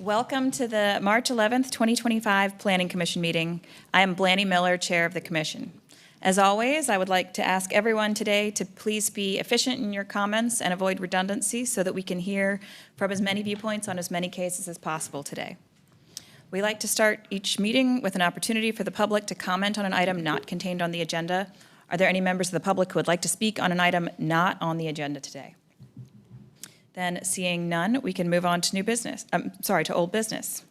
Welcome to the March 11th, 2025 Planning Commission meeting. I am Blanny Miller, Chair of the Commission. As always, I would like to ask everyone today to please be efficient in your comments and avoid redundancy so that we can hear from as many viewpoints on as many cases as possible today. We like to start each meeting with an opportunity for the public to comment on an item not contained on the agenda. Are there any members of the public who would like to speak on an item not on the agenda today? Then, seeing none, we can move on to to old business.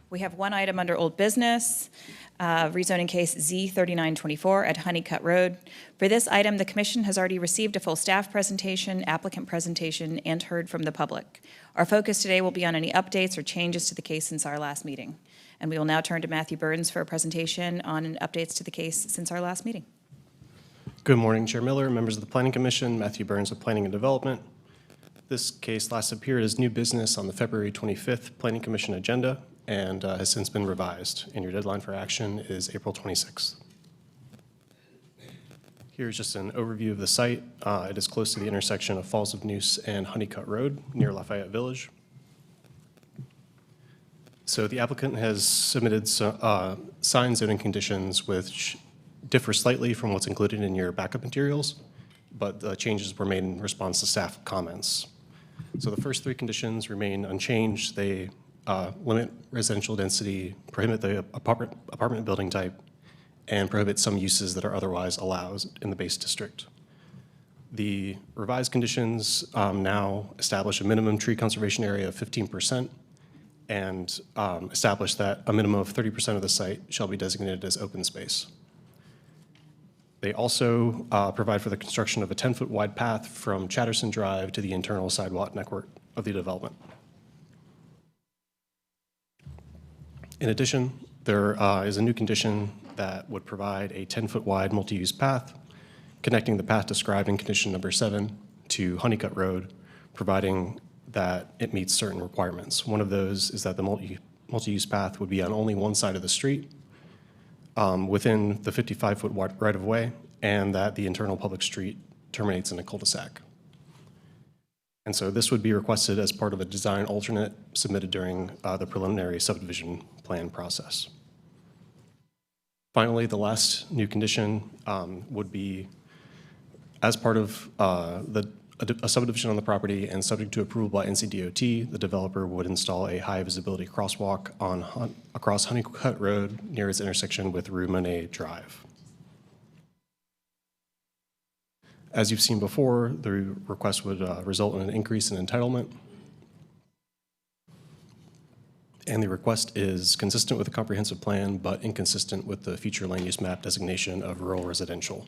We have one item under old business, rezoning case Z3924 at Honeycutt Road. For this item, the Commission has already received a full staff presentation, applicant presentation, and heard from the public. Our focus today will be on any updates or changes to the case since our last meeting. And we will now turn to Matthew Burns for a presentation on updates to the case since our last meeting. Good morning, Chair Miller, members of the Planning Commission. Matthew Burns with Planning and Development. This case last appeared as new business on the February 25th Planning Commission agenda and has since been revised, and your deadline for action is April 26th. Here's just an overview of the site. It is close to the intersection of Falls of Neuse and Honeycutt Road near Lafayette Village. So the applicant has submitted sign zoning conditions which differ slightly from what's included in your backup materials, but the changes were made in response to staff comments. So the first three conditions remain unchanged. They limit residential density, prohibit the apartment building type, and prohibit some uses that are otherwise allowed in the base district. The revised conditions now establish a minimum tree conservation area of 15% and establish that a minimum of 30% of the site shall be designated as open space. They also provide for the construction of a 10-foot wide path from Chatterson Drive to the internal sidewalk network of the development. In addition, there is a new condition that would provide a 10-foot wide multi-use path connecting the path described in condition number 7 to Honeycutt Road, providing that it meets certain requirements. One of those is that the multi-use path would be on only one side of the street, within the 55-foot right-of-way, and that the internal public street terminates in a cul-de-sac. And so this would be requested as part of a design alternate submitted during the preliminary subdivision plan process. Finally, the last new condition would be, as part of a subdivision on the property and subject to approval by NCDOT, the developer would install a high visibility crosswalk across Honeycutt Road near its intersection with Rue Monet Drive. As you've seen before, the request would result in an increase in entitlement. And the request is consistent with the comprehensive plan, but inconsistent with the future land use map designation of rural residential.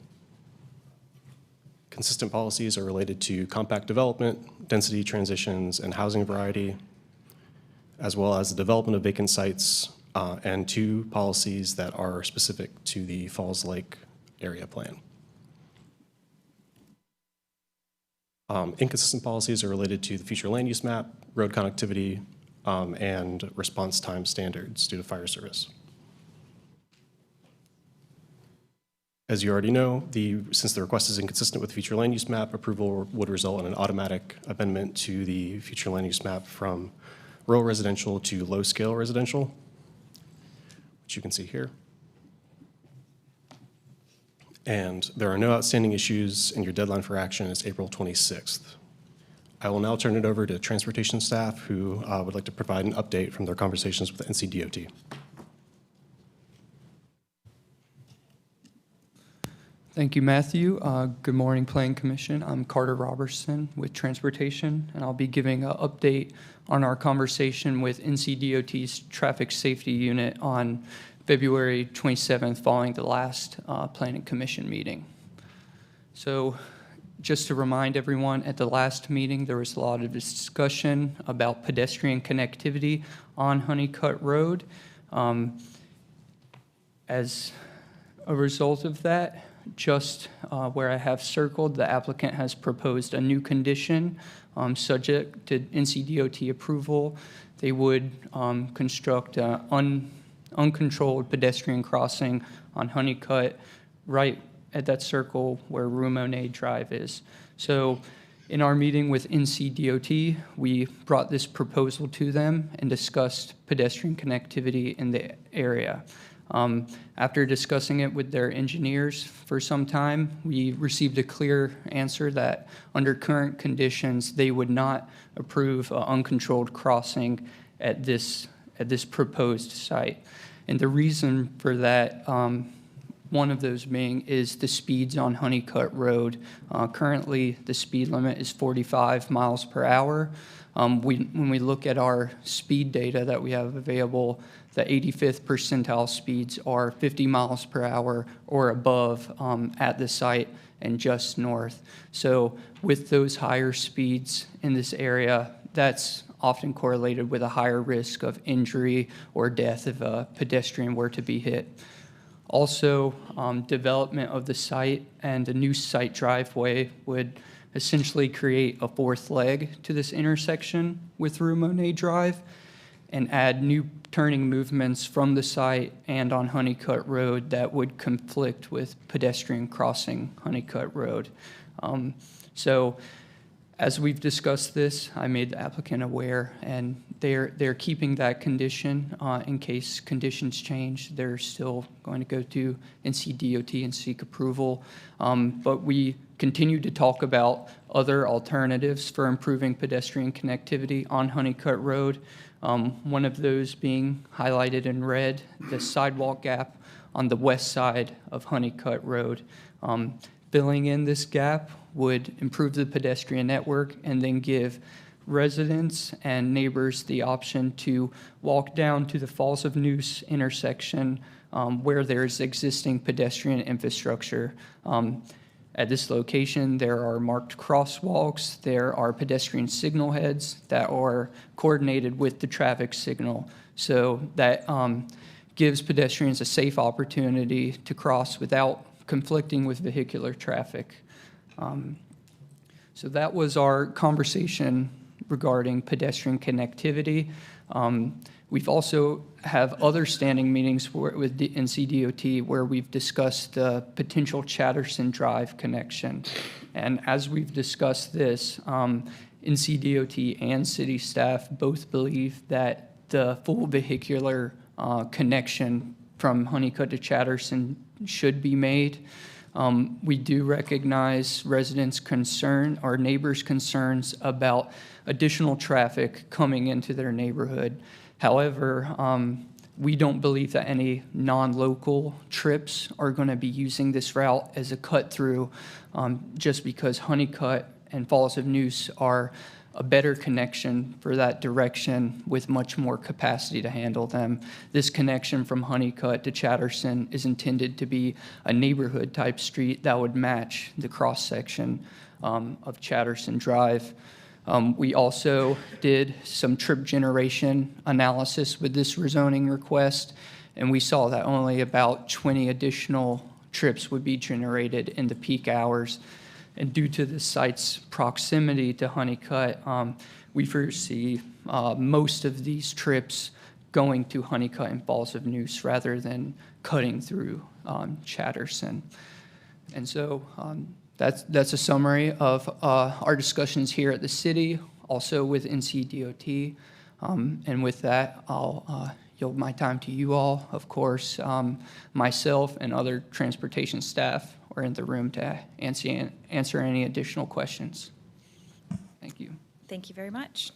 Consistent policies are related to compact development, density transitions, and housing variety, as well as the development of vacant sites, and 2 policies that are specific to the Falls Lake area plan. Inconsistent policies are related to the future land use map, road connectivity, and response time standards due to fire service. As you already know, since the request is inconsistent with the future land use map, approval would result in an automatic amendment to the future land use map from rural residential to low-scale residential, which you can see here. And there are no outstanding issues, and your deadline for action is April 26th. I will now turn it over to transportation staff who would like to provide an update from their conversations with the NCDOT. Thank you, Matthew. Good morning, Planning Commission. I'm Carter Robertson with Transportation, and I'll be giving an update on our conversation with NCDOT's Traffic Safety Unit on February 27th, following the last Planning Commission meeting. So just to remind everyone, at the last meeting, there was a lot of discussion about pedestrian connectivity on Honeycutt Road. As a result of that, just where I have circled, the applicant has proposed a new condition subject to NCDOT approval. They would construct an uncontrolled pedestrian crossing on Honeycutt right at that circle where Rue Monet Drive is. So In our meeting with NCDOT, we brought this proposal to them and discussed pedestrian connectivity in the area. After discussing it with their engineers for some time, we received a clear answer that under current conditions, they would not approve an uncontrolled crossing at this proposed site. And the reason for that, one of those being is the speeds on Honeycutt Road. Currently, the speed limit is 45 miles per hour. When we look at our speed data that we have available, the 85th percentile speeds are 50 miles per hour or above at the site and just north. So with those higher speeds in this area, that's often correlated with a higher risk of injury or death if a pedestrian were to be hit. Also, development of the site and a new site driveway would essentially create a fourth leg to this intersection with Rue Monet Drive and add new turning movements from the site and on Honeycutt Road that would conflict with pedestrian crossing Honeycutt Road. So as we've discussed this, I made the applicant aware, and they're keeping that condition in case conditions change. They're still going to go to NCDOT and seek approval. But we continue to talk about other alternatives for improving pedestrian connectivity on Honeycutt Road. One of those being highlighted in red, the sidewalk gap on the west side of Honeycutt Road. Filling in this gap would improve the pedestrian network and then give residents and neighbors the option to walk down to the Falls of Neuse intersection where there's existing pedestrian infrastructure. At this location, there are marked crosswalks, there are pedestrian signal heads that are coordinated with the traffic signal. So that gives pedestrians a safe opportunity to cross without conflicting with vehicular traffic. So that was our conversation regarding pedestrian connectivity. We've also have other standing meetings with the NCDOT where we've discussed the potential Chatterson Drive connection. And as we've discussed this, NCDOT and city staff both believe that the full vehicular connection from Honeycutt to Chatterson should be made. We do recognize residents' concern, or neighbors' concerns about additional traffic coming into their neighborhood. However, we don't believe that any non-local trips are going to be using this route as a cut-through just because Honeycutt and Falls of Neuse are a better connection for that direction with much more capacity to handle them. This connection from Honeycutt to Chatterson is intended to be a neighborhood-type street that would match the cross-section of Chatterson Drive. We also did some trip generation analysis with this rezoning request, and we saw that only about 20 additional trips would be generated in the peak hours. And due to the site's proximity to Honeycutt, we foresee most of these trips going to Honeycutt and Falls of Neuse rather than cutting through Chatterson. And so that's a summary of our discussions here at the city, also with NCDOT. And with that, I'll yield my time to you all. Of course, myself and other transportation staff are in the room to answer any additional questions. Thank you. Thank you very much.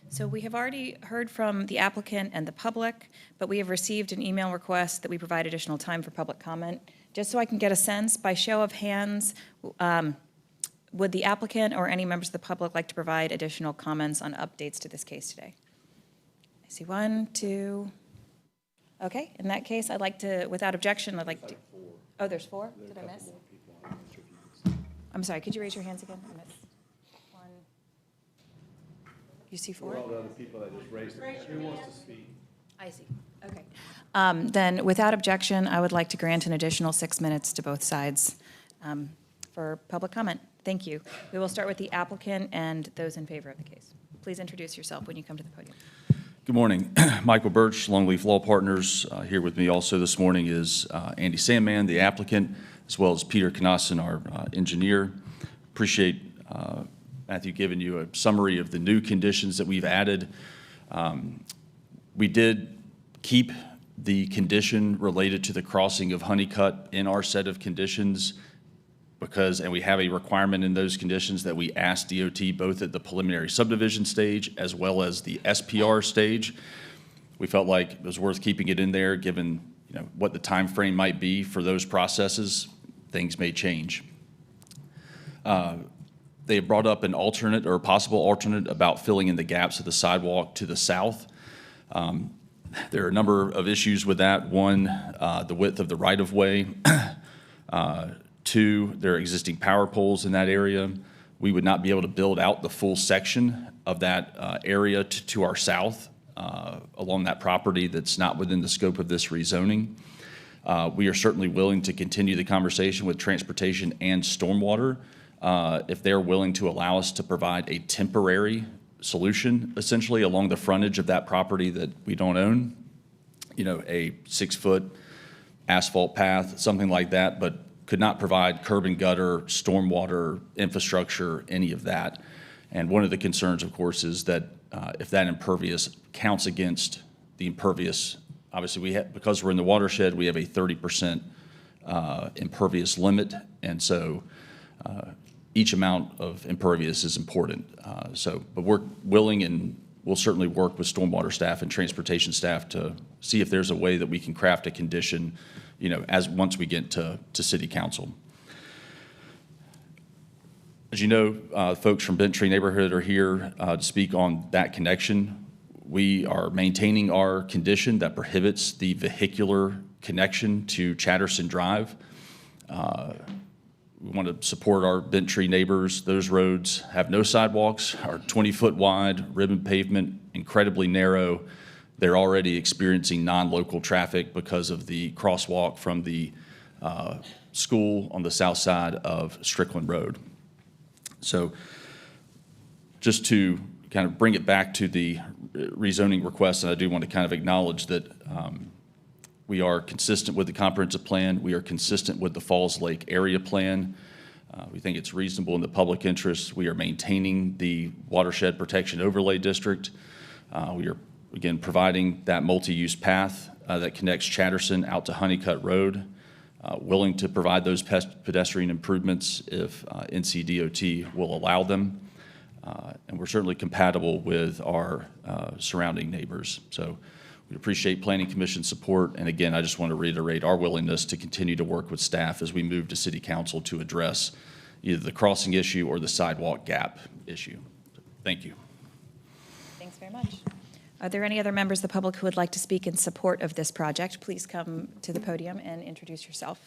So we have already heard from the applicant and the public, but we have received an email request that we provide additional time for public comment. Just so I can get a sense, by show of hands, would the applicant or any members of the public like to provide additional comments on updates to this case today? I see 1, 2. Okay, in that case, I'd like to, without objection, I'd like to. Oh, there's 4? Did I miss? I'm sorry, could you raise your hands again? I missed 1. You see 4? All the other people that just raised their hand. Who wants to speak? I see. Okay. Then, without objection, I would like to grant an additional 6 minutes to both sides for public comment. Thank you. We will start with the applicant and those in favor of the case. Please introduce yourself when you come to the podium. Good morning. Michael Birch, Longleaf Law Partners. Here with me also this morning is Andy Sandman, the applicant, as well as Peter Knassen, our engineer. Appreciate Matthew given you a summary of the new conditions that we've added. We did keep the condition related to the crossing of Honeycutt in our set of conditions and we have a requirement in those conditions that we ask DOT both at the preliminary subdivision stage as well as the SPR stage. We felt like it was worth keeping it in there, given what the time frame might be for those processes. Things may change. They brought up an alternate or a possible alternate about filling in the gaps of the sidewalk to the south. There are a number of issues with that. One, the width of the right-of-way. Two, there are existing power poles in that area. We would not be able to build out the full section of that area to our south along that property that's not within the scope of this rezoning. We are certainly willing to continue the conversation with transportation and stormwater if they're willing to allow us to provide a temporary solution, essentially, along the frontage of that property that we don't own. A 6-foot asphalt path, something like that, but could not provide curb and gutter, stormwater, infrastructure, any of that. And one of the concerns, of course, is that if that impervious counts against the impervious, obviously because we're in the watershed, we have a 30% impervious limit, and so each amount of impervious is important. But we're willing and we'll certainly work with stormwater staff and transportation staff to see if there's a way that we can craft a condition, once we get to city council. As you know, folks from Bent Tree neighborhood are here to speak on that connection. We are maintaining our condition that prohibits the vehicular connection to Chatterson Drive. We want to support our Bent Tree neighbors. Those roads have no sidewalks, are 20-foot wide, ribbon pavement, incredibly narrow. They're already experiencing non-local traffic because of the crosswalk from the school on the south side of Strickland Road. So just to kind of bring it back to the rezoning request, and I do want to kind of acknowledge that we are consistent with the comprehensive plan. We are consistent with the Falls Lake area plan. We think it's reasonable in the public interest. We are maintaining the watershed protection overlay district. We are, again, providing that multi-use path that connects Chatterson out to Honeycutt Road. Willing to provide those pedestrian improvements if NCDOT will allow them. And we're certainly compatible with our surrounding neighbors. So we appreciate Planning Commission support. And again, I just want to reiterate our willingness to continue to work with staff as we move to City Council to address either the crossing issue or the sidewalk gap issue. Thank you. Thanks very much. Are there any other members of the public who would like to speak in support of this project? Please come to the podium and introduce yourself.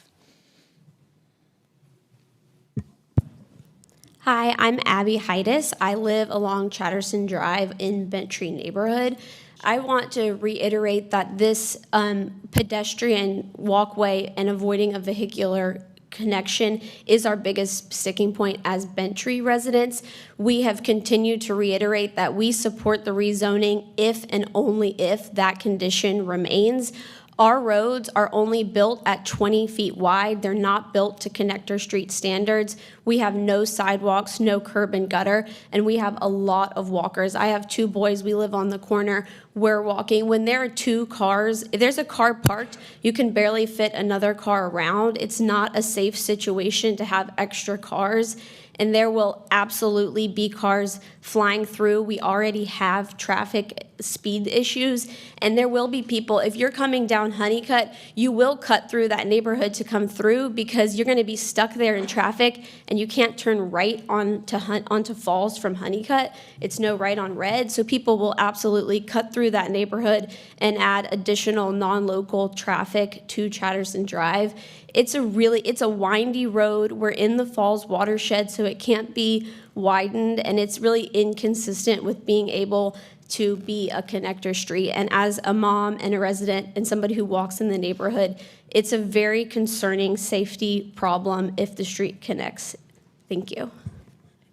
Hi, I'm Abby Heides. I live along Chatterson Drive in Bent Tree neighborhood. I want to reiterate that this pedestrian walkway and avoiding a vehicular connection is our biggest sticking point as Bent Tree residents. We have continued to reiterate that we support the rezoning if and only if that condition remains. Our roads are only built at 20 feet wide. They're not built to connector street standards. We have no sidewalks, no curb and gutter, and we have a lot of walkers. I have 2 boys. We live on the corner. We're walking. When there are 2 cars, if there's a car parked, you can barely fit another car around. It's not a safe situation to have extra cars, and there will absolutely be cars flying through. We already have traffic speed issues, and there will be people, if you're coming down Honeycutt, you will cut through that neighborhood to come through because you're gonna be stuck there in traffic and you can't turn right onto Falls from Honeycutt. It's no right on red, so people will absolutely cut through that neighborhood and add additional non-local traffic to Chatterson Drive. It's a windy road. We're in the Falls watershed, so it can't be widened, and it's really inconsistent with being able to be a connector street. And as a mom and a resident and somebody who walks in the neighborhood, it's a very concerning safety problem if the street connects. Thank you.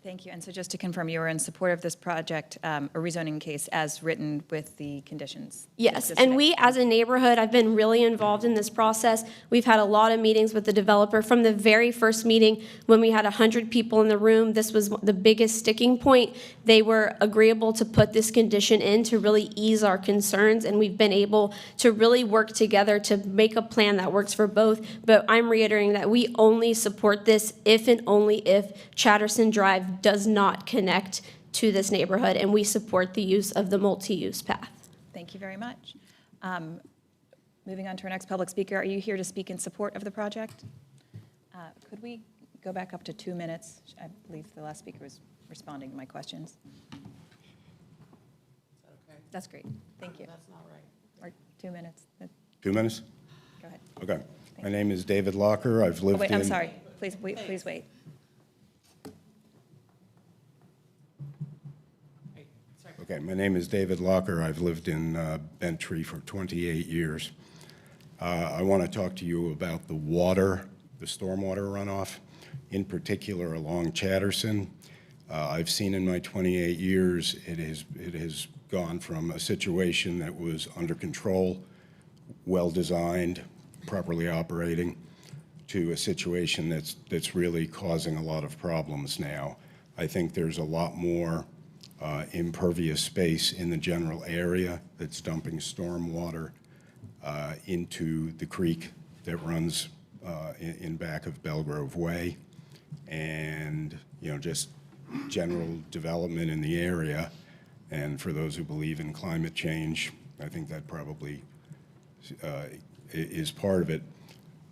Thank you. And so just to confirm, you are in support of this project, a rezoning case as written with the conditions? Yes, Just and today. we, as a neighborhood, I've been really involved in this process. We've had a lot of meetings with the developer. From the very first meeting, when we had 100 people in the room, this was the biggest sticking point. They were agreeable to put this condition in to really ease our concerns, and we've been able to really work together to make a plan that works for both. But I'm reiterating that we only support this if and only if Chatterson Drive does not connect to this neighborhood, and we support the use of the multi-use path. Thank you very much. Moving on to our next public speaker, are you here to speak in support of the project? Could we go back up to 2 minutes? I believe the last speaker was responding to my questions. That's great. Thank you. That's not right. Or 2 minutes. 2 minutes? Go ahead. Okay. My name is David Locker. I've Oh, lived wait, in... I'm sorry. Please wait. Okay, my name is David Locker. I've lived in Bentry for 28 years. I want to talk to you about the water, the stormwater runoff, in particular along Chatterson. I've seen in my 28 years, it has gone from a situation that was under control, well-designed, properly operating, to a situation that's really causing a lot of problems now. I think there's a lot more impervious space in the general area that's dumping storm water into the creek that runs in back of Belgrove Way, and just general development in the area. And for those who believe in climate change, I think that probably is part of it.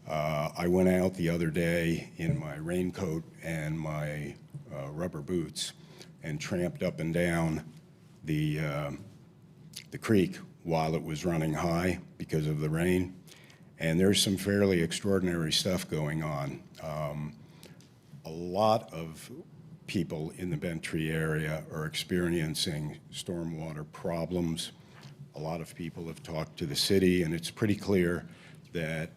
I went out the other day in my raincoat and my rubber boots and tramped up and down the creek while it was running high because of the rain. And there's some fairly extraordinary stuff going on. A lot of people in the Bentry area are experiencing stormwater problems. A lot of people have talked to the city, and it's pretty clear that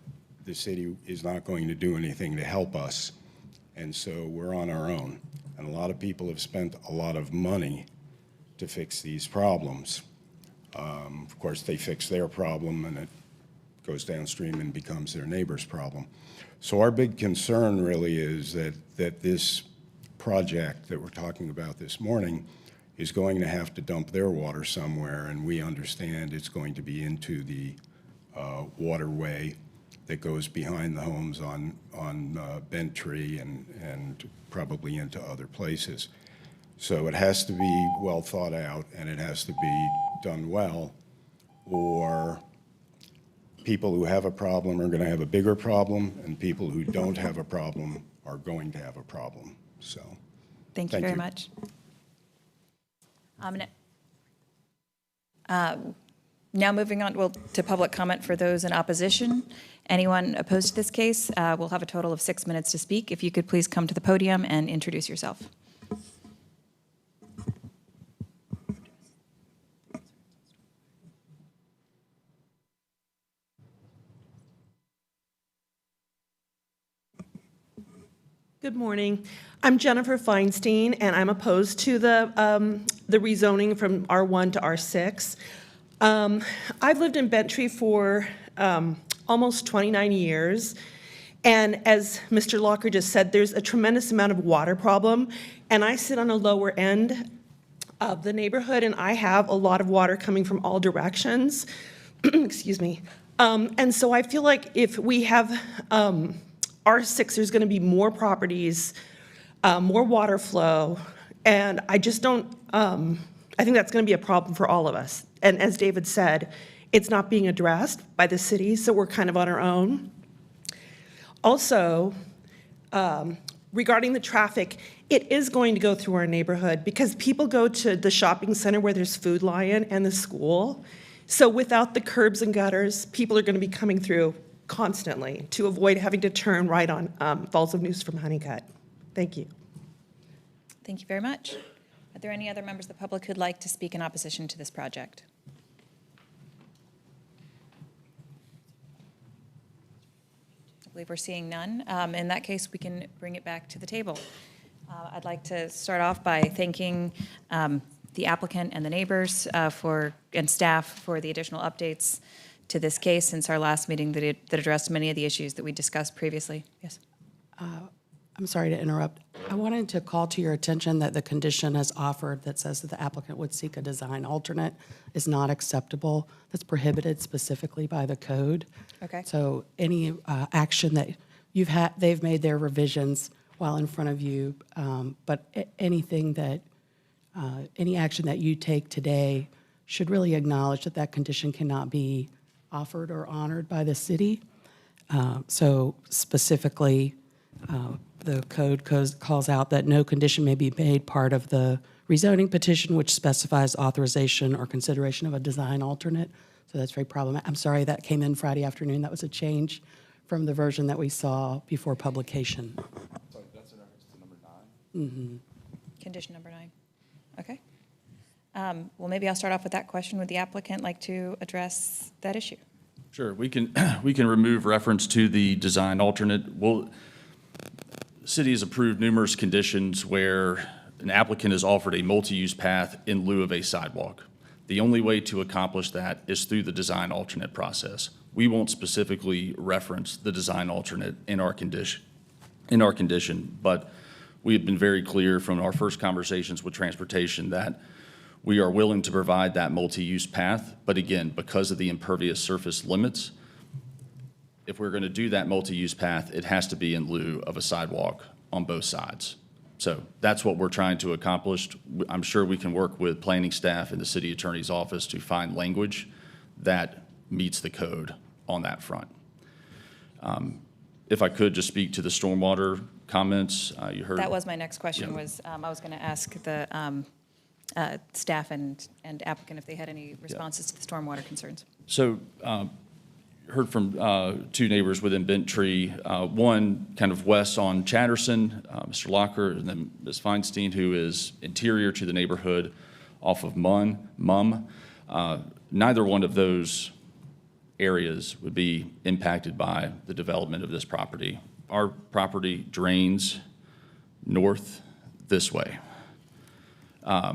the city is not going to do anything to help us. And so we're on our own. And a lot of people have spent a lot of money to fix these problems. Of course, they fix their problem, and it goes downstream and becomes their neighbor's problem. So our big concern really is that this project that we're talking about this morning is going to have to dump their water somewhere, and we understand it's going to be into the waterway that goes behind the homes on Bentry and probably into other places. So it has to be well thought out, and it has to be done well, or people who have a problem are going to have a bigger problem, and people who don't have a problem are going to have a problem. So Thank you very much. Now moving on to public comment for those in opposition. Anyone opposed to this case will have a total of 6 minutes to speak. If you could please come to the podium and introduce yourself. Good morning. I'm Jennifer Feinstein, and I'm opposed to the rezoning from R1 to R6. I've lived in Bentry for almost 29 years, and as Mr. Locker just said, there's a tremendous amount of water problem, and I sit on a lower end of the neighborhood, and I have a lot of water coming from all directions. Excuse me. And so I feel like if we have R6, there's going to be more properties, more water flow, and I just don't, I think that's going to be a problem for all of us. And as David said, it's not being addressed by the city, so we're kind of on our own. Also, regarding the traffic, it is going to go through our neighborhood because people go to the shopping center where there's Food Lion and the school. So without the curbs and gutters, people are going to be coming through constantly to avoid having to turn right on Falls of News from Honeycutt. Thank you. Thank you very much. Are there any other members of the public who'd like to speak in opposition to this project? I believe we're seeing none. In that case, we can bring it back to the table. I'd like to start off by thanking the applicant and the neighbors and staff for the additional updates to this case since our last meeting that addressed many of the issues that we discussed previously. Yes. I'm sorry to interrupt. I wanted to call to your attention that the condition as offered that says that the applicant would seek a design alternate is not acceptable. That's prohibited specifically by the code. Okay. So any action that they've made their revisions while in front of you, but any action that you take today should really acknowledge that that condition cannot be offered or honored by the city. So specifically, the code calls out that no condition may be made part of the rezoning petition which specifies authorization or consideration of a design alternate. So that's very problematic. I'm sorry that came in Friday afternoon. That was a change from the version that we saw before publication. So that's in reference to number 9? Condition number 9. Okay. Well, maybe I'll start off with that question. Would the applicant like to address that issue? Sure, we can remove reference to the design alternate. The city has approved numerous conditions where an applicant is offered a multi-use path in lieu of a sidewalk. The only way to accomplish that is through the design alternate process. We won't specifically reference the design alternate in our condition, but we have been very clear from our first conversations with transportation that we are willing to provide that multi-use path, but again, because of the impervious surface limits, if we're going to do that multi-use path, it has to be in lieu of a sidewalk on both sides. So that's what we're trying to accomplish. I'm sure we can work with planning staff and the city attorney's office to find language that meets the code on that front. If I could just speak to the stormwater comments, you heard. That was my next question. Yeah. I was going to ask the staff and applicant if they had any responses to the stormwater concerns. So, heard from 2 neighbors within Bent Tree. One kind of west on Chatterson, Mr. Locker, and then Ms. Feinstein, who is interior to the neighborhood off of Mum. Neither one of those areas would be impacted by the development of this property. Our property drains north this way. I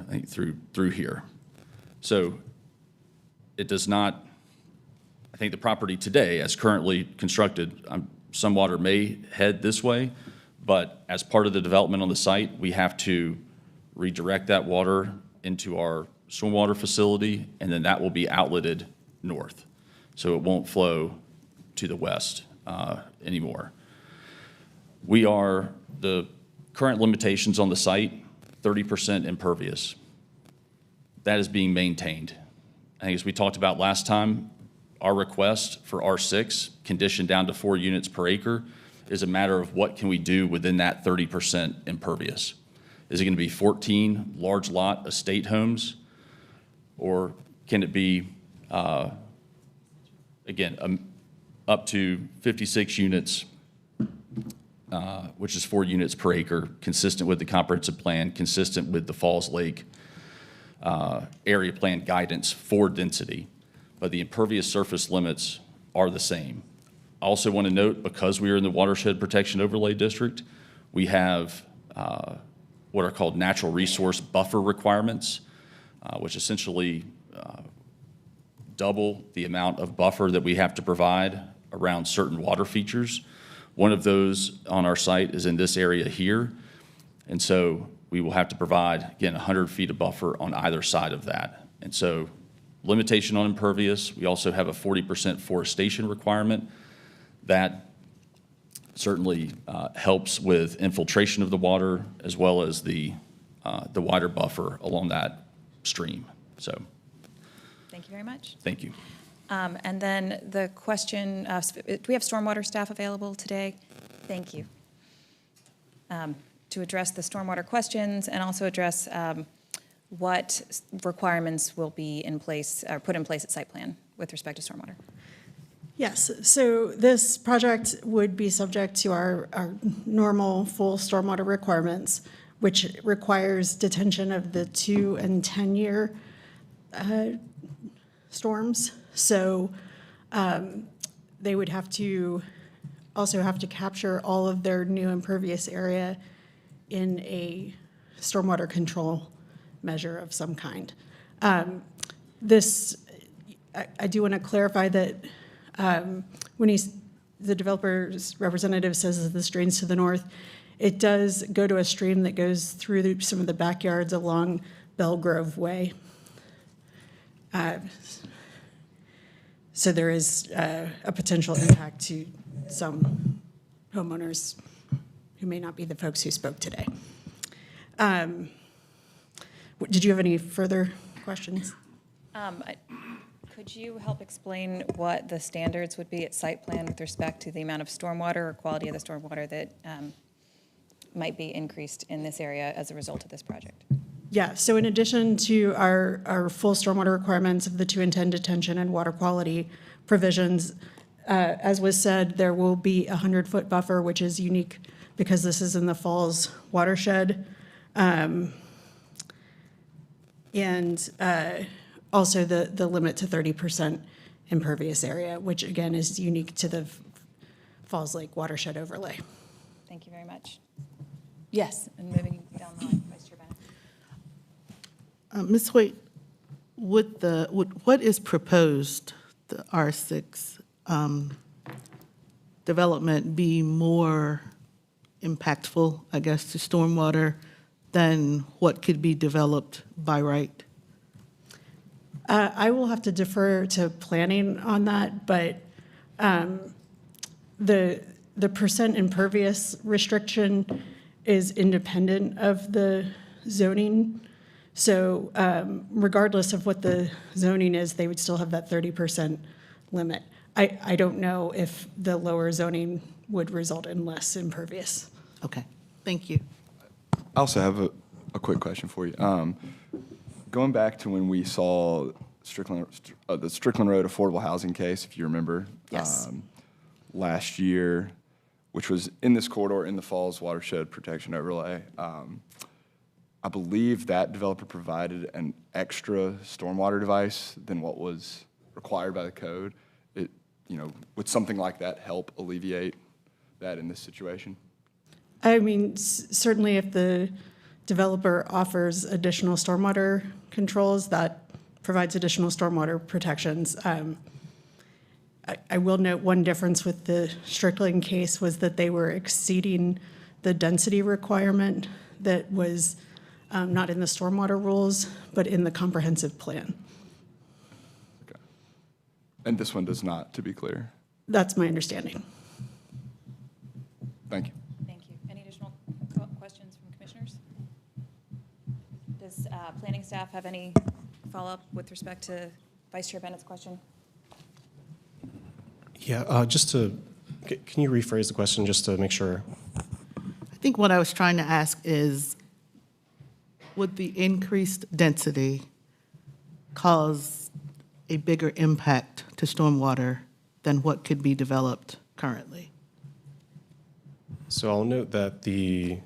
think through here. So it does not, I think the property today, as currently constructed, some water may head this way, but as part of the development on the site, we have to redirect that water into our stormwater facility, and then that will be outletted north. So it won't flow to the west anymore. The current limitations on the site, 30% impervious. That is being maintained. I think as we talked about last time, our request for R6, conditioned down to 4 units per acre, is a matter of what can we do within that 30% impervious. Is it going to be 14 large lot estate homes? Or can it be, again, up to 56 units, which is 4 units per acre, consistent with the comprehensive plan, consistent with the Falls Lake area plan guidance for density, but the impervious surface limits are the same. I also want to note, because we are in the Watershed Protection Overlay District, we have what are called natural resource buffer requirements, which essentially double the amount of buffer that we have to provide around certain water features. One of those on our site is in this area here, and so we will have to provide, again, 100 feet of buffer on either side of that. And so limitation on impervious. We also have a 40% forestation requirement. That certainly helps with infiltration of the water as well as the wider buffer along that stream. So Thank you very much. thank you. And then the question, do we have stormwater staff available today? Thank you. To address the stormwater questions and also address what requirements will be in place, or put in place at site plan with respect to stormwater. Yes, so this project would be subject to our normal full stormwater requirements, which requires detention of the 2 and 10-year storms. So they would have to also have to capture all of their new impervious area in a stormwater control measure of some kind. This, I do want to clarify that when the developer's representative says that this drains to the north, it does go to a stream that goes through some of the backyards along Belgrove Way. So there is a potential impact to some homeowners who may not be the folks who spoke today. Did you have any further questions? Could you help explain what the standards would be at site plan with respect to the amount of stormwater or quality of the stormwater that might be increased in this area as a result of this project? Yeah, so in addition to our full stormwater requirements of the 2 and 10 detention and water quality provisions, as was said, there will be a 100-foot buffer, which is unique because this is in the Falls watershed. And also the limit to 30% impervious area, which again is unique to the Falls Lake watershed overlay. Thank you very much. Yes, and moving down the line, Vice Chair Bennett. Ms. Hoyt, what is proposed, the R6 development be more impactful, I guess, to stormwater than what could be developed by right? I will have to defer to planning on that, but the percent impervious restriction is independent of the zoning. So regardless of what the zoning is, they would still have that 30% limit. I don't know if the lower zoning would result in less impervious. Okay, thank you. I also have a quick question for you. Going back to when we saw the Strickland Road affordable housing case, if you remember, Yes. Last year, which was in this corridor in the Falls Watershed Protection Overlay, I believe that developer provided an extra stormwater device than what was required by the code. Would something like that help alleviate that in this situation? I mean, certainly if the developer offers additional stormwater controls, that provides additional stormwater protections. I will note one difference with the Strickland case was that they were exceeding the density requirement that was not in the stormwater rules, but in the comprehensive plan. Okay. And this one does not, to be clear. That's my understanding. Thank you. Thank you. Any additional questions from commissioners? Does planning staff have any follow-up with respect to Vice Chair Bennett's question? Yeah, can you rephrase the question just to make sure? I think what I was trying to ask is, would the increased density cause a bigger impact to stormwater than what could be developed currently? So I'll note that the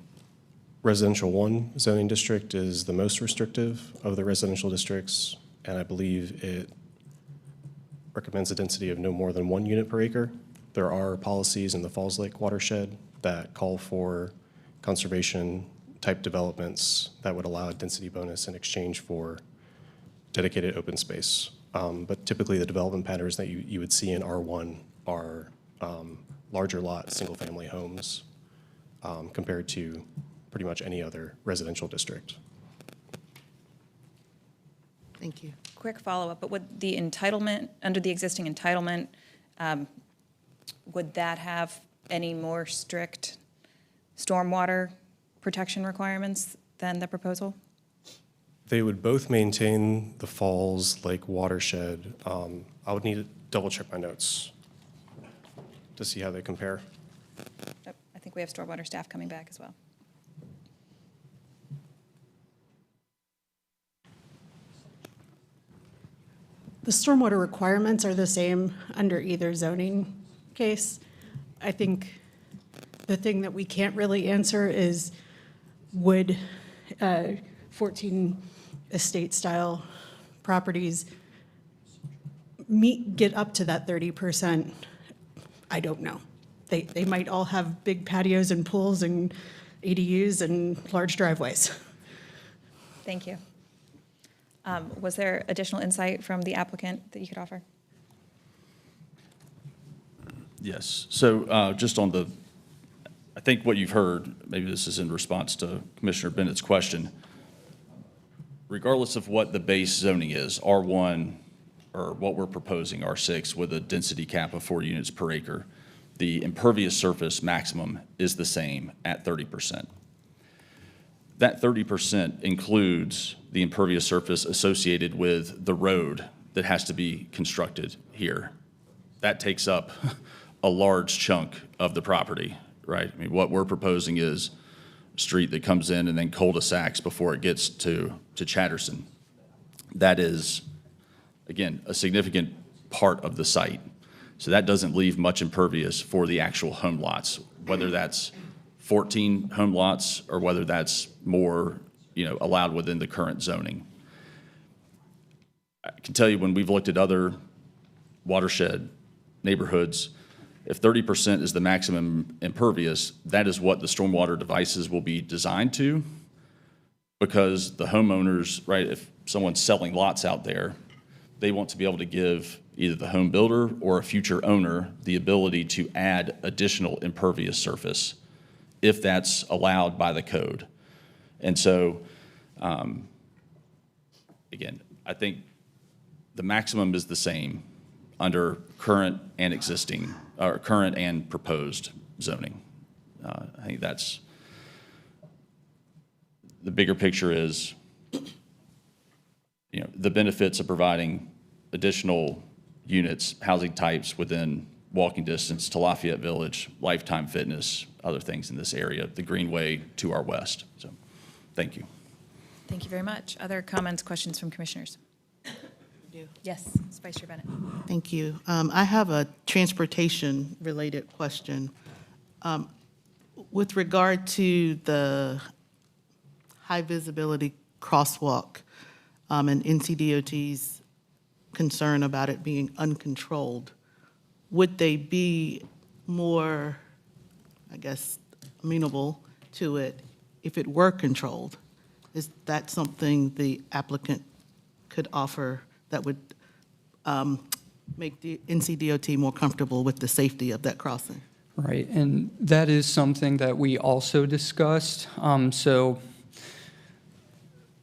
residential 1 zoning district is the most restrictive of the residential districts, and I believe it recommends a density of no more than 1 unit per acre. There are policies in the Falls Lake watershed that call for conservation type developments that would allow a density bonus in exchange for dedicated open space. But typically the development patterns that you would see in R1 are larger lot, single family homes compared to pretty much any other residential district. Thank you. Quick follow-up, but would the entitlement, under the existing entitlement, would that have any more strict stormwater protection requirements than the proposal? They would both maintain the Falls Lake watershed. I would need to double check my notes to see how they compare. Oh, I think we have stormwater staff coming back as well. The stormwater requirements are the same under either zoning case. I think the thing that we can't really answer is, would 14 estate-style properties get up to that 30%? I don't know. they might all have big patios and pools and ADUs and large driveways. Thank you. Was there additional insight from the applicant that you could offer? Yes. So just on the, I think what you've heard, maybe this is in response to Commissioner Bennett's question. Regardless of what the base zoning is, R1 or what we're proposing, R6 with a density cap of 4 units per acre, the impervious surface maximum is the same at 30%. That 30% includes the impervious surface associated with the road that has to be constructed here. That takes up a large chunk of the property, right? I mean, what we're proposing is a street that comes in and then cul-de-sacs before it gets to Chatterson. That is, again, a significant part of the site. So that doesn't leave much impervious for the actual home lots, whether that's 14 home lots or whether that's more, allowed within the current zoning. I can tell you when we've looked at other watershed neighborhoods, if 30% is the maximum impervious, that is what the stormwater devices will be designed to, because the homeowners, right, if someone's selling lots out there, they want to be able to give either the home builder or a future owner the ability to add additional impervious surface if that's allowed by the code. And so, again, I think the maximum is the same under current and existing, or current and proposed zoning. I think that's, the bigger picture is, the benefits of providing additional units, housing types within walking distance to Lafayette Village, Lifetime Fitness, other things in this area, the Greenway to our west. So, thank you. Thank you very much. Other comments, questions from commissioners? Yes, Vice Chair Bennett. Thank you. I have a transportation-related question. With regard to the high-visibility crosswalk and NCDOT's concern about it being uncontrolled, would they be more, I guess, amenable to it if it were controlled? Is that something the applicant could offer that would make the NCDOT more comfortable with the safety of that crossing? Right, and that is something that we also discussed. So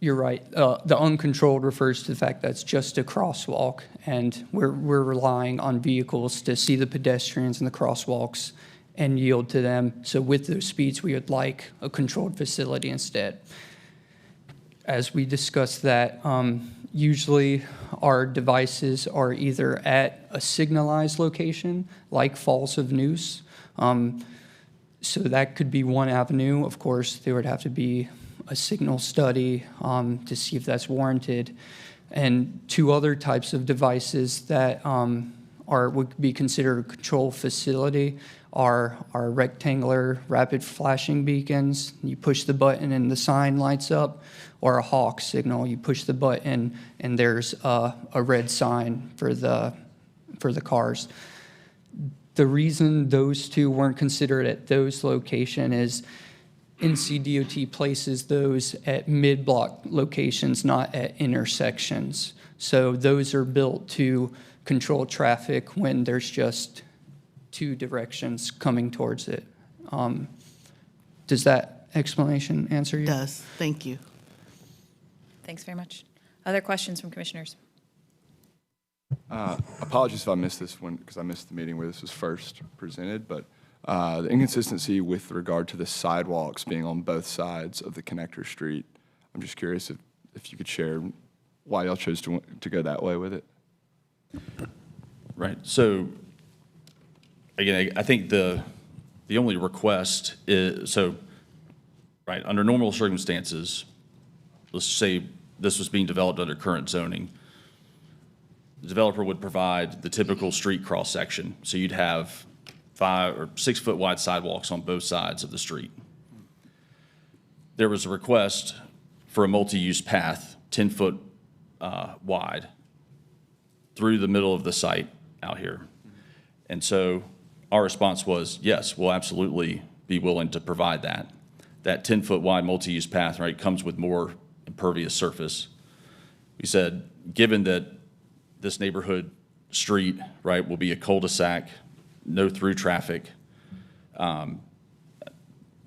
you're right. The uncontrolled refers to the fact that it's just a crosswalk, and we're relying on vehicles to see the pedestrians in the crosswalks and yield to them. So with those speeds, we would like a controlled facility instead. As we discussed that, usually our devices are either at a signalized location, like Falls of Neuse. So that could be one avenue. Of course, there would have to be a signal study to see if that's warranted. And 2 other types of devices that would be considered a control facility are rectangular rapid flashing beacons. You push the button and the sign lights up, or a hawk signal. You push the button and there's a red sign for the cars. The reason those 2 weren't considered at those locations is NCDOT places those at mid-block locations, not at intersections. So those are built to control traffic when there's just 2 directions coming towards it. Does that explanation answer you? It does. Thank you. Thanks very much. Other questions from commissioners? Apologies if I missed this one, because I missed the meeting where this was first presented, but the inconsistency with regard to the sidewalks being on both sides of the connector street, I'm just curious if you could share why y'all chose to go that way with it. Right. So, again, I think the only request is, so, right, under normal circumstances, let's say this was being developed under current zoning, the developer would provide the typical street cross-section. So you'd have 5 or 6 foot wide sidewalks on both sides of the street. There was a request for a multi-use path, 10 foot wide, through the middle of the site out here. And so our response was, yes, we'll absolutely be willing to provide that. That 10-foot wide multi-use path, right, comes with more impervious surface. We said, given that this neighborhood street, right, will be a cul-de-sac, no through traffic,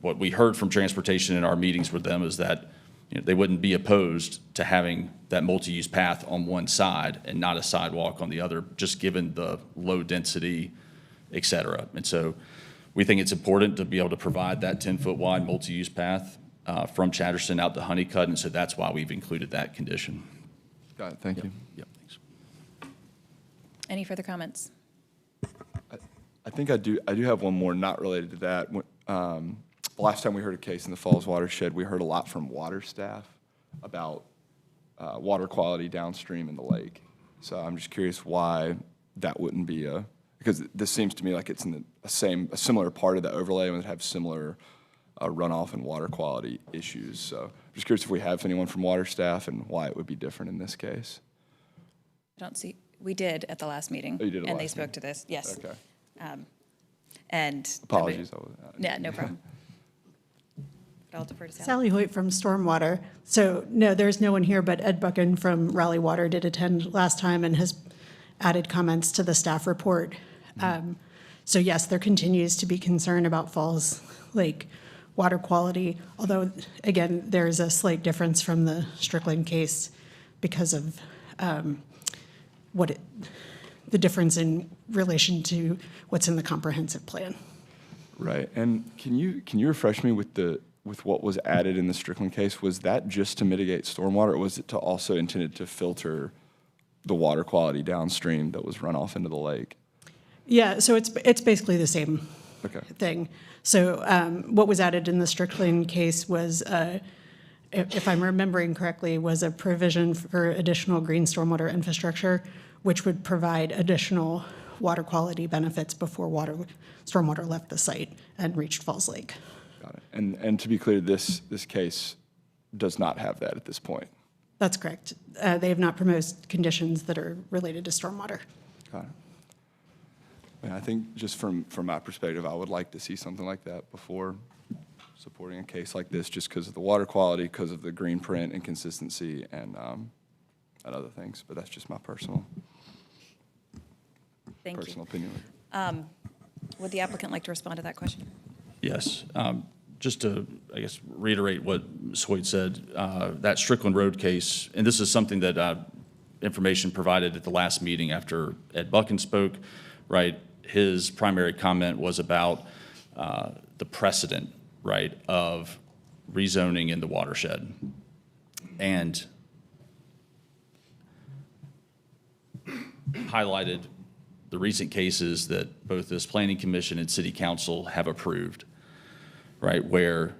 what we heard from transportation in our meetings with them is that they wouldn't be opposed to having that multi-use path on one side and not a sidewalk on the other, just given the low density, et cetera. And so we think it's important to be able to provide that 10-foot wide multi-use path from Chatterton out to Honeycutt, and so that's why we've included that condition. Got it, thank you. Yep, thanks. Any further comments? I think I do have one more not related to that. The last time we heard a case in the Falls watershed, we heard a lot from water staff about water quality downstream in the lake. So I'm just curious why that wouldn't be because this seems to me like it's in a similar part of the overlay and would have similar runoff and water quality issues. So I'm just curious if we have anyone from water staff and why it would be different in this case. I don't see, we did at the last meeting. Oh, you did at the and they last spoke meeting? to this, yes. Okay. And. Apologies. Yeah, no problem. But I'll defer to Sally. Sally Hoyt from Stormwater. So, no, there's no one here, but Ed Buchan from Raleigh Water did attend last time and has added comments to the staff report. So yes, there continues to be concern about Falls Lake water quality, although, again, there's a slight difference from the Strickland case because of the difference in relation to what's in the comprehensive plan. Right, and can you refresh me with what was added in the Strickland case? Was that just to mitigate stormwater, or was it to also intended to filter the water quality downstream that was run off into the lake? Yeah, so it's basically the same thing. So what was added in the Strickland case was, if I'm remembering correctly, was a provision for additional green stormwater infrastructure, which would provide additional water quality benefits before stormwater left the site and reached Falls Lake. Got it. And to be clear, this case does not have that at this point. That's correct. They have not proposed conditions that are related to stormwater. Got it. And I think just from my perspective, I would like to see something like that before supporting a case like this, just because of the water quality, because of the green print and consistency and other things. But that's just my personal opinion. Would the applicant like to respond to that question? Yes. Just to, I guess, reiterate what Ms. Hoyt said, that Strickland Road case, and this is something that information provided at the last meeting after Ed Buchan spoke, right? His primary comment was about the precedent, right, of rezoning in the watershed. And highlighted the recent cases that both this Planning Commission and City Council have approved, right, where,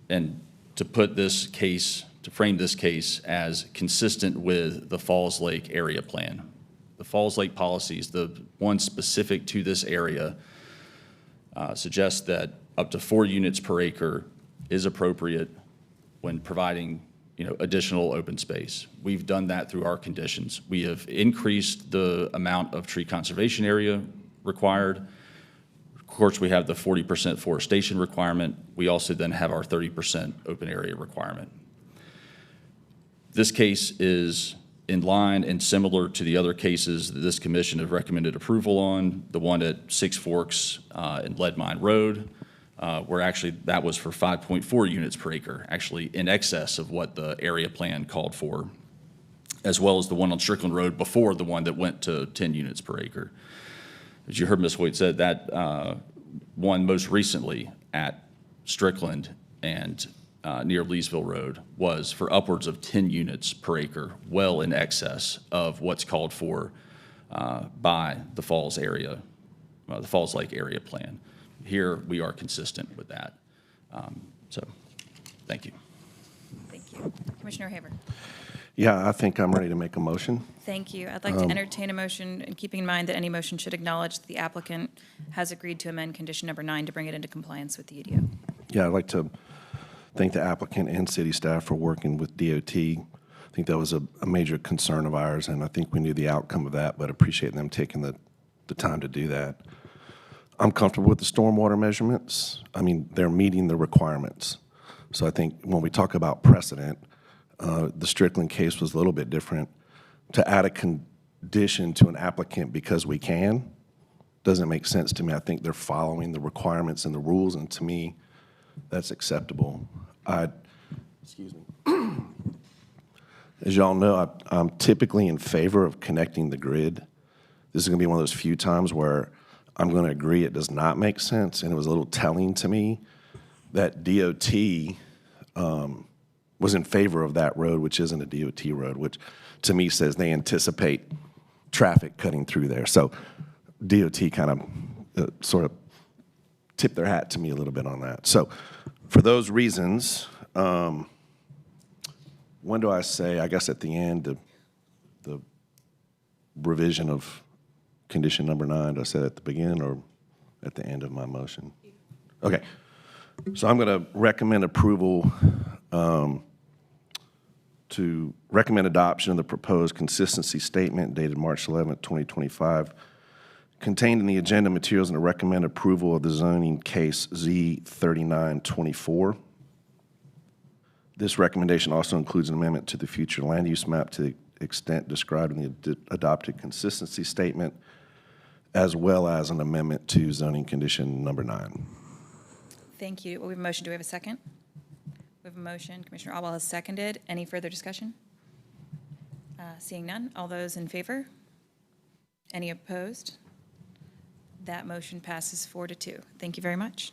and to put this case, to frame this case as consistent with the Falls Lake area plan. The Falls Lake policies, the one specific to this area, suggests that up to 4 units per acre is appropriate when providing, additional open space. We've done that through our conditions. We have increased the amount of tree conservation area required. Of course, we have the 40% forestation requirement. We also then have our 30% open area requirement. This case is in line and similar to the other cases that this commission have recommended approval on, the one at Six Forks and Lead Mine Road, where actually that was for 5.4 units per acre, actually in excess of what the area plan called for, as well as the one on Strickland Road before the one that went to 10 units per acre. As you heard Ms. Hoyt said, that one most recently at Strickland and near Leesville Road was for upwards of 10 units per acre, well in excess of what's called for by the Falls area, the Falls Lake area plan. Here, we are consistent with that. So, thank you. Thank you. Commissioner Haver. Yeah, I think I'm ready to make a motion. Thank you. I'd like to entertain a motion, and keeping in mind that any motion should acknowledge that the applicant has agreed to amend condition number 9 to bring it into compliance with the UDO. Yeah, I'd like to thank the applicant and city staff for working with DOT. I think that was a major concern of ours, and I think we knew the outcome of that, but appreciate them taking the time to do that. I'm comfortable with the stormwater measurements. I mean, they're meeting the requirements. So I think when we talk about precedent, the Strickland case was a little bit different. To add a condition to an applicant because we can doesn't make sense to me. I think they're following the requirements and the rules, and to me, that's acceptable. Excuse me. As y'all know, I'm typically in favor of connecting the grid. This is going to be one of those few times where I'm going to agree it does not make sense, and it was a little telling to me that DOT was in favor of that road, which isn't a DOT road, which to me says they anticipate traffic cutting through there. So DOT kind of sort of tipped their hat to me a little bit on that. So for those reasons, when do I say, I guess at the end, the revision of condition number 9, do I say that at the beginning or at the end of my motion? Okay. So I'm going to recommend approval to recommend adoption of the proposed consistency statement dated March 11th, 2025, contained in the agenda materials, and to recommend approval of the zoning case Z3924. This recommendation also includes an amendment to the future land use map to the extent described in the adopted consistency statement, as well as an amendment to zoning condition number 9. Thank you. We have a motion. Do we have a second? We have a motion. Commissioner Alwell has seconded. Any further discussion? Seeing none. All those in favor? Any opposed? That motion passes 4-2. Thank you very much.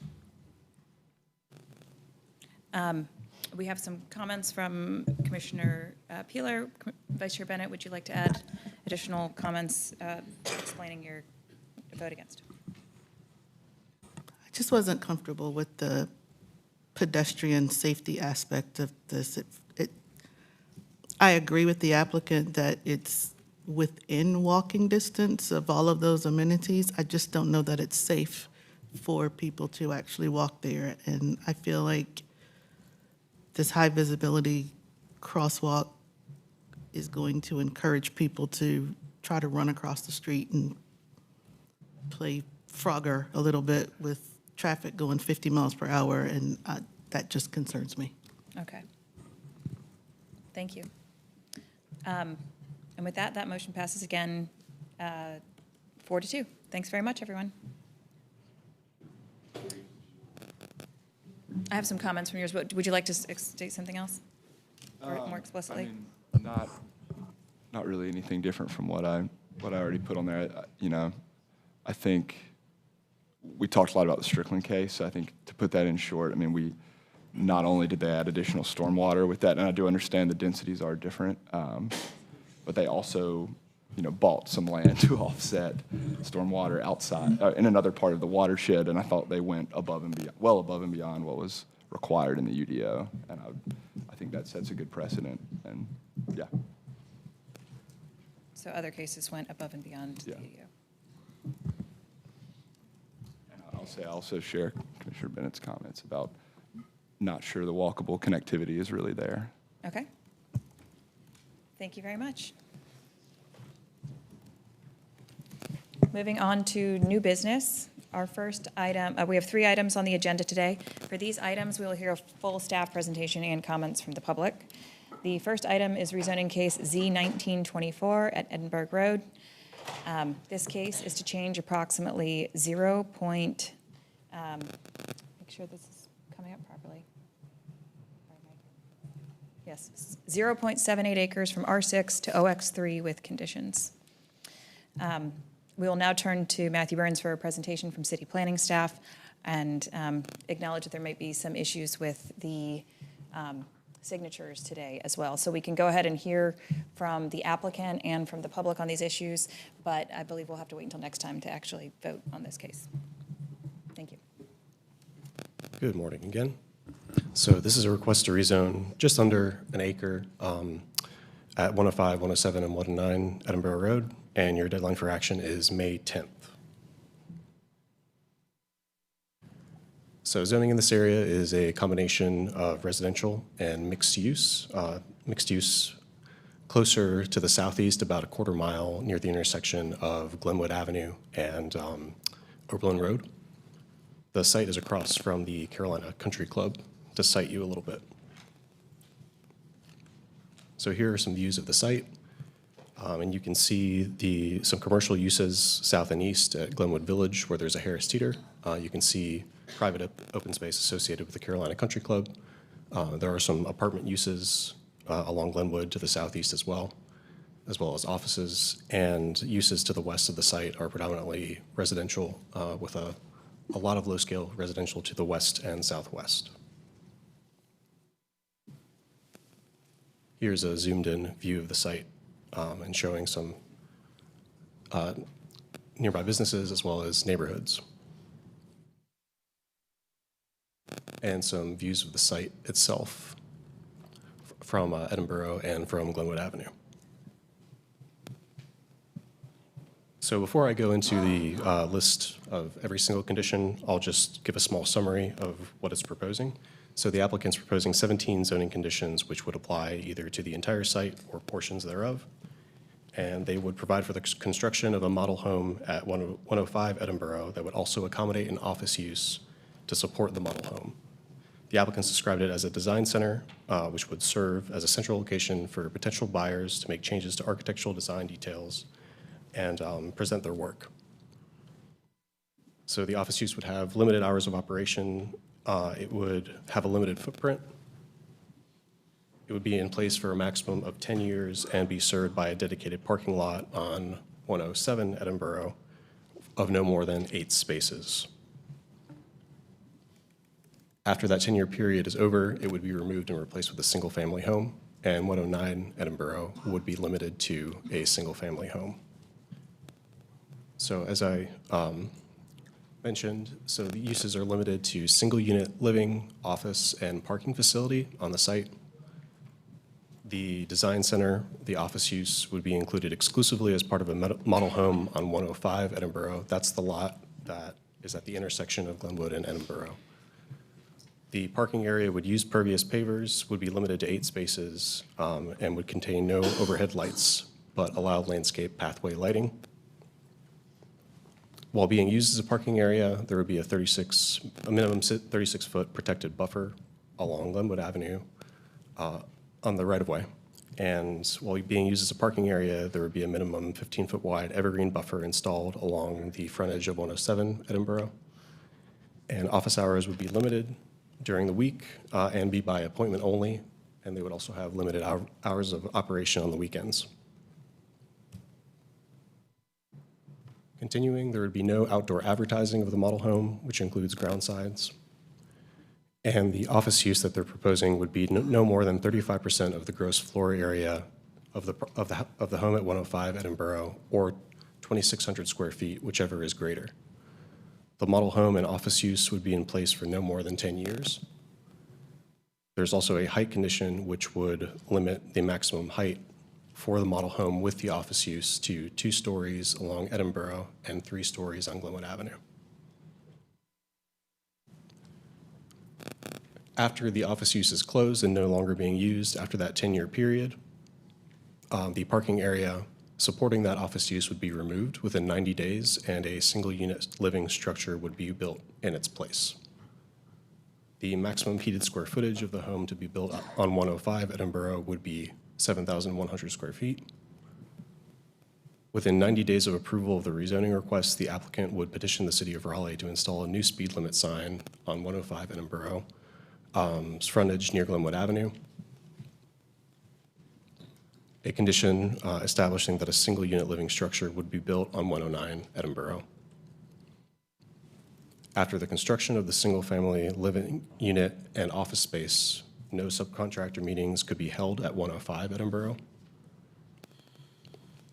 We have some comments from Commissioner Peeler. Vice Chair Bennett, would you like to add additional comments explaining your vote against? I just wasn't comfortable with the pedestrian safety aspect of this. I agree with the applicant that it's within walking distance of all of those amenities. I just don't know that it's safe for people to actually walk there. And I feel like this high visibility crosswalk is going to encourage people to try to run across the street and play Frogger a little bit with traffic going 50 miles per hour, and that just concerns me. Okay. Thank you. And with that, that motion passes again 4-2. Thanks very much, everyone. I have some comments from yours, but would you like to state something else or more explicitly? I mean, not really anything different from what I already put on there. I think we talked a lot about the Strickland case. I think to put that in short, I mean, we not only did they add additional stormwater with that, and I do understand the densities are different, but they also, bought some land to offset stormwater outside in another part of the watershed, and I thought they went above and beyond, well above and beyond what was required in the UDO, and I think that sets a good precedent, and yeah. So other cases went above and beyond the UDO. And I'll say I also share Commissioner Bennett's comments about not sure the walkable connectivity is really there. Okay. Thank you very much. Moving on to new business. Our first item, we have 3 items on the agenda today. For these items, we will hear a full staff presentation and comments from the public. The first item is rezoning case Z1924 at Edinburgh Road. This case is to change approximately make sure this is coming up properly. Yes, 0.78 acres from R6 to OX3 with conditions. We will now turn to Matthew Burns for a presentation from city planning staff and acknowledge that there might be some issues with the signatures today as well. So we can go ahead and hear from the applicant and from the public on these issues, but I believe we'll have to wait until next time to actually vote on this case. Thank you. Good morning again. So this is a request to rezone just under an acre at 105, 107, and 109 Edinburgh Road, and your deadline for action is May 10th. So zoning in this area is a combination of residential and mixed use. Mixed use closer to the southeast, about a quarter mile near the intersection of Glenwood Avenue and Oberlin Road. The site is across from the Carolina Country Club, to cite you a little bit. So here are some views of the site. And you can see some commercial uses south and east at Glenwood Village, where there's a Harris Teeter. You can see private open space associated with the Carolina Country Club. There are some apartment uses along Glenwood to the southeast as well as offices. And uses to the west of the site are predominantly residential, with a lot of low-scale residential to the west and southwest. Here's a zoomed-in view of the site, and showing some nearby businesses as well as neighborhoods. And some views of the site itself from Edinburgh and from Glenwood Avenue. So before I go into the list of every single condition, I'll just give a small summary of what it's proposing. So the applicant's proposing 17 zoning conditions which would apply either to the entire site or portions thereof. And they would provide for the construction of a model home at 105 Edinburgh that would also accommodate an office use to support the model home. The applicants described it as a design center, which would serve as a central location for potential buyers to make changes to architectural design details and present their work. So the office use would have limited hours of operation. It would have a limited footprint. It would be in place for a maximum of 10 years and be served by a dedicated parking lot on 107 Edinburgh of no more than 8 spaces. After that 10-year period is over, it would be removed and replaced with a single-family home, and 109 Edinburgh would be limited to a single-family home. So as I mentioned, so the uses are limited to single-unit living, office, and parking facility on the site. The design center, the office use, would be included exclusively as part of a model home on 105 Edinburgh. That's the lot that is at the intersection of Glenwood and Edinburgh. The parking area would use pervious pavers, would be limited to 8 spaces, and would contain no overhead lights, but allow landscape pathway lighting. While being used as a parking area, there would be a minimum 36-foot protected buffer along Glenwood Avenue on the right-of-way. And while being used as a parking area, there would be a minimum 15-foot wide evergreen buffer installed along the frontage of 107 Edinburgh. And office hours would be limited during the week and be by appointment only, and they would also have limited hours of operation on the weekends. Continuing, there would be no outdoor advertising of the model home, which includes ground signs. And the office use that they're proposing would be no more than 35% of the gross floor area of the home at 105 Edinburgh, or 2,600 square feet, whichever is greater. The model home and office use would be in place for no more than 10 years. There's also a height condition which would limit the maximum height for the model home with the office use to 2 stories along Edinburgh and 3 stories on Glenwood Avenue. After the office use is closed and no longer being used after that 10-year period, the parking area supporting that office use would be removed within 90 days, and a single-unit living structure would be built in its place. The maximum heated square footage of the home to be built on 105 Edinburgh would be 7,100 square feet. Within 90 days of approval of the rezoning request, the applicant would petition the City of Raleigh to install a new speed limit sign on 105 Edinburgh, frontage near Glenwood Avenue. A condition establishing that a single-unit living structure would be built on 109 Edinburgh. After the construction of the single-family living unit and office space, no subcontractor meetings could be held at 105 Edinburgh.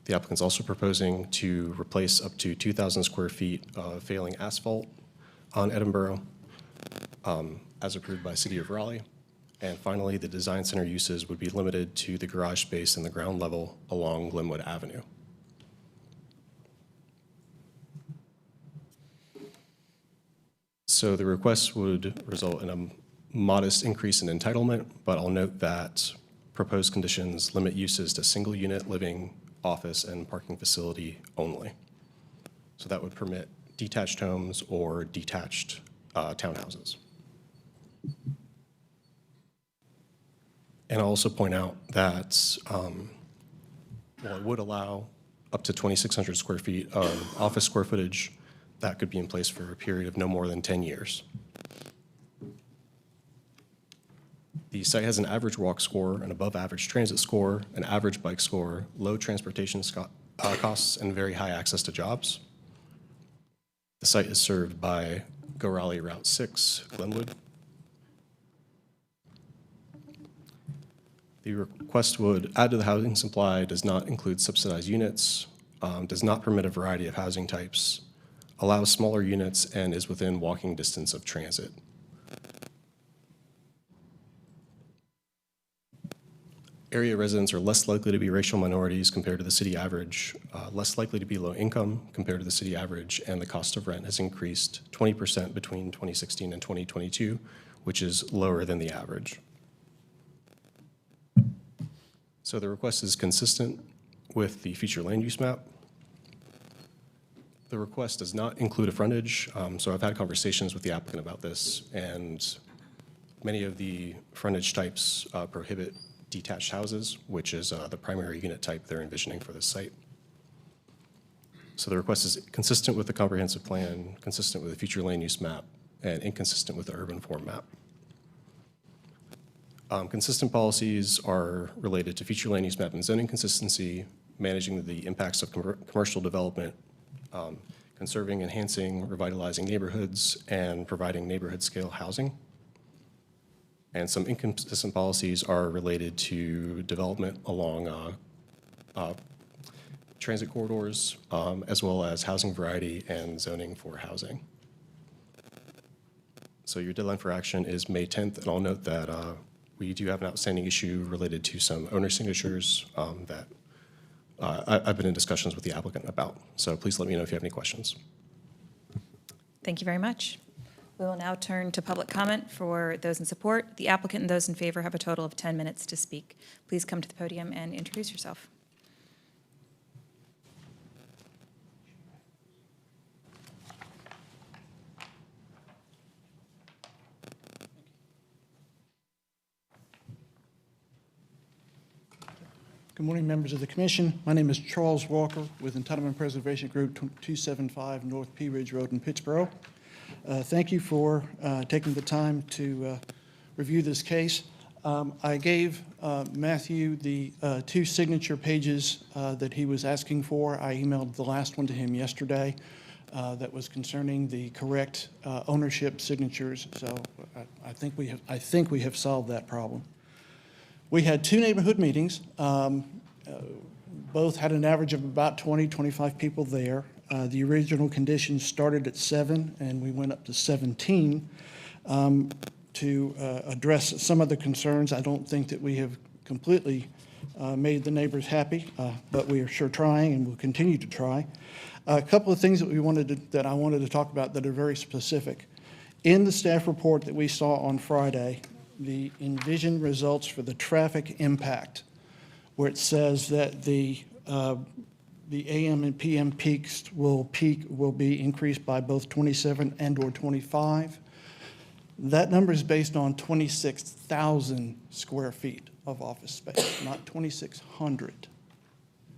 The applicant's also proposing to replace up to 2,000 square feet of failing asphalt on Edinburgh, as approved by City of Raleigh. And finally, the design center uses would be limited to the garage space and the ground level along Glenwood Avenue. So the request would result in a modest increase in entitlement, but I'll note that proposed conditions limit uses to single-unit living, office, and parking facility only. So that would permit detached homes or detached townhouses. And I'll also point out that while it would allow up to 2,600 square feet of office square footage, that could be in place for a period of no more than 10 years. The site has an average walk score, an above average transit score, an average bike score, low transportation costs, and very high access to jobs. The site is served by Go Raleigh Route 6, Glenwood. The request would add to the housing supply, does not include subsidized units, does not permit a variety of housing types, allows smaller units, and is within walking distance of transit. Area residents are less likely to be racial minorities compared to the city average, less likely to be low income compared to the city average, and the cost of rent has increased 20% between 2016 and 2022, which is lower than the average. So the request is consistent with the future land use map. The request does not include a frontage, so I've had conversations with the applicant about this, and many of the frontage types prohibit detached houses, which is the primary unit type they're envisioning for this site. So the request is consistent with the comprehensive plan, consistent with the future land use map, and inconsistent with the urban form map. Consistent policies are related to future land use map and zoning consistency, managing the impacts of commercial development, conserving, enhancing, revitalizing neighborhoods, and providing neighborhood scale housing. And some inconsistent policies are related to development along transit corridors, as well as housing variety and zoning for housing. So your deadline for action is May 10th, and I'll note that we do have an outstanding issue related to some owner signatures that I've been in discussions with the applicant about. So please let me know if you have any questions. Thank you very much. We will now turn to public comment for those in support. The applicant and those in favor have a total of 10 minutes to speak. Please come to the podium and introduce yourself. Good morning, members of the commission. My name is Charles Walker with Entitlement Preservation Group 275 North Pea Ridge Road in Pittsboro. Thank you for taking the time to review this case. I gave Matthew the 2 signature pages that he was asking for. I emailed the last one to him yesterday that was concerning the correct ownership signatures. So I think we have solved that problem. We had 2 neighborhood meetings. Both had an average of about 20, 25 people there. The original conditions started at 7, and we went up to 17 to address some of the concerns. I don't think that we have completely made the neighbors happy, but we are sure trying, and we'll continue to try. A couple of things that I wanted to talk about that are very specific. In the staff report that we saw on Friday, the envisioned results for the traffic impact, where it says that the AM and PM peaks will be increased by both 27 and or 25. That number is based on 26,000 square feet of office space, not 2,600.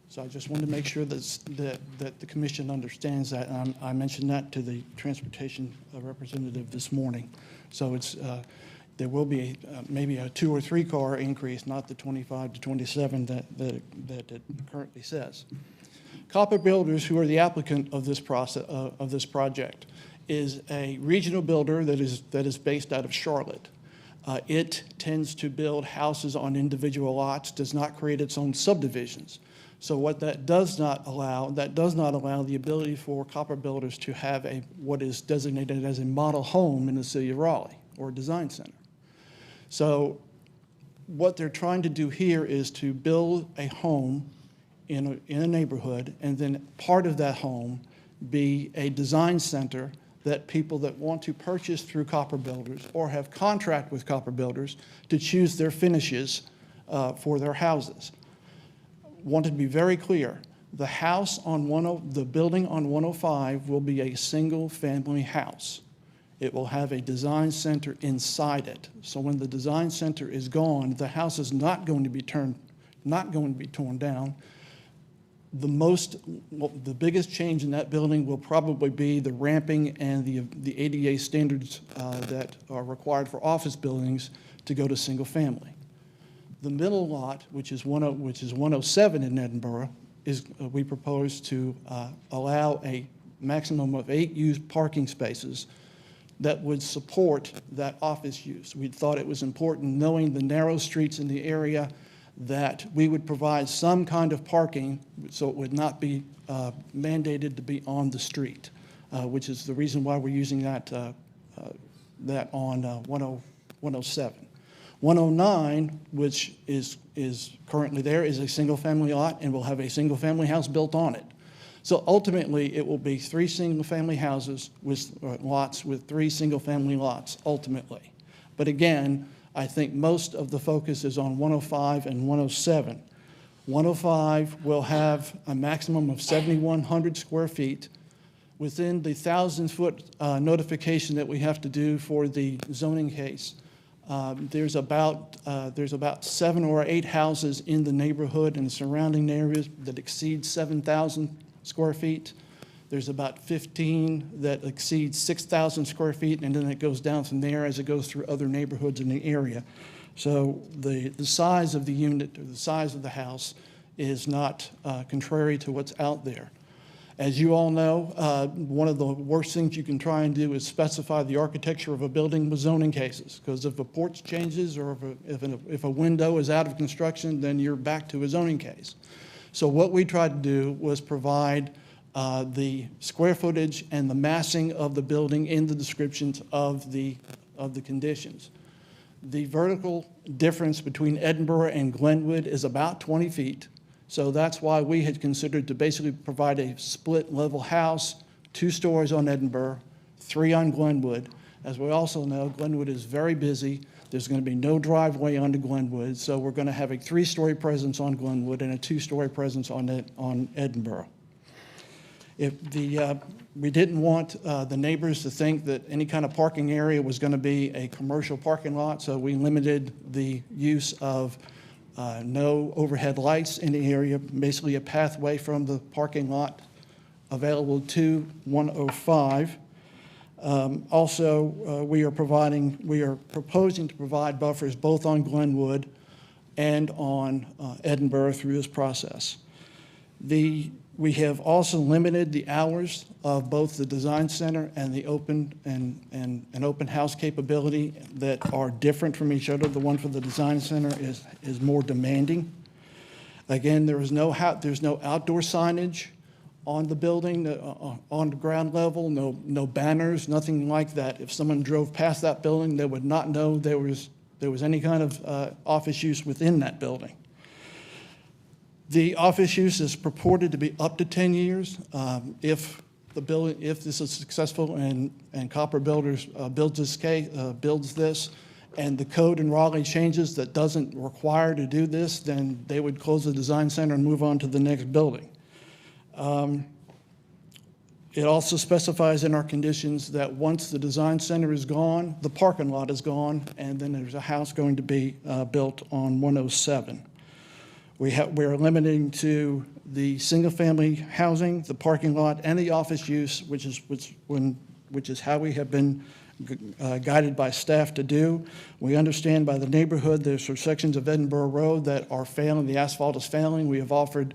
So I just wanted to make sure that the commission understands that. And I mentioned that to the transportation representative this morning. So it's there will be maybe a 2 or 3 car increase, not the 25 to 27 that it currently says. Copper Builders, who are the applicant of this project, is a regional builder that is based out of Charlotte. It tends to build houses on individual lots, does not create its own subdivisions. So what that does not allow the ability for Copper Builders to have what is designated as a model home in the city of Raleigh, or a design center. So what they're trying to do here is to build a home in a neighborhood, and then part of that home be a design center that people that want to purchase through Copper Builders or have contract with Copper Builders to choose their finishes for their houses. Wanted to be very clear, the house on the building on 105 will be a single family house. It will have a design center inside it. So when the design center is gone, the house is not going to be torn down. The biggest change in that building will probably be the ramping and the ADA standards that are required for office buildings to go to single family. The middle lot, which is 107 in Edinburgh, we propose to allow a maximum of 8 used parking spaces that would support that office use. We thought it was important, knowing the narrow streets in the area, that we would provide some kind of parking so it would not be mandated to be on the street, which is the reason why we're using that on 107. 109, which is currently there, is a single-family lot and will have a single-family house built on it. So ultimately, it will be 3 single-family houses with lots with 3 single-family lots, ultimately. But again, I think most of the focus is on 105 and 107. 105 will have a maximum of 7,100 square feet. Within the 1,000-foot notification that we have to do for the zoning case, there's about 7 or 8 houses in the neighborhood and surrounding areas that exceed 7,000 square feet. There's about 15 that exceed 6,000 square feet, and then it goes down from there as it goes through other neighborhoods in the area. So the size of the unit or the size of the house is not contrary to what's out there. As you all know, one of the worst things you can try and do is specify the architecture of a building with zoning cases, because if a porch changes or if a window is out of construction, then you're back to a zoning case. So what we tried to do was provide the square footage and the massing of the building in the descriptions of the conditions. The vertical difference between Edinburgh and Glenwood is about 20 feet. So that's why we had considered to basically provide a split level house, 2 stories on Edinburgh, 3 on Glenwood. As we also know, Glenwood is very busy. There's going to be no driveway onto Glenwood, so we're going to have a 3-story presence on Glenwood and a 2-story presence on Edinburgh. We didn't want the neighbors to think that any kind of parking area was going to be a commercial parking lot, so we limited the use of no overhead lights in the area, basically a pathway from the parking lot available to 105. Also, we are proposing to provide buffers both on Glenwood and on Edinburgh through this process. We have also limited the hours of both the design center and the open house capability that are different from each other. The one for the design center is more demanding. Again, there's no outdoor signage on the building, on the ground level, no banners, nothing like that. If someone drove past that building, they would not know there was any kind of office use within that building. The office use is purported to be up to 10 years. If this is successful and Copper Builders builds this, and the code in Raleigh changes that doesn't require to do this, then they would close the design center and move on to the next building. It also specifies in our conditions that once the design center is gone, the parking lot is gone, and then there's a house going to be built on 107. We are limiting to the single-family housing, the parking lot, and the office use, which is how we have been guided by staff to do. We understand by the neighborhood there's sections of Edinburgh Road that are failing, the asphalt is failing. We have offered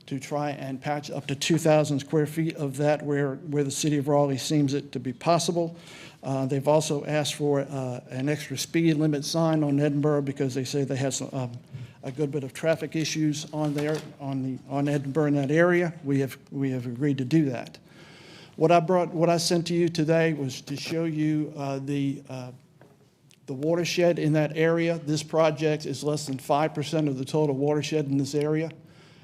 to try and patch up to 2,000 square feet of that where the city of Raleigh seems it to be possible. They've also asked for an extra speed limit sign on Edinburgh because they say they have a good bit of traffic issues on Edinburgh in that area. We have agreed to do that. What I sent to you today was to show you the watershed in that area. This project is less than 5% of the total watershed in this area.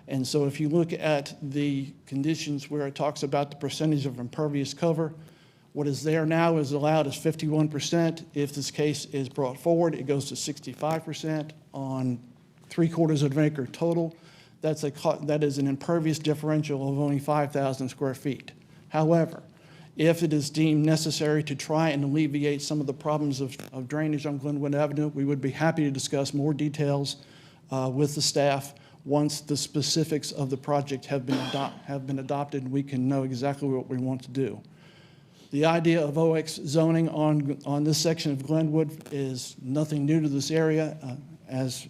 And so if you look at the conditions where it talks about the percentage of impervious cover, what is there now is allowed as 51%. If this case is brought forward, it goes to 65% on 3/4 of an acre total. That is an impervious differential of only 5,000 square feet. However, If it is deemed necessary to try and alleviate some of the problems of drainage on Glenwood Avenue, we would be happy to discuss more details with the staff once the specifics of the project have been adopted and we can know exactly what we want to do. The idea of OX zoning on this section of Glenwood is nothing new to this area. As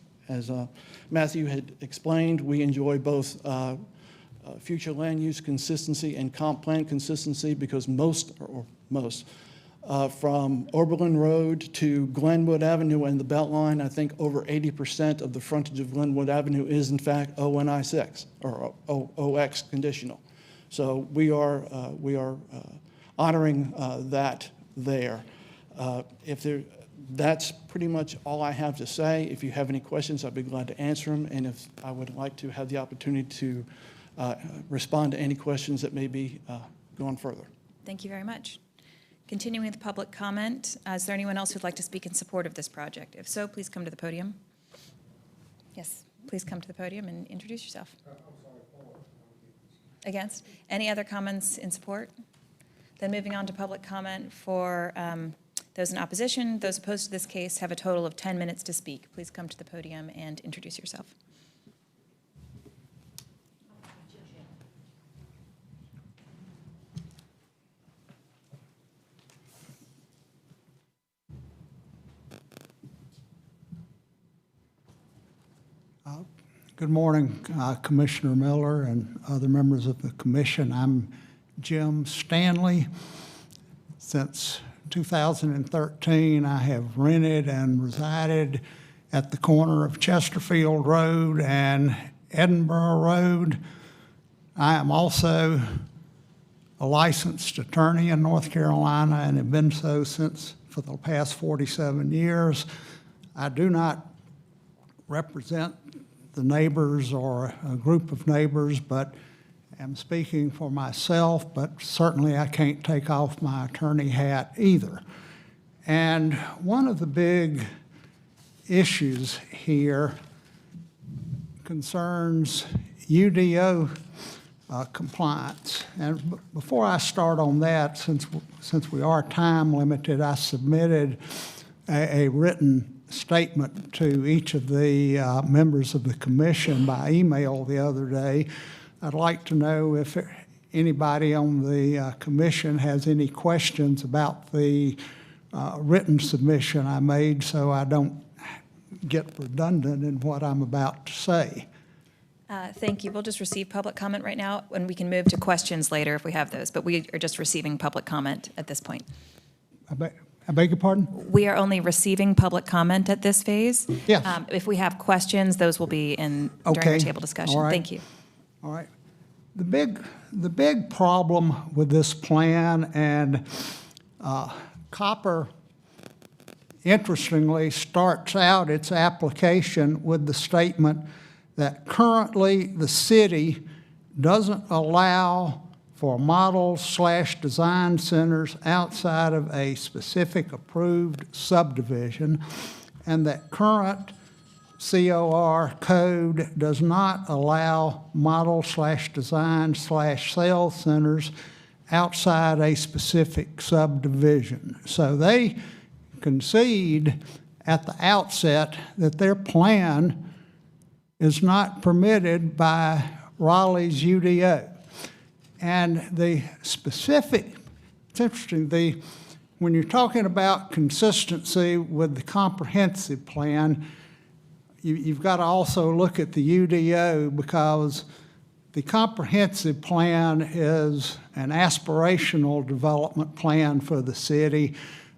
Matthew had explained, we enjoy both future land use consistency and comp plan consistency because from Oberlin Road to Glenwood Avenue and the Beltline, I think over 80% of the frontage of Glenwood Avenue is in fact ONI6 or OX conditional. So we are honoring that there. That's pretty much all I have to say. If you have any questions, I'd be glad to answer them. And if I would like to have the opportunity to respond to any questions that may be going further. Thank you very much. Continuing with public comment, is there anyone else who'd like to speak in support of this project? If so, please come to the podium. Yes, please come to the podium and introduce yourself. Against? Any other comments in support? Then moving on to public comment for those in opposition. Those opposed to this case have a total of 10 minutes to speak. Please come to the podium and introduce yourself. Good morning, Commissioner Miller and other members of the commission. I'm Jim Stanley. Since 2013, I have rented and resided at the corner of Chesterfield Road and Edinburgh Road. I am also a licensed attorney in North Carolina and have been so for the past 47 years. I do not represent the neighbors or a group of neighbors, but am speaking for myself, but certainly I can't take off my attorney hat either. And one of the big issues here concerns UDO compliance. And before I start on that, since we are time limited, I submitted a written statement to each of the members of the commission by email the other day. I'd like to know if anybody on the commission has any questions about the written submission I made so I don't get redundant in what I'm about to say. Thank you. We'll just receive public comment right now, and we can move to questions later if we have those, but we are just receiving public comment at this point. I beg your pardon? We are only receiving public comment at this phase. Yes. If we have questions, those will be during our table discussion. All right. Thank you. All right. The big problem with this plan, and Copper, interestingly, starts out its application with the statement that currently the city doesn't allow for model/design centers outside of a specific approved subdivision, and that current COR code does not allow model/design/sales centers outside a specific subdivision. So they concede at the outset that their plan is not permitted by Raleigh's UDO. And the specific, it's interesting, when you're talking about consistency with the comprehensive plan, you've got to also look at the UDO, because the comprehensive plan is an aspirational development plan for the city,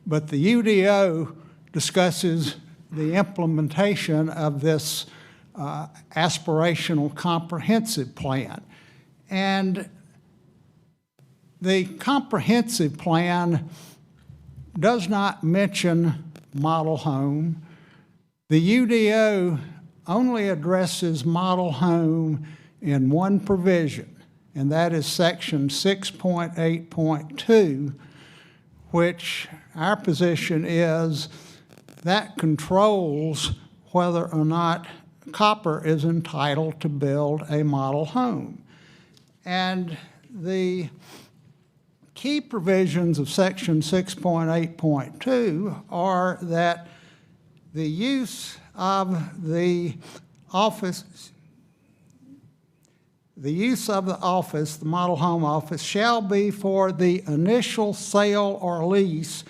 but the UDO discusses the implementation of this aspirational comprehensive plan. And the comprehensive plan does not mention model home. The UDO only addresses model home in one provision, and that is section 6.8.2, which our position is that controls whether or not Copper is entitled to build a model home. And the key provisions of section 6.8.2 are that the use of the office, the model home office, shall be for the initial sale or lease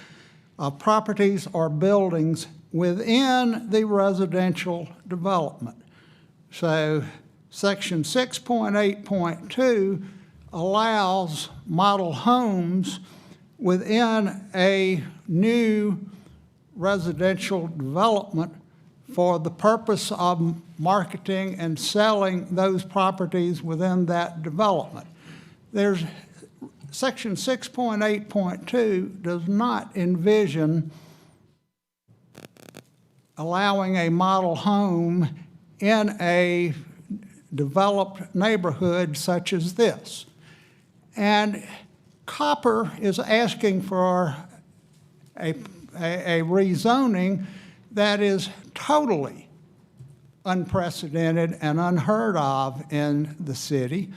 of properties or buildings within the residential development. So section 6.8.2 allows model homes within a new residential development for the purpose of marketing and selling those properties within that development. Section 6.8.2 does not envision allowing a model home in a developed neighborhood such as this. And Copper is asking for a rezoning that is totally unprecedented and unheard of in the city.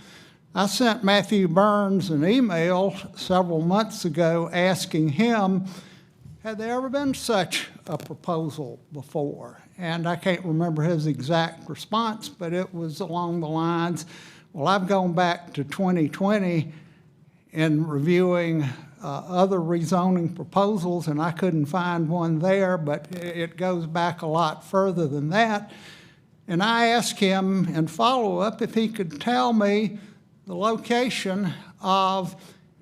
I sent Matthew Burns an email several months ago asking him, had there ever been such a proposal before? And I can't remember his exact response, but it was along the lines, well, I've gone back to 2020 in reviewing other rezoning proposals, and I couldn't find one there, but it goes back a lot further than that. And I asked him in follow-up if he could tell me the location of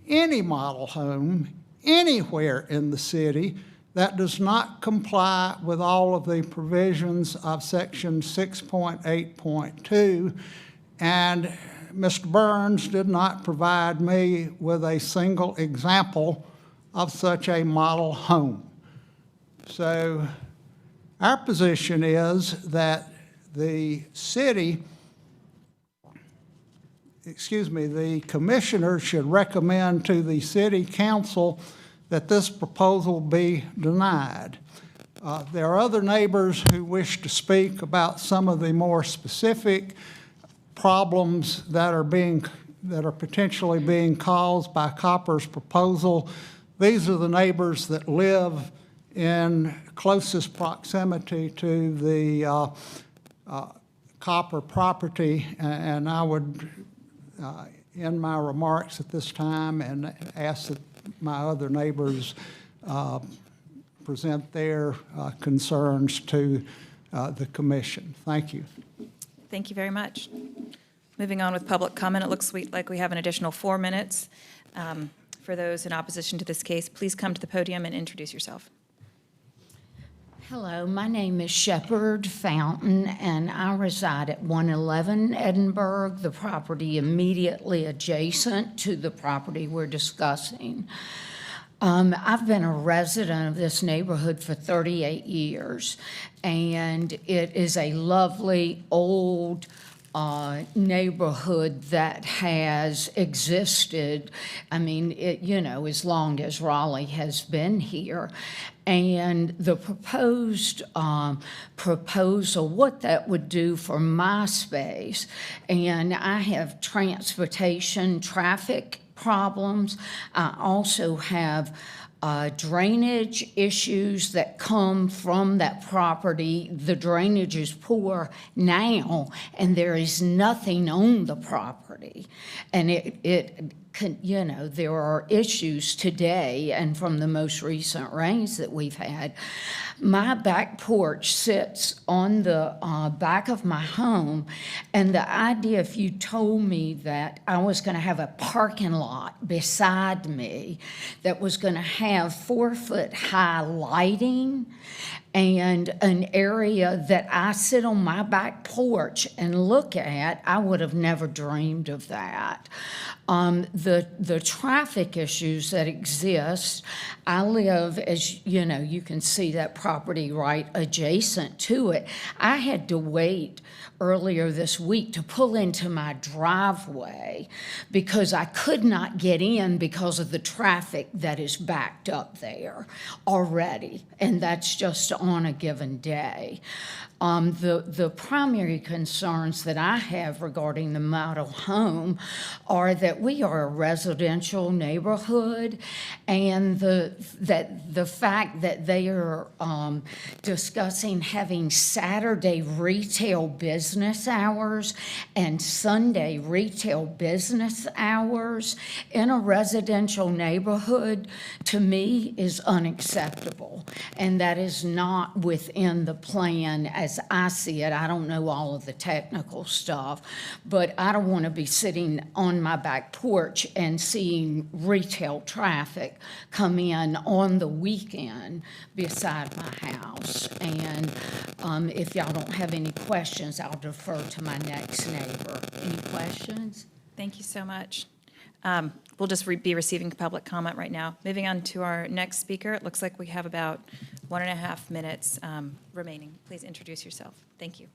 any model home anywhere in the city that does not comply with all of the provisions of section 6.8.2. And Mr. Burns did not provide me with a single example of such a model home. So our position is that the commissioner should recommend to the city council that this proposal be denied. There are other neighbors who wish to speak about some of the more specific problems that are potentially being caused by Copper's proposal. These are the neighbors that live in closest proximity to the Copper property, and I would end my remarks at this time and ask that my other neighbors present their concerns to the commission. Thank you. Thank you very much. Moving on with public comment, it looks like we have an additional 4 minutes. For those in opposition to this case, please come to the podium and introduce yourself. Hello, my name is Shepherd Fountain, and I reside at 111 Edinburgh, the property immediately adjacent to the property we're discussing. I've been a resident of this neighborhood for 38 years, and it is a lovely old neighborhood that has existed, I mean, as long as Raleigh has been here. And the proposed proposal, what that would do for my space, and I have transportation, traffic problems. I also have drainage issues that come from that property. The drainage is poor now, and there is nothing on the property. And there are issues today, and from the most recent rains that we've had. My back porch sits on the back of my home, and the idea, if you told me that I was going to have a parking lot beside me that was going to have 4-foot-high lighting and an area that I sit on my back porch and look at, I would have never dreamed of that. The traffic issues that exist, I live, as you know, you can see that property right adjacent to it. I had to wait earlier this week to pull into my driveway because I could not get in because of the traffic that is backed up there already. And that's just on a given day. The primary concerns that I have regarding the model home are that we are a residential neighborhood, and the fact that they are discussing having Saturday retail business hours and Sunday retail business hours in a residential neighborhood, to me, is unacceptable. And that is not within the plan as I see it. I don't know all of the technical stuff, but I don't want to be sitting on my back porch and seeing retail traffic come in on the weekend beside my house. And if y'all don't have any questions, I'll defer to my next neighbor. Any questions? Thank you so much. We'll just be receiving public comment right now. Moving on to our next speaker, it looks like we have about 1.5 minutes remaining. Please introduce yourself. Thank you.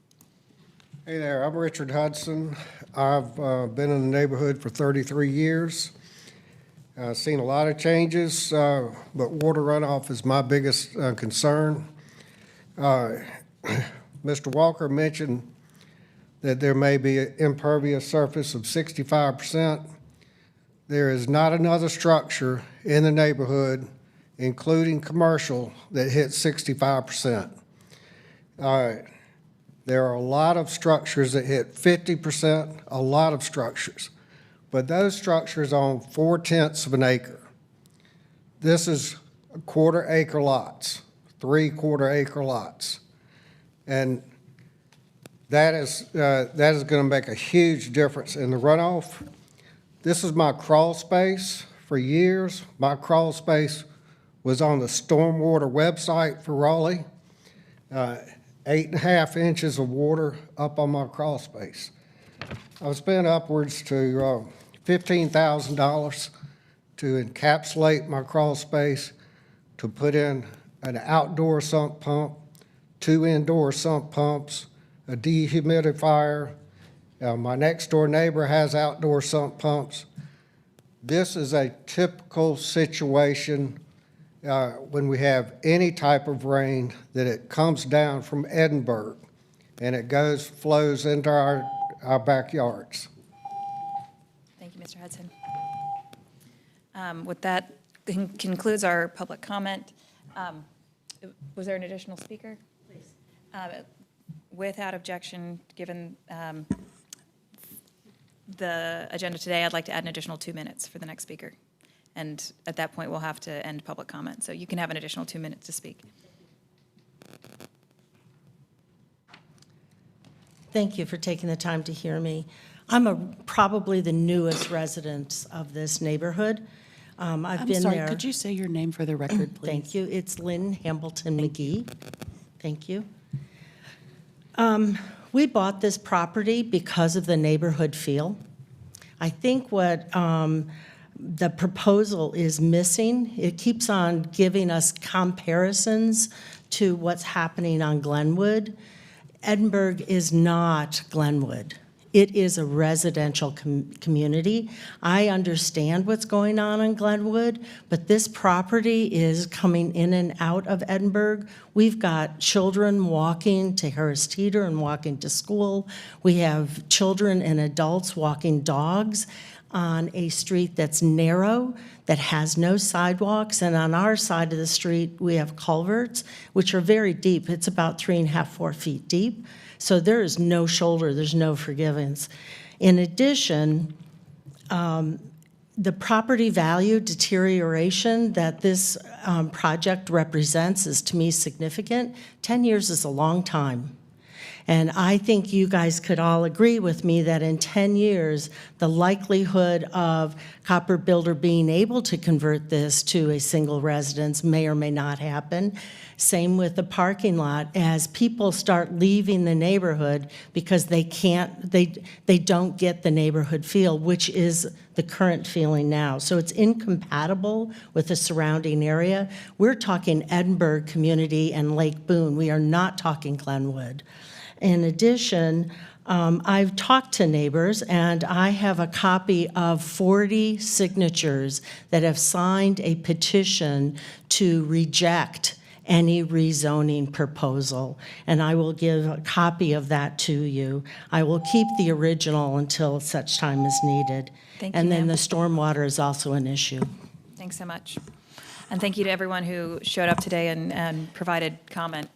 Hey there, I'm Richard Hudson. I've been in the neighborhood for 33 years. Seen a lot of changes, but water runoff is my biggest concern. Mr. Walker mentioned that there may be an impervious surface of 65%. There is not another structure in the neighborhood, including commercial, that hits 65%. There are a lot of structures that hit 50%, a lot of structures, but those structures on 4/10 of an acre. This is 1/4 acre lots, 3/4 acre lots. And that is going to make a huge difference in the runoff. This is my crawl space. For years, my crawl space was on the stormwater website for Raleigh. 8.5 inches of water up on my crawl space. I've spent upwards to $15,000 to encapsulate my crawl space, to put in an outdoor sump pump, 2 indoor sump pumps, a dehumidifier. My next door neighbor has outdoor sump pumps. This is a typical situation when we have any type of rain, that it comes down from Edinburgh and it flows into our backyards. Thank you, Mr. Hudson. With that concludes our public comment. Was there an additional speaker? Please. Without objection, given the agenda today, I'd like to add an additional 2 minutes for the next speaker. And at that point, we'll have to end public comment. So you can have an additional 2 minutes to speak. Thank you for taking the time to hear me. I'm probably the newest resident of this neighborhood. I've been there. Could you say your name for the record, please? Thank you. It's Lynn Hambleton McGee. Thank you. We bought this property because of the neighborhood feel. I think what the proposal is missing, it keeps on giving us comparisons to what's happening on Glenwood. Edinburgh is not Glenwood. It is a residential community. I understand what's going on in Glenwood, but this property is coming in and out of Edinburgh. We've got children walking to Harris Teeter and walking to school. We have children and adults walking dogs on a street that's narrow, that has no sidewalks, and on our side of the street, we have culverts, which are very deep. It's about 3.5, 4 feet deep. So there is no shoulder, there's no forgiveness. In addition, the property value deterioration that this project represents is, to me, significant. 10 years is a long time. And I think you guys could all agree with me that in 10 years, the likelihood of Copper Builder being able to convert this to a single residence may or may not happen. Same with the parking lot. As people start leaving the neighborhood because they don't get the neighborhood feel, which is the current feeling now. So it's incompatible with the surrounding area. We're talking Edinburgh community and Lake Boone. We are not talking Glenwood. In addition, I've talked to neighbors, and I have a copy of 40 signatures that have signed a petition to reject any rezoning proposal, and I will give a copy of that to you. I will keep the original until such time as needed. Thank you, And then ma'am. the stormwater is also an issue. Thanks so much. And thank you to everyone who showed up today and provided comment.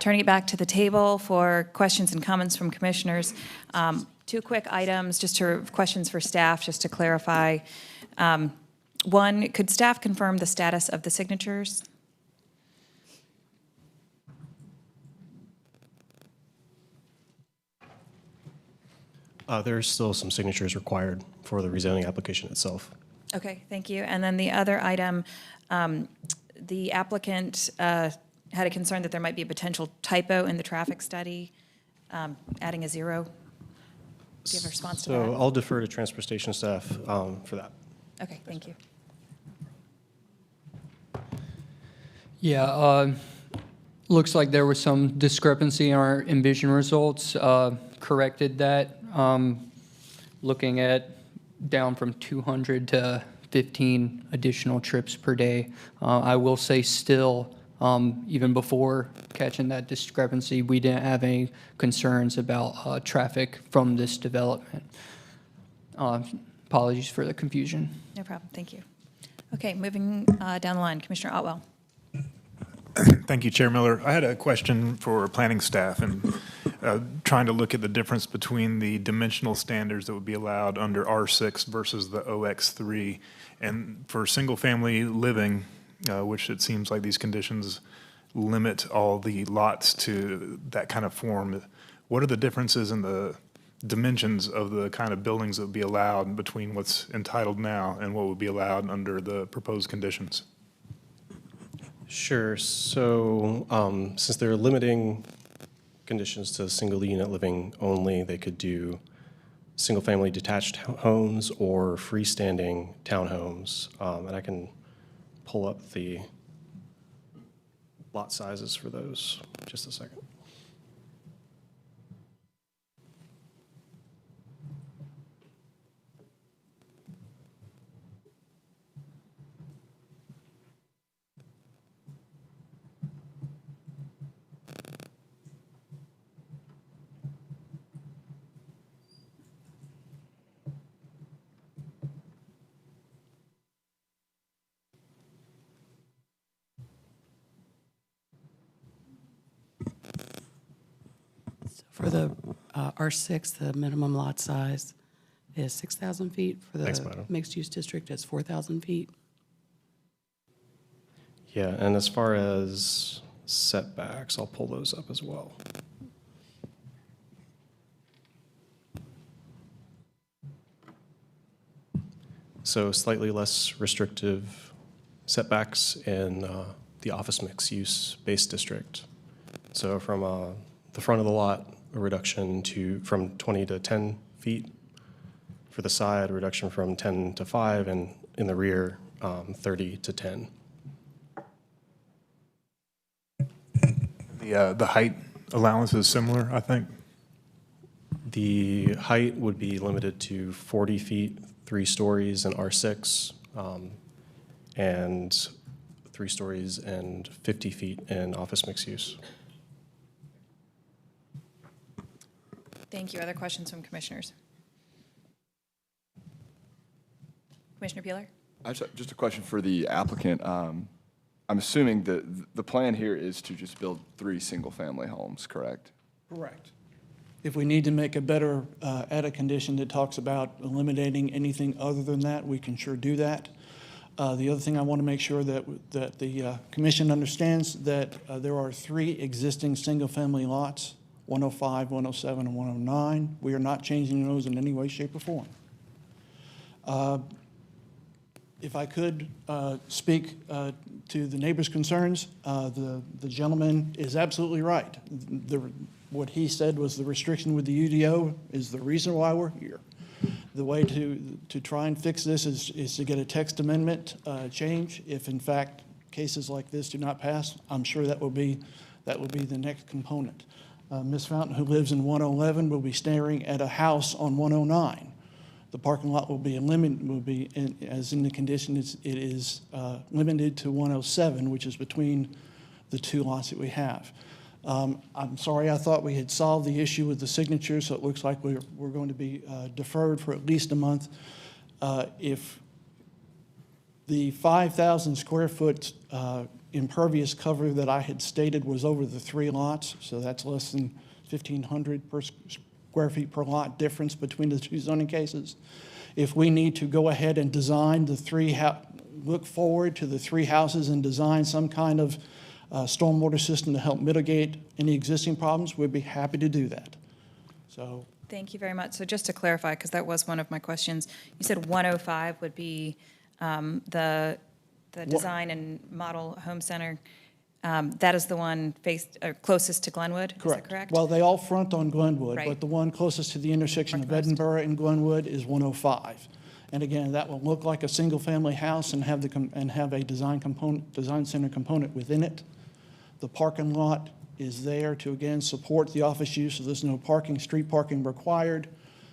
Turning it back to the table for questions and comments from commissioners. Two quick items, questions for staff, just to clarify. One, could staff confirm the status of the signatures? There's still some signatures required for the rezoning application itself. Okay, thank you. And then the other item, the applicant had a concern that there might be a potential typo in the traffic study, adding a 0. Do you have a response to that? So I'll defer to transportation staff for that. Okay, thank you. Yeah, looks like there was some discrepancy in our Envision results. Corrected that, looking at down from 200 to 15 additional trips per day. I will say still, even before catching that discrepancy, we didn't have any concerns about traffic from this development. Apologies for the confusion. No problem, thank you. Okay, moving down the line, Commissioner Otwell. Thank you, Chair Miller. I had a question for planning staff and trying to look at the difference between the dimensional standards that would be allowed under R6 versus the OX3. And for single-family living, which it seems like these conditions limit all the lots to that kind of form, what are the differences in the dimensions of the kind of buildings that would be allowed between what's entitled now and what would be allowed under the proposed conditions? Sure. So since they're limiting conditions to single unit living only, they could do single-family detached homes or freestanding townhomes. And I can pull up the lot sizes for those. Just a second. For the R6, the minimum lot size is 6,000 feet. For Thanks, the madam. mixed-use district, it's 4,000 feet. Yeah, and as far as setbacks, I'll pull those up as well. So slightly less restrictive setbacks in the office mixed-use base district. So from the front of the lot, a reduction from 20 to 10 feet. For the side, a reduction from 10 to 5, and in the rear, 30 to 10. The height allowance is similar, I think. The height would be limited to 40 feet, 3 stories in R6, and 3 stories and 50 feet in office mixed use. Thank you. Other questions from commissioners? Commissioner Peeler? Just a question for the applicant. I'm assuming that the plan here is to just build 3 single-family homes, correct? Correct. If we need to make a better, add a condition that talks about eliminating anything other than that, we can sure do that. The other thing I want to make sure that the commission understands that there are 3 existing single-family lots, 105, 107, and 109. We are not changing those in any way, shape, or form. If I could speak to the neighbor's concerns, the gentleman is absolutely right. What he said was the restriction with the UDO is the reason why we're here. The way to try and fix this is to get a text amendment change. If in fact cases like this do not pass, I'm sure that will be the next component. Ms. Fountain, who lives in 111, will be staring at a house on 109. The parking lot will be as in the condition it is limited to 107, which is between the 2 lots that we have. I'm sorry, I thought we had solved the issue with the signatures, so it looks like we're going to be deferred for at least a month. If the 5,000 square foot impervious cover that I had stated was over the 3 lots, so that's less than 1,500 square feet per lot difference between the 2 zoning cases. If we need to go ahead and design the look forward to the 3 houses and design some kind of stormwater system to help mitigate any existing problems, we'd be happy to do that. So. Thank you very much. So just to clarify, because that was one of my questions, you said 105 would be the design and model home center. That is the one closest to Glenwood, is that correct? Well, they all front on Glenwood, Right. but the one closest to the intersection of Edinburgh and Glenwood is 105. And again, that will look like a single-family house and have a design center component within it. The parking lot is there to, again, support the office use, so there's no street parking required.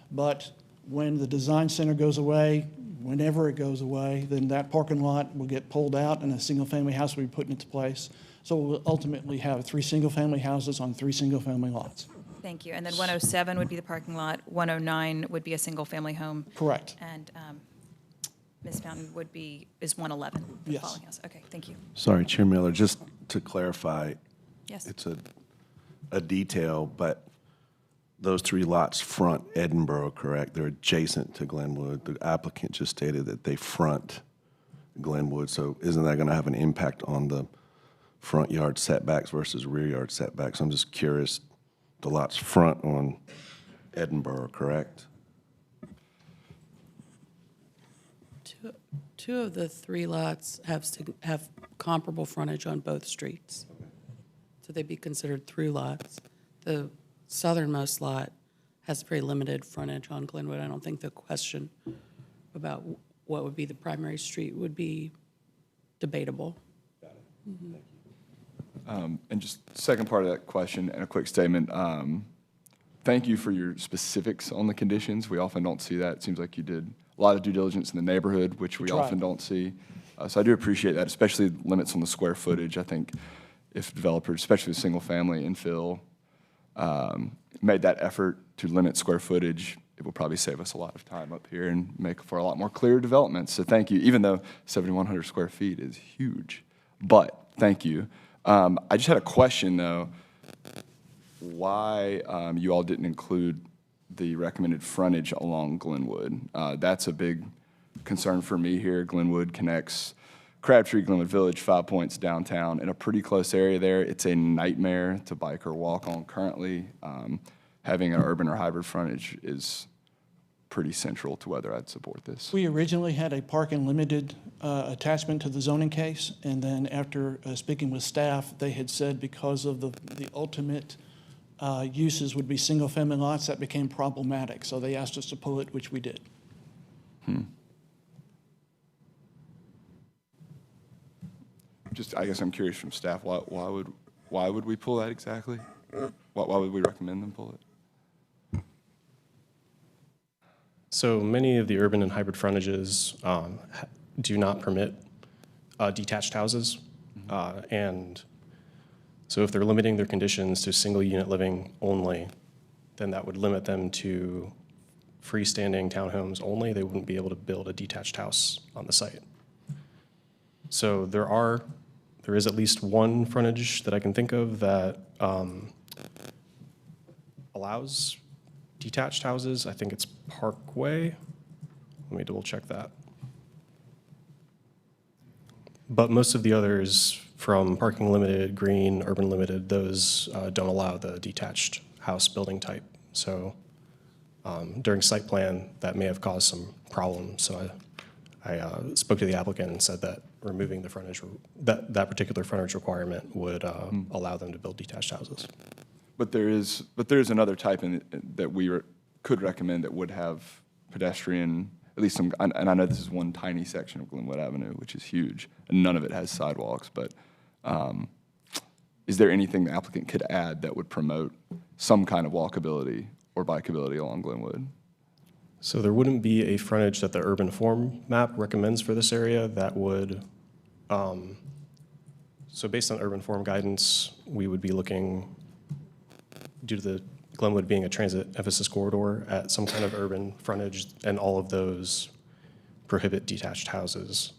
But when the design center goes away, whenever it goes away, then that parking lot will get pulled out and a single-family house will be put into place. So we'll ultimately have 3 single-family houses on 3 single-family lots. Thank you. And then 107 would be the parking lot, 109 would be a single-family home. Correct. And Ms. Fountain is 111, the Yes. following house. Okay, thank you. Sorry, Chair Miller, just to clarify, Yes. it's a detail, but those 3 lots front Edinburgh, correct? They're adjacent to Glenwood. The applicant just stated that they front Glenwood, so isn't that going to have an impact on the front yard setbacks versus rear yard setbacks? I'm just curious, the lots front on Edinburgh, correct? Two of the 3 lots have comparable frontage on both streets. So they'd be considered through lots. The southernmost lot has very limited frontage on Glenwood. I don't think the question about what would be the primary street would be debatable. And just second part of that question and a quick statement. Thank you for your specifics on the conditions. We often don't see that. It seems like you did a lot of due diligence in the neighborhood, which we often don't see. So I do appreciate that, especially limits on the square footage. I think if developers, especially with single-family infill, made that effort to limit square footage, it will probably save us a lot of time up here and make for a lot more clear developments. So thank you, even though 7,100 square feet is huge. But thank you. I just had a question, though. Why you all didn't include the recommended frontage along Glenwood? That's a big concern for me here. Glenwood connects Crabtree, Glenwood Village, 5 Points, downtown, in a pretty close area there. It's a nightmare to bike or walk on currently. Having an urban or hybrid frontage is pretty central to whether I'd support this. We originally had a parking limited attachment to the zoning case, and then after speaking with staff, they had said because of the ultimate uses would be single-family lots, that became problematic. So they asked us to pull it, which we did. Just, I guess I'm curious from staff, why would we pull that exactly? Why would we recommend them pull it? So many of the urban and hybrid frontages do not permit detached houses. And so if they're limiting their conditions to single-unit living only, then that would limit them to freestanding townhomes only. They wouldn't be able to build a detached house on the site. So there is at least one frontage that I can think of that allows detached houses. I think it's Parkway. Let me double check that. But most of the others, from parking limited, green, urban limited, those don't allow the detached house building type. So during site plan, that may have caused some problems. So I spoke to the applicant and said that removing the frontage, that particular frontage requirement would allow them to build detached houses. But there is another type that we could recommend that would have pedestrian, at least some, and I know this is one tiny section of Glenwood Avenue, which is huge, and none of it has sidewalks, but is there anything the applicant could add that would promote some kind of walkability or bikeability along Glenwood? So there wouldn't be a frontage that the urban form map recommends for this area that would So based on urban form guidance, we would be looking, due to the Glenwood being a transit emphasis corridor, at some kind of urban frontage, and all of those prohibit detached houses.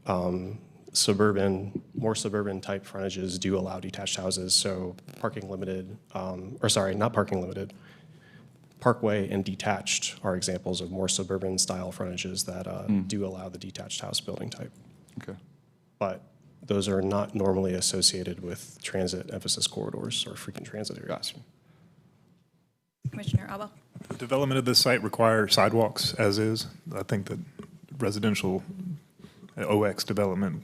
More suburban type frontages do allow detached houses, so parking limited, not parking limited, Parkway and detached are examples of more suburban style frontages that do allow the detached house building type. Okay. But those are not normally associated with transit emphasis corridors or frequent transit areas. Gotcha. Commissioner Alba? Development of this site require sidewalks as is. I think that residential OX development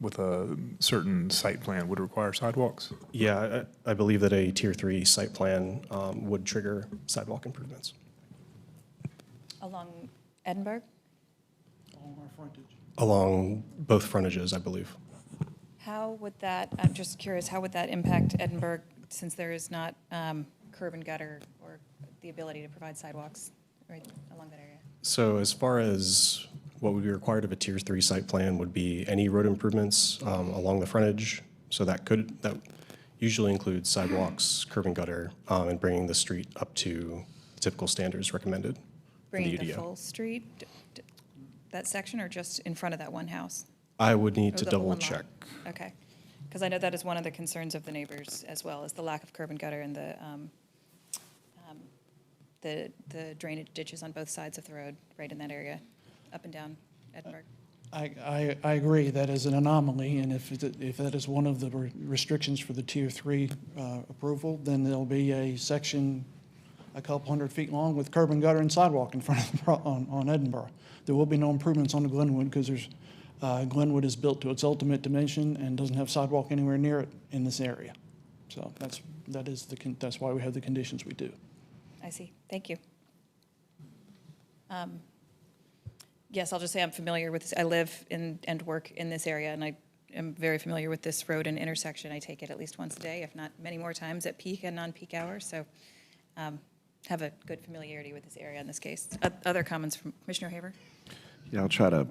with a certain site plan would require sidewalks. Yeah, I believe that a Tier 3 site plan would trigger sidewalk improvements. Along Edinburgh? Along both frontages, I believe. How would that, I'm just curious, how would that impact Edinburgh since there is not curb and gutter or the ability to provide sidewalks right along that area? So as far as what would be required of a Tier 3 site plan would be any road improvements along the frontage. So that usually includes sidewalks, curb and gutter, and bringing the street up to typical standards recommended. Bringing the full street, that section, or just in front of that one house? I would need Or to the whole double lot? check. Okay, because I know that is one of the concerns of the neighbors as well, is the lack of curb and gutter and the drainage ditches on both sides of the road, right in that area, up and down Edinburgh. I agree, that is an anomaly, and if that is one of the restrictions for the Tier 3 approval, then there'll be a section a couple hundred feet long with curb and gutter and sidewalk in front of on Edinburgh. There will be no improvements on the Glenwood because Glenwood is built to its ultimate dimension and doesn't have sidewalk anywhere near it in this area. So that's why we have the conditions we do. I see, thank you. Yes, I'll just say I'm familiar with this. I live and work in this area, and I am very familiar with this road and intersection. I take it at least once a day, if not many more times at peak and non-peak hours. So have a good familiarity with this area in this case. Other comments from Commissioner Haver? Yeah, I'll try to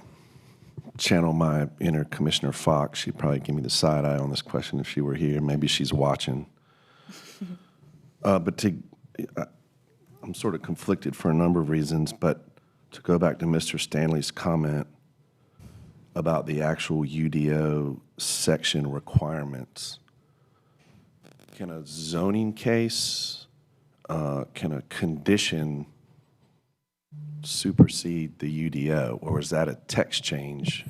channel my inner Commissioner Fox. She'd probably give me the side eye on this question if she were here. Maybe she's watching. I'm sort of conflicted for a number of reasons, but to go back to Mr. Stanley's comment about the actual UDO section requirements, can a zoning case, can a condition supersede the UDO, or is that a text change?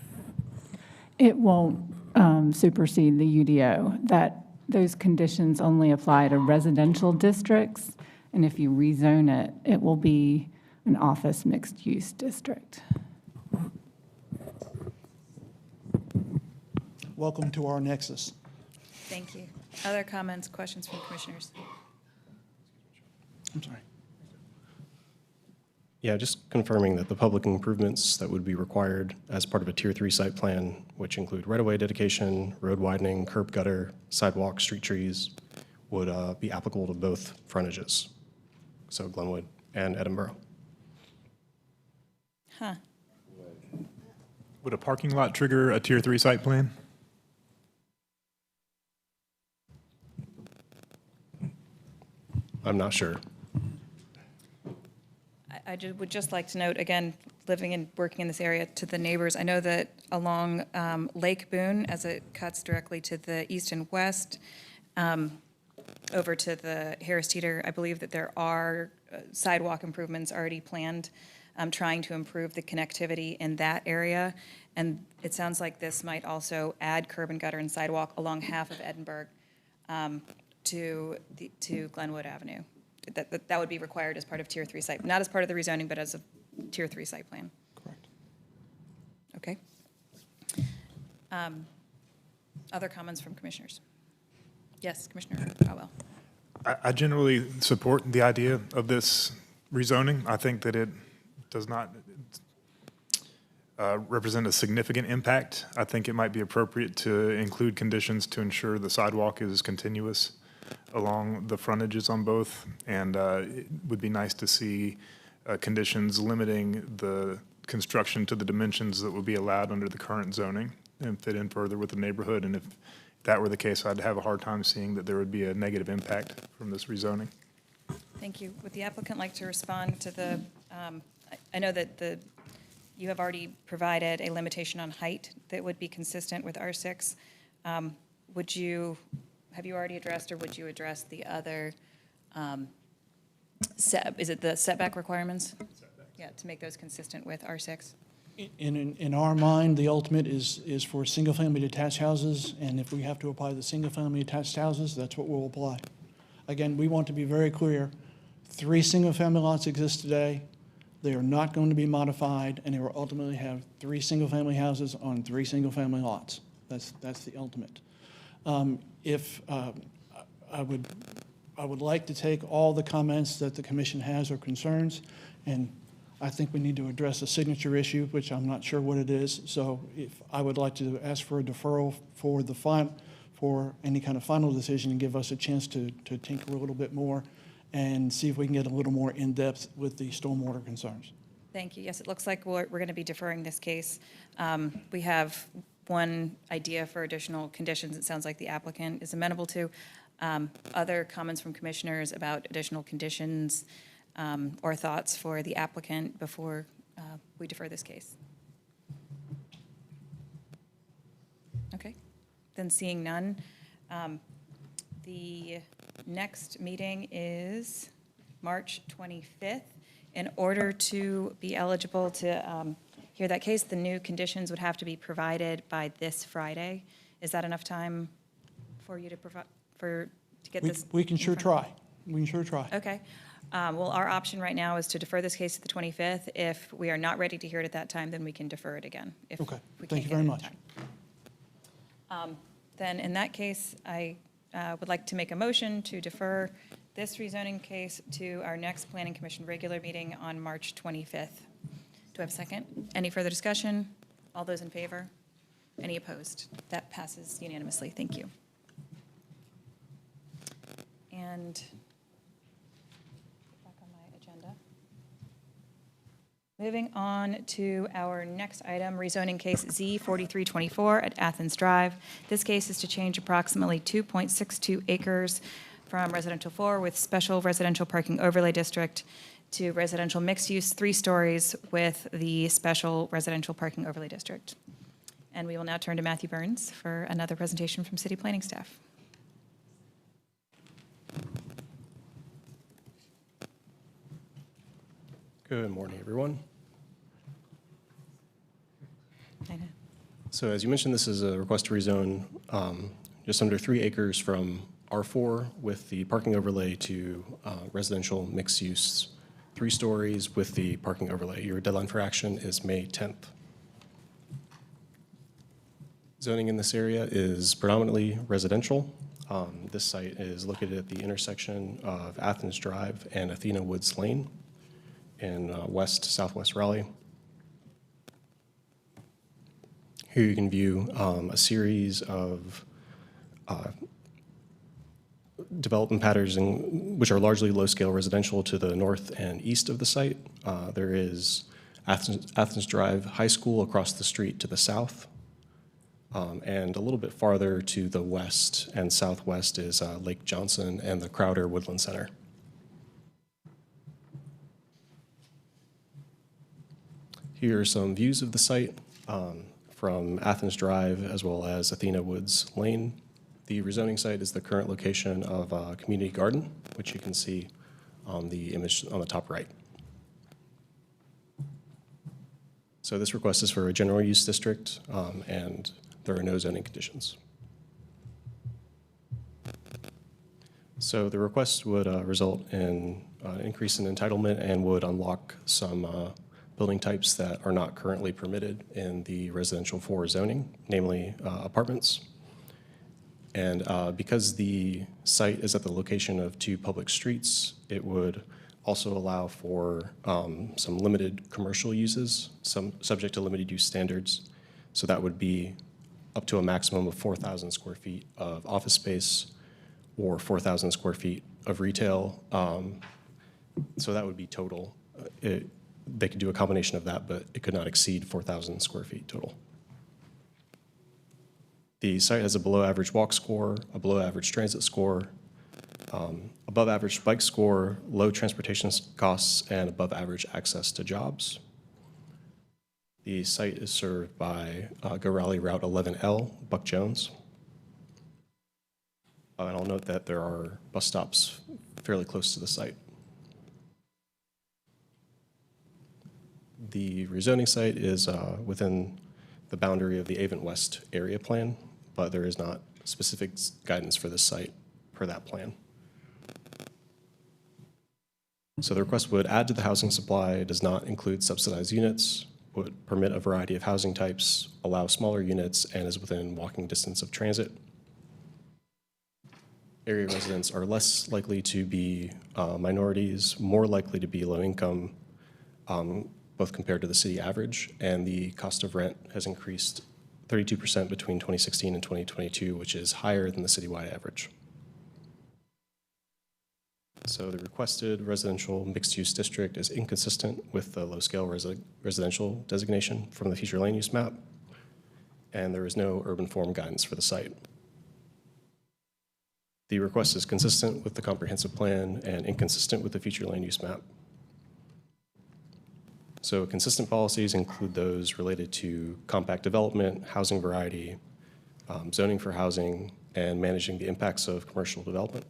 It won't supersede the UDO. Those conditions only apply to residential districts, and if you rezone it, it will be an office mixed-use district. Welcome to our nexus. Thank you. Other comments, questions from commissioners? I'm sorry. Yeah, just confirming that the public improvements that would be required as part of a Tier 3 site plan, which include right-of-way dedication, road widening, curb gutter, sidewalk, street trees, would be applicable to both frontages, so Glenwood and Edinburgh. Huh. Would a parking lot trigger a Tier 3 site plan? I'm not sure. I would just like to note, again, living and working in this area, to the neighbors, I know that along Lake Boone, as it cuts directly to the east and west, over to the Harris Teeter, I believe that there are sidewalk improvements already planned, trying to improve the connectivity in that area. And it sounds like this might also add curb and gutter and sidewalk along half of Edinburgh to Glenwood Avenue. That would be required as part of Tier 3 site, not as part of the rezoning, but as a Tier 3 site plan. Correct. Okay. Other comments from commissioners? Yes, Commissioner Caldwell. I generally support the idea of this rezoning. I think that it does not represent a significant impact. I think it might be appropriate to include conditions to ensure the sidewalk is continuous along the frontages on both, and it would be nice to see conditions limiting the construction to the dimensions that would be allowed under the current zoning. and fit in further with the neighborhood. And if that were the case, I'd have a hard time seeing that there would be a negative impact from this rezoning. Thank you. Would the applicant like to respond to the, I know that you have already provided a limitation on height that would be consistent with R6. Have you already addressed, or would you address the other, is it the setback requirements? Yeah, to make those consistent with R6. In our mind, the ultimate is for single-family detached houses, and if we have to apply the single-family attached houses, that's what we'll apply. Again, we want to be very clear, 3 single-family lots exist today. They are not going to be modified, and they will ultimately have 3 single-family houses on 3 single-family lots. That's the ultimate. I would like to take all the comments that the commission has or concerns, and I think we need to address a signature issue, which I'm not sure what it is. So if I would like to ask for a deferral for any kind of final decision and give us a chance to tinker a little bit more and see if we can get a little more in-depth with the stormwater concerns. Thank you. Yes, it looks like we're going to be deferring this case. We have one idea for additional conditions it sounds like the applicant is amenable to. Other comments from commissioners about additional conditions or thoughts for the applicant before we defer this case? Okay, then seeing none. The next meeting is March 25th. In order to be eligible to hear that case, the new conditions would have to be provided by this Friday. Is that enough time for you to provide, to get this? We can sure try. We can sure try. Okay. Well, our option right now is to defer this case to the 25th. If we are not ready to hear it at that time, then we can defer it again. Okay, thank you very much. Then in that case, I would like to make a motion to defer this rezoning case to our next Planning Commission regular meeting on March 25th. Do I have a second? Any further discussion? All those in favor? Any opposed? That passes unanimously. Thank you. And back on my agenda. Moving on to our next item, rezoning case Z4324 at Athens Drive. This case is to change approximately 2.62 acres from residential 4 with special residential parking overlay district to residential mixed use 3 stories with the special residential parking overlay district. And we will now turn to Matthew Burns for another presentation from city planning staff. Good morning, everyone. So as you mentioned, this is a request to rezone just under 3 acres from R4 with the parking overlay to residential mixed use 3 stories with the parking overlay. Your deadline for action is May 10th. Zoning in this area is predominantly residential. This site is located at the intersection of Athens Drive and Athena Woods Lane in southwest Raleigh. Here you can view a series of development patterns which are largely low-scale residential to the north and east of the site. There is Athens Drive High School across the street to the south. And a little bit farther to the west and southwest is Lake Johnson and the Crowder Woodland Center. Here are some views of the site from Athens Drive as well as Athena Woods Lane. The rezoning site is the current location of a community garden, which you can see on the image on the top right. So this request is for a general use district, and there are no zoning conditions. So the request would result in an increase in entitlement and would unlock some building types that are not currently permitted in the residential 4 zoning, namely apartments. And because the site is at the location of 2 public streets, it would also allow for some limited commercial uses, some subject to limited use standards. So that would be up to a maximum of 4,000 square feet of office space or 4,000 square feet of retail. So that would be total. They could do a combination of that, but it could not exceed 4,000 square feet total. The site has a below-average walk score, a below-average transit score, above-average bike score, low transportation costs, and above-average access to jobs. The site is served by Go Raleigh Route 11L, Buck Jones. And I'll note that there are bus stops fairly close to the site. The rezoning site is within the boundary of the Avon West area plan, but there is not specific guidance for this site per that plan. So the request would add to the housing supply, does not include subsidized units, would permit a variety of housing types, allow smaller units, and is within walking distance of transit. Area residents are less likely to be minorities, more likely to be low income, both compared to the city average, and the cost of rent has increased 32% between 2016 and 2022, which is higher than the citywide average. So the requested residential mixed-use district is inconsistent with the low-scale residential designation from the future land use map, and there is no urban form guidance for the site. The request is consistent with the comprehensive plan and inconsistent with the future land use map. So consistent policies include those related to compact development, housing variety, zoning for housing, and managing the impacts of commercial development.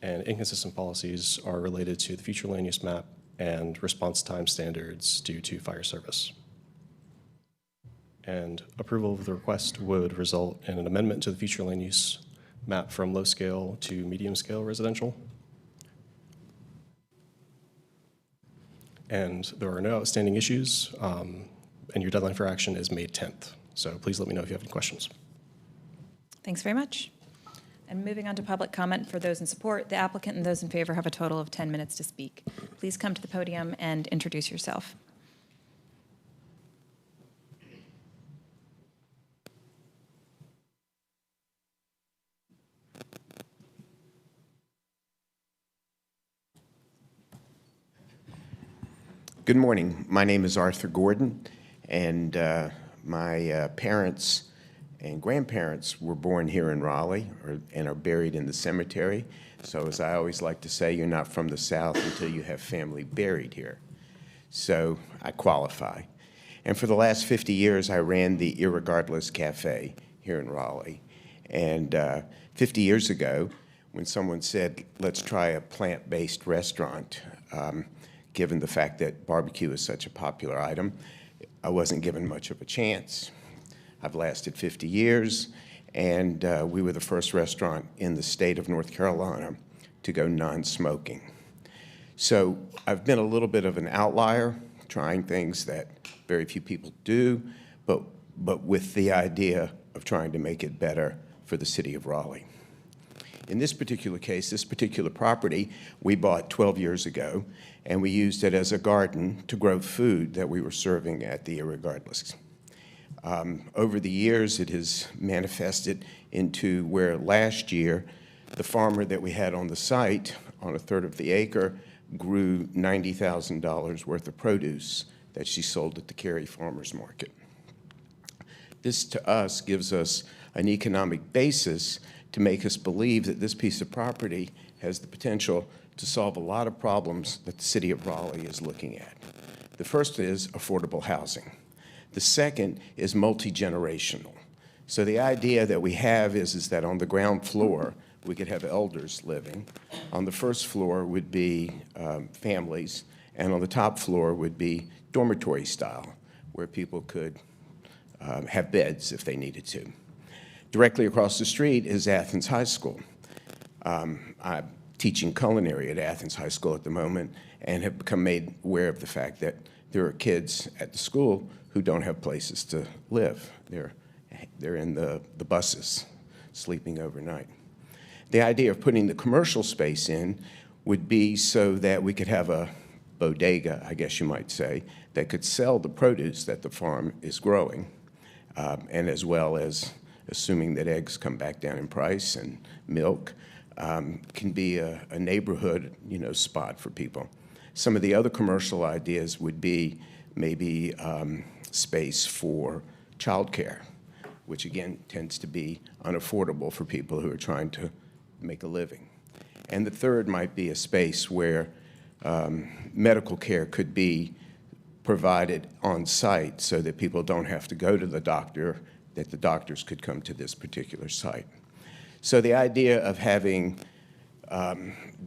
And inconsistent policies are related to the future land use map and response time standards due to fire service. And approval of the request would result in an amendment to the future land use map from low scale to medium scale residential. And there are no outstanding issues, and your deadline for action is May 10th. So please let me know if you have any questions. Thanks very much. And moving on to public comment for those in support, the applicant and those in favor have a total of 10 minutes to speak. Please come to the podium and introduce yourself. Good morning. My name is Arthur Gordon, and my parents and grandparents were born here in Raleigh and are buried in the cemetery. So as I always like to say, you're not from the South until you have family buried here. So I qualify. And for the last 50 years, I ran the Irregardless Cafe here in Raleigh. And 50 years ago, when someone said, let's try a plant-based restaurant, given the fact that barbecue is such a popular item, I wasn't given much of a chance. I've lasted 50 years, and we were the first restaurant in the state of North Carolina to go non-smoking. So I've been a little bit of an outlier, trying things that very few people do, but with the idea of trying to make it better for the city of Raleigh. In this particular case, this particular property, we bought 12 years ago, and we used it as a garden to grow food that we were serving at the Irregardless. Over the years, it has manifested into where last year, the farmer that we had on the site, on a third of the acre, grew $90,000 worth of produce that she sold at the Cary Farmers Market. This, to us, gives us an economic basis to make us believe that this piece of property has the potential to solve a lot of problems that the city of Raleigh is looking at. The first is affordable housing. The second is multi-generational. So the idea that we have is that on the ground floor, we could have elders living. On the first floor would be families, and on the top floor would be dormitory style, where people could have beds if they needed to. Directly across the street is Athens High School. I'm teaching culinary at Athens High School at the moment and have become made aware of the fact that there are kids at the school who don't have places to live. They're in the buses, sleeping overnight. The idea of putting the commercial space in would be so that we could have a bodega, I guess you might say, that could sell the produce that the farm is growing, and as well as, assuming that eggs come back down in price and milk, can be a neighborhood, spot for people. Some of the other commercial ideas would be maybe space for childcare, which again tends to be unaffordable for people who are trying to make a living. And the third might be a space where medical care could be provided on site so that people don't have to go to the doctor, that the doctors could come to this particular site. So the idea of having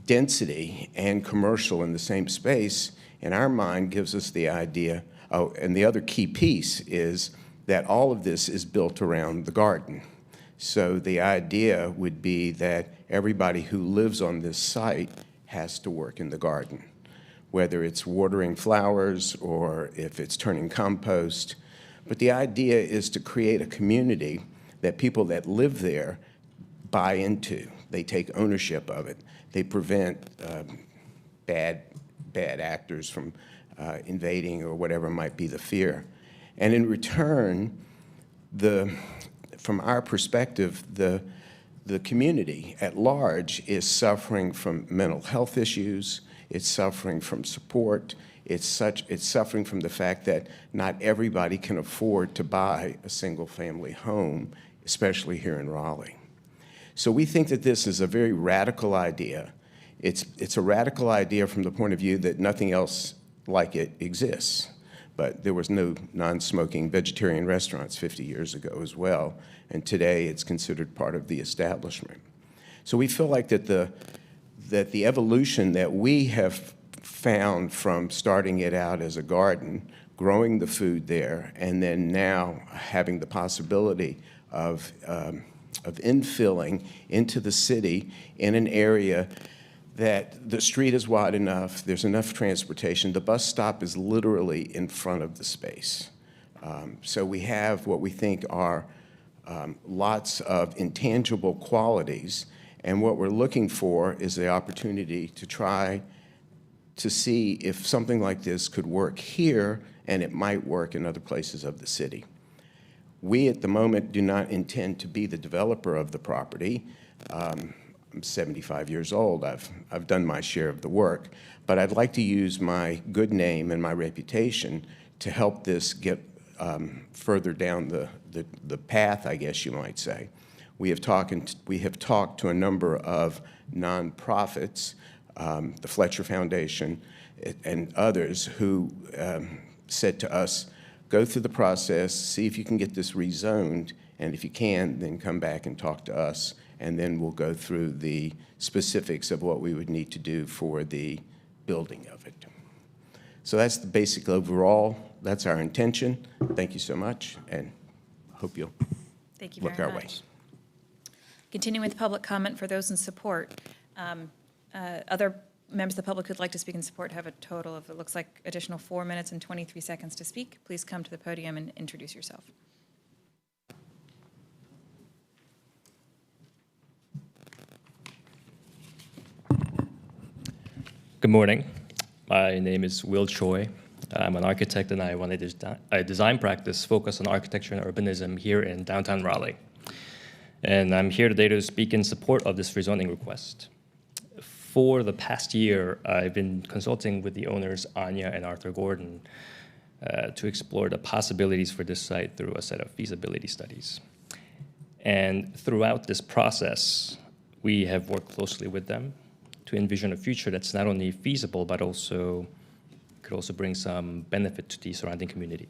density and commercial in the same space, in our mind, gives us the idea, oh, and the other key piece is that all of this is built around the garden. So the idea would be that everybody who lives on this site has to work in the garden, whether it's watering flowers or if it's turning compost. But the idea is to create a community that people that live there buy into. They take ownership of it. They prevent bad actors from invading or whatever might be the fear. And in return, from our perspective, the community at large is suffering from mental health issues. It's suffering from support. It's suffering from the fact that not everybody can afford to buy a single-family home, especially here in Raleigh. So we think that this is a very radical idea. It's a radical idea from the point of view that nothing else like it exists. But there was no non-smoking vegetarian restaurants 50 years ago as well, and today it's considered part of the establishment. So we feel like that the evolution that we have found from starting it out as a garden, growing the food there, and then now having the possibility of infilling into the city in an area that the street is wide enough, there's enough transportation, the bus stop is literally in front of the space. So we have what we think are lots of intangible qualities, and what we're looking for is the opportunity to try to see if something like this could work here, and it might work in other places of the city. We, at the moment, do not intend to be the developer of the property. I'm 75 years old. I've done my share of the work, but I'd like to use my good name and my reputation to help this get further down the path, I guess you might say. We have talked to a number of nonprofits, the Fletcher Foundation and others, who said to us, go through the process, see if you can get this rezoned, and if you can, then come back and talk to us, and then we'll go through the specifics of what we would need to do for the building of it. So that's the basic overall. That's our intention. Thank you so much, and hope you'll Thank you look very our way. much. Continuing with public comment for those in support. Other members of the public who'd like to speak in support have a total of, it looks like, additional 4 minutes and 23 seconds to speak. Please come to the podium and introduce yourself. Good morning. My name is Will Choi. I'm an architect, and I run a design practice focused on architecture and urbanism here in downtown Raleigh. And I'm here today to speak in support of this rezoning request. For the past year, I've been consulting with the owners, Anya and Arthur Gordon, to explore the possibilities for this site through a set of feasibility studies. And throughout this process, we have worked closely with them to envision a future that's not only feasible, but also could also bring some benefit to the surrounding community.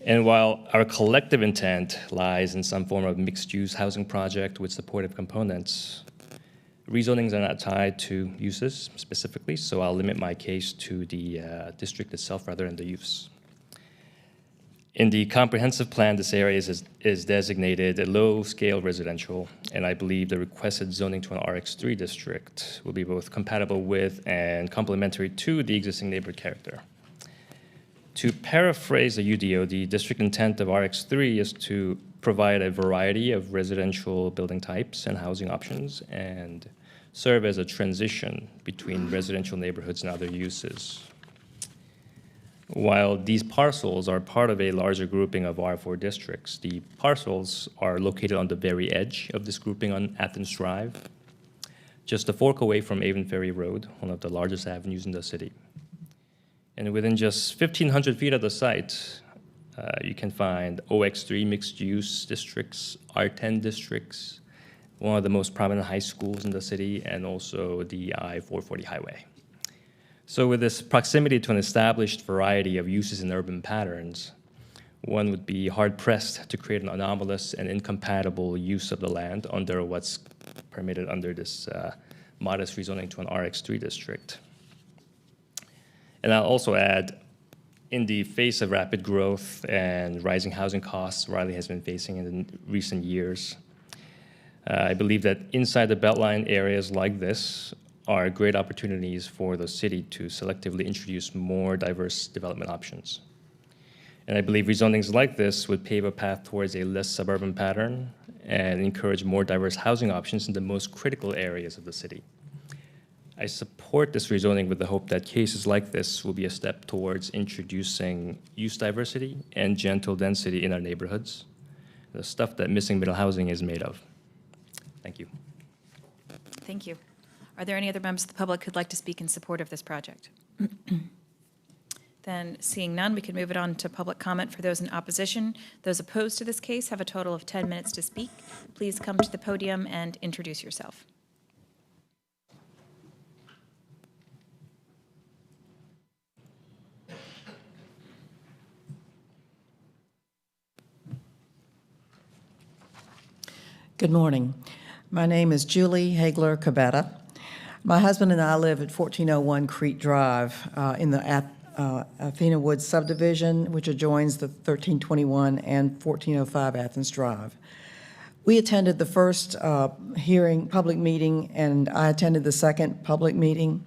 And while our collective intent lies in some form of mixed-use housing project with supportive components, rezonings are not tied to uses specifically, so I'll limit my case to the district itself rather than the use. In the comprehensive plan, this area is designated a low-scale residential, and I believe the requested zoning to an RX3 district will be both compatible with and complementary to the existing neighborhood character. To paraphrase the UDO, the district intent of RX3 is to provide a variety of residential building types and housing options and serve as a transition between residential neighborhoods and other uses. While these parcels are part of a larger grouping of R4 districts, the parcels are located on the very edge of this grouping on Athens Drive, just a fork away from Avon Ferry Road, one of the largest avenues in the city. And within just 1,500 feet of the site, You can find OX3 mixed-use districts, R10 districts, one of the most prominent high schools in the city, and also the I-440 highway. So with this proximity to an established variety of uses and urban patterns, one would be hard-pressed to create an anomalous and incompatible use of the land under what's permitted under this modest rezoning to an RX3 district. And I'll also add, in the face of rapid growth and rising housing costs Raleigh has been facing in recent years, I believe that inside the Beltline areas like this are great opportunities for the city to selectively introduce more diverse development options. And I believe rezonings like this would pave a path towards a less suburban pattern and encourage more diverse housing options in the most critical areas of the city. I support this rezoning with the hope that cases like this will be a step towards introducing use diversity and gentle density in our neighborhoods, the stuff that missing middle housing is made of. Thank you. Thank you. Are there any other members of the public who'd like to speak in support of this project? Then, seeing none, we can move it on to public comment for those in opposition. Those opposed to this case have a total of 10 minutes to speak. Please come to the podium and introduce yourself. Good morning. My name is Julie Hagler-Cabetta. My husband and I live at 1401 Crete Drive in the Athena Woods subdivision, which adjoins the 1321 and 1405 Athens Drive. We attended the first public meeting, and I attended the second public meeting.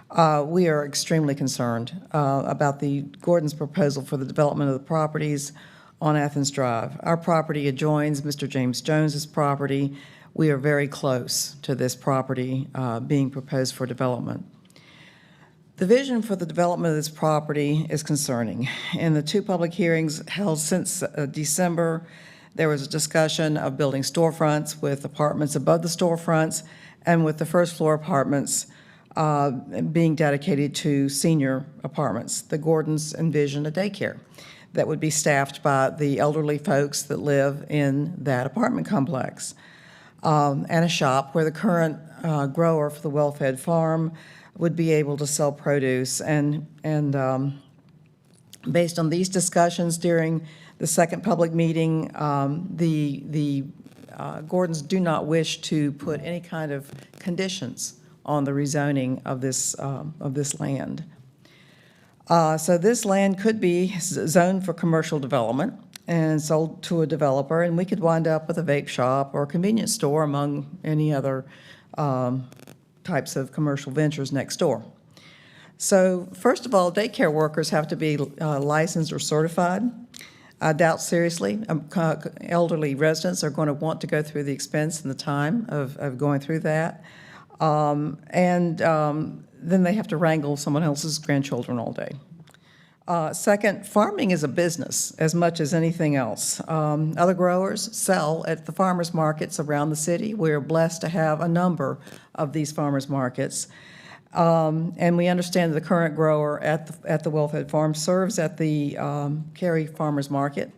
We are extremely concerned about the Gordon's proposal for the development of the properties on Athens Drive. Our property adjoins Mr. James Jones's property. We are very close to this property being proposed for development. The vision for the development of this property is concerning. In the two public hearings held since December, there was a discussion of building storefronts with apartments above the storefronts and with the first floor apartments being dedicated to senior apartments. The Gordons envision a daycare that would be staffed by the elderly folks that live in that apartment complex, and a shop where the current grower for the well-fed farm would be able to sell produce. And based on these discussions during the second public meeting, the Gordons do not wish to put any kind of conditions on the rezoning of this land. So this land could be zoned for commercial development and sold to a developer, and we could wind up with a vape shop or a convenience store among any other types of commercial ventures next door. So first of all, daycare workers have to be licensed or certified. I doubt seriously elderly residents are going to want to go through the expense and the time of going through that. Then they have to wrangle someone else's grandchildren all day. Second, farming is a business as much as anything else. Other growers sell at the farmers markets around the city. We're blessed to have a number of these farmers markets. And we understand that the current grower at the Well-Fed Farm serves at the Cary Farmers Market,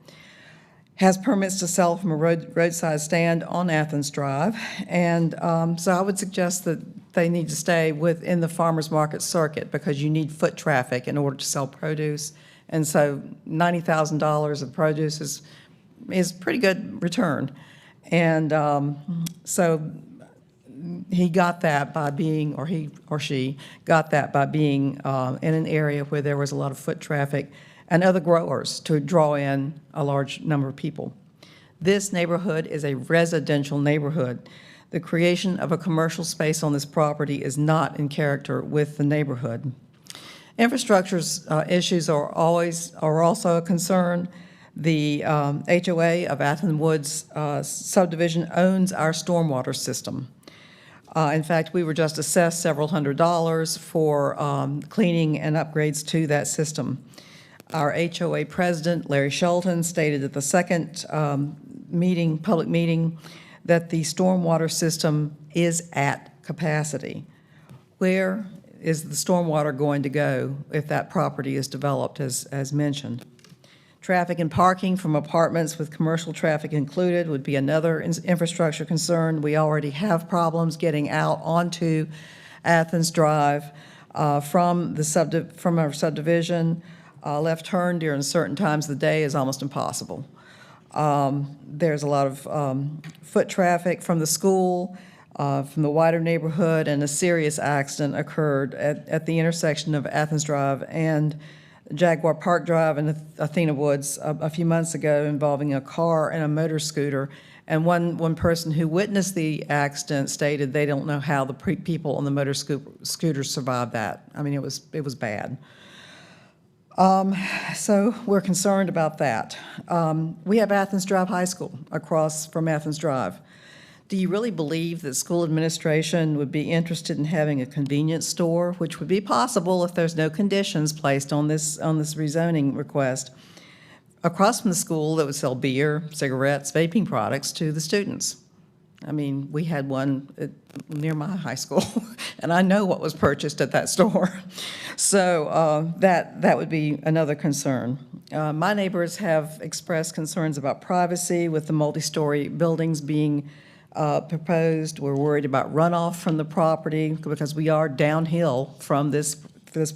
has permits to sell from a roadside stand on Athens Drive. And so I would suggest that they need to stay within the farmers market circuit because you need foot traffic in order to sell produce. And so $90,000 of produce is pretty good return. And so he got that by being, or he or she got that by being in an area where there was a lot of foot traffic and other growers to draw in a large number of people. This neighborhood is a residential neighborhood. The creation of a commercial space on this property is not in character with the neighborhood. Infrastructure issues are also a concern. The HOA of Athens Woods subdivision owns our stormwater system. In fact, we were just assessed several $100s for cleaning and upgrades to that system. Our HOA president, Larry Shelton, stated at the second public meeting, that the stormwater system is at capacity. Where is the stormwater going to go if that property is developed as mentioned? Traffic and parking from apartments with commercial traffic included would be another infrastructure concern. We already have problems getting out onto Athens Drive from our subdivision. Left turn during certain times of the day is almost impossible. There's a lot of foot traffic from the school, from the wider neighborhood, and a serious accident occurred at the intersection of Athens Drive and Jaguar Park Drive in Athena Woods a few months ago, involving a car and a motor scooter. And one person who witnessed the accident stated they don't know how the people on the motor scooters survived that. I mean, it was bad. So we're concerned about that. We have Athens Drive High School across from Athens Drive. Do you really believe that school administration would be interested in having a convenience store, which would be possible if there's no conditions placed on this rezoning request, across from the school that would sell beer, cigarettes, vaping products to the students? I mean, we had one near my high school, and I know what was purchased at that store. So that would be another concern. My neighbors have expressed concerns about privacy with the multi-story buildings being proposed. We're worried about runoff from the property because we are downhill from this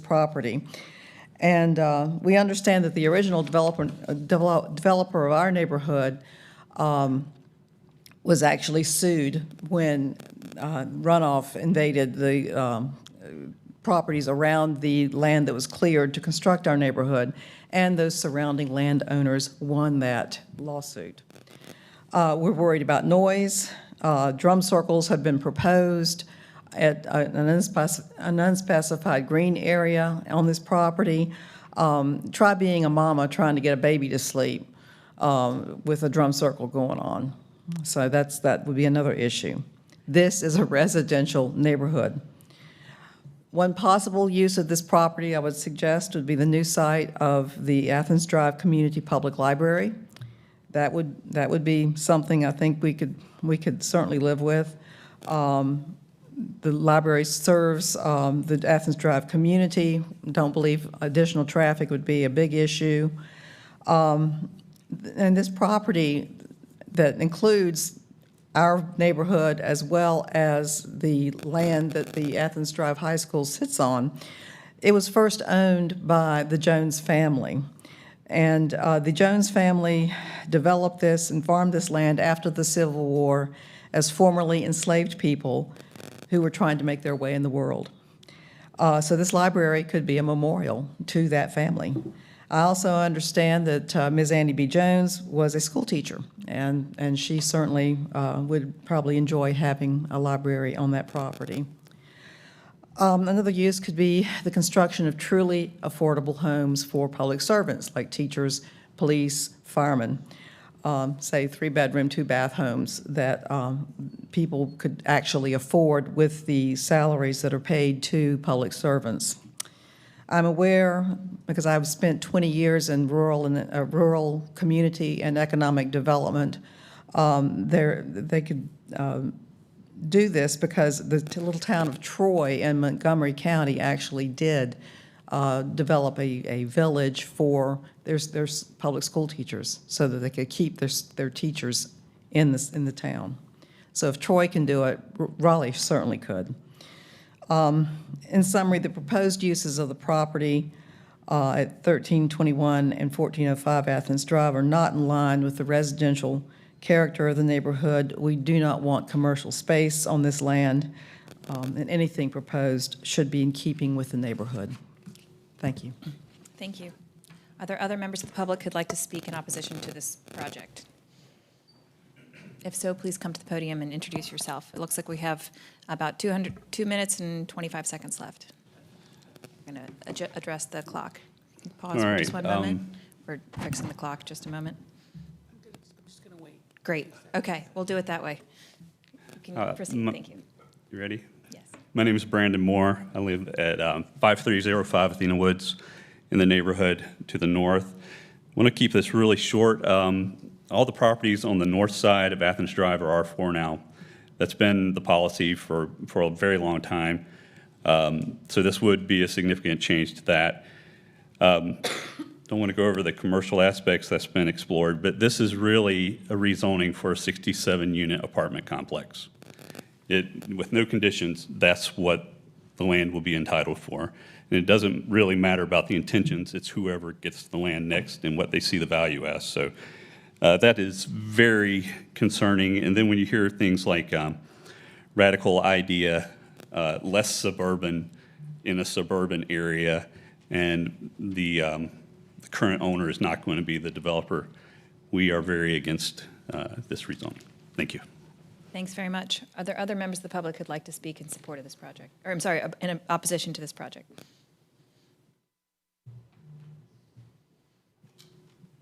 property. And we understand that the original developer of our neighborhood was actually sued when runoff invaded the properties around the land that was cleared to construct our neighborhood, and those surrounding landowners won that lawsuit. We're worried about noise. Drum circles have been proposed at an unspecified green area on this property. Try being a mama trying to get a baby to sleep with a drum circle going on. So that would be another issue. This is a residential neighborhood. One possible use of this property I would suggest would be the new site of the Athens Drive Community Public Library. That would be something I think we could certainly live with. The library serves the Athens Drive community. Don't believe additional traffic would be a big issue. And this property that includes our neighborhood as well as the land that the Athens Drive High School sits on, it was first owned by the Jones family. And the Jones family developed this and farmed this land after the Civil War as formerly enslaved people who were trying to make their way in the world. So this library could be a memorial to that family. I also understand that Ms. Annie B. Jones was a school teacher, and she certainly would probably enjoy having a library on that property. Another use could be the construction of truly affordable homes for public servants like teachers, police, firemen, say 3-bedroom, 2-bath homes that people could actually afford with the salaries that are paid to public servants. I'm aware, because I've spent 20 years in rural community and economic development, they could do this because the little town of Troy in Montgomery County actually did develop a village for their public school teachers so that they could keep their teachers in the town. So if Troy can do it, Raleigh certainly could. In summary, the proposed uses of the property at 1321 and 1405 Athens Drive are not in line with the residential character of the neighborhood. We do not want commercial space on this land, and anything proposed should be in keeping with the neighborhood. Thank you. Thank you. Are there other members of the public who'd like to speak in opposition to this project? If so, please come to the podium and introduce yourself. It looks like we have about 2 minutes and 25 seconds left. I'm going to address the clock. Pause for just one moment. We're fixing the clock just a moment. I'm just going to wait. Great. Okay, we'll do it that way. You can proceed. Thank you. You ready? Yes. My name is Brandon Moore. I live at 5305 Athena Woods in the neighborhood to the north. I want to keep this really short. All the properties on the north side of Athens Drive are R4 now. That's been the policy for a very long time. So this would be a significant change to that. don't want to go over the commercial aspects that's been explored, but this is really a rezoning for a 67-unit apartment complex. With no conditions, that's what the land will be entitled for. And it doesn't really matter about the intentions, it's whoever gets the land next and what they see the value as. So that is very concerning. And then when you hear things like radical idea, less suburban in a suburban area, and the current owner is not going to be the developer, we are very against this rezoning. Thank you. Thanks very much. Are there other members of the public who'd like to speak in support of this project? Or, I'm sorry, in opposition to this project?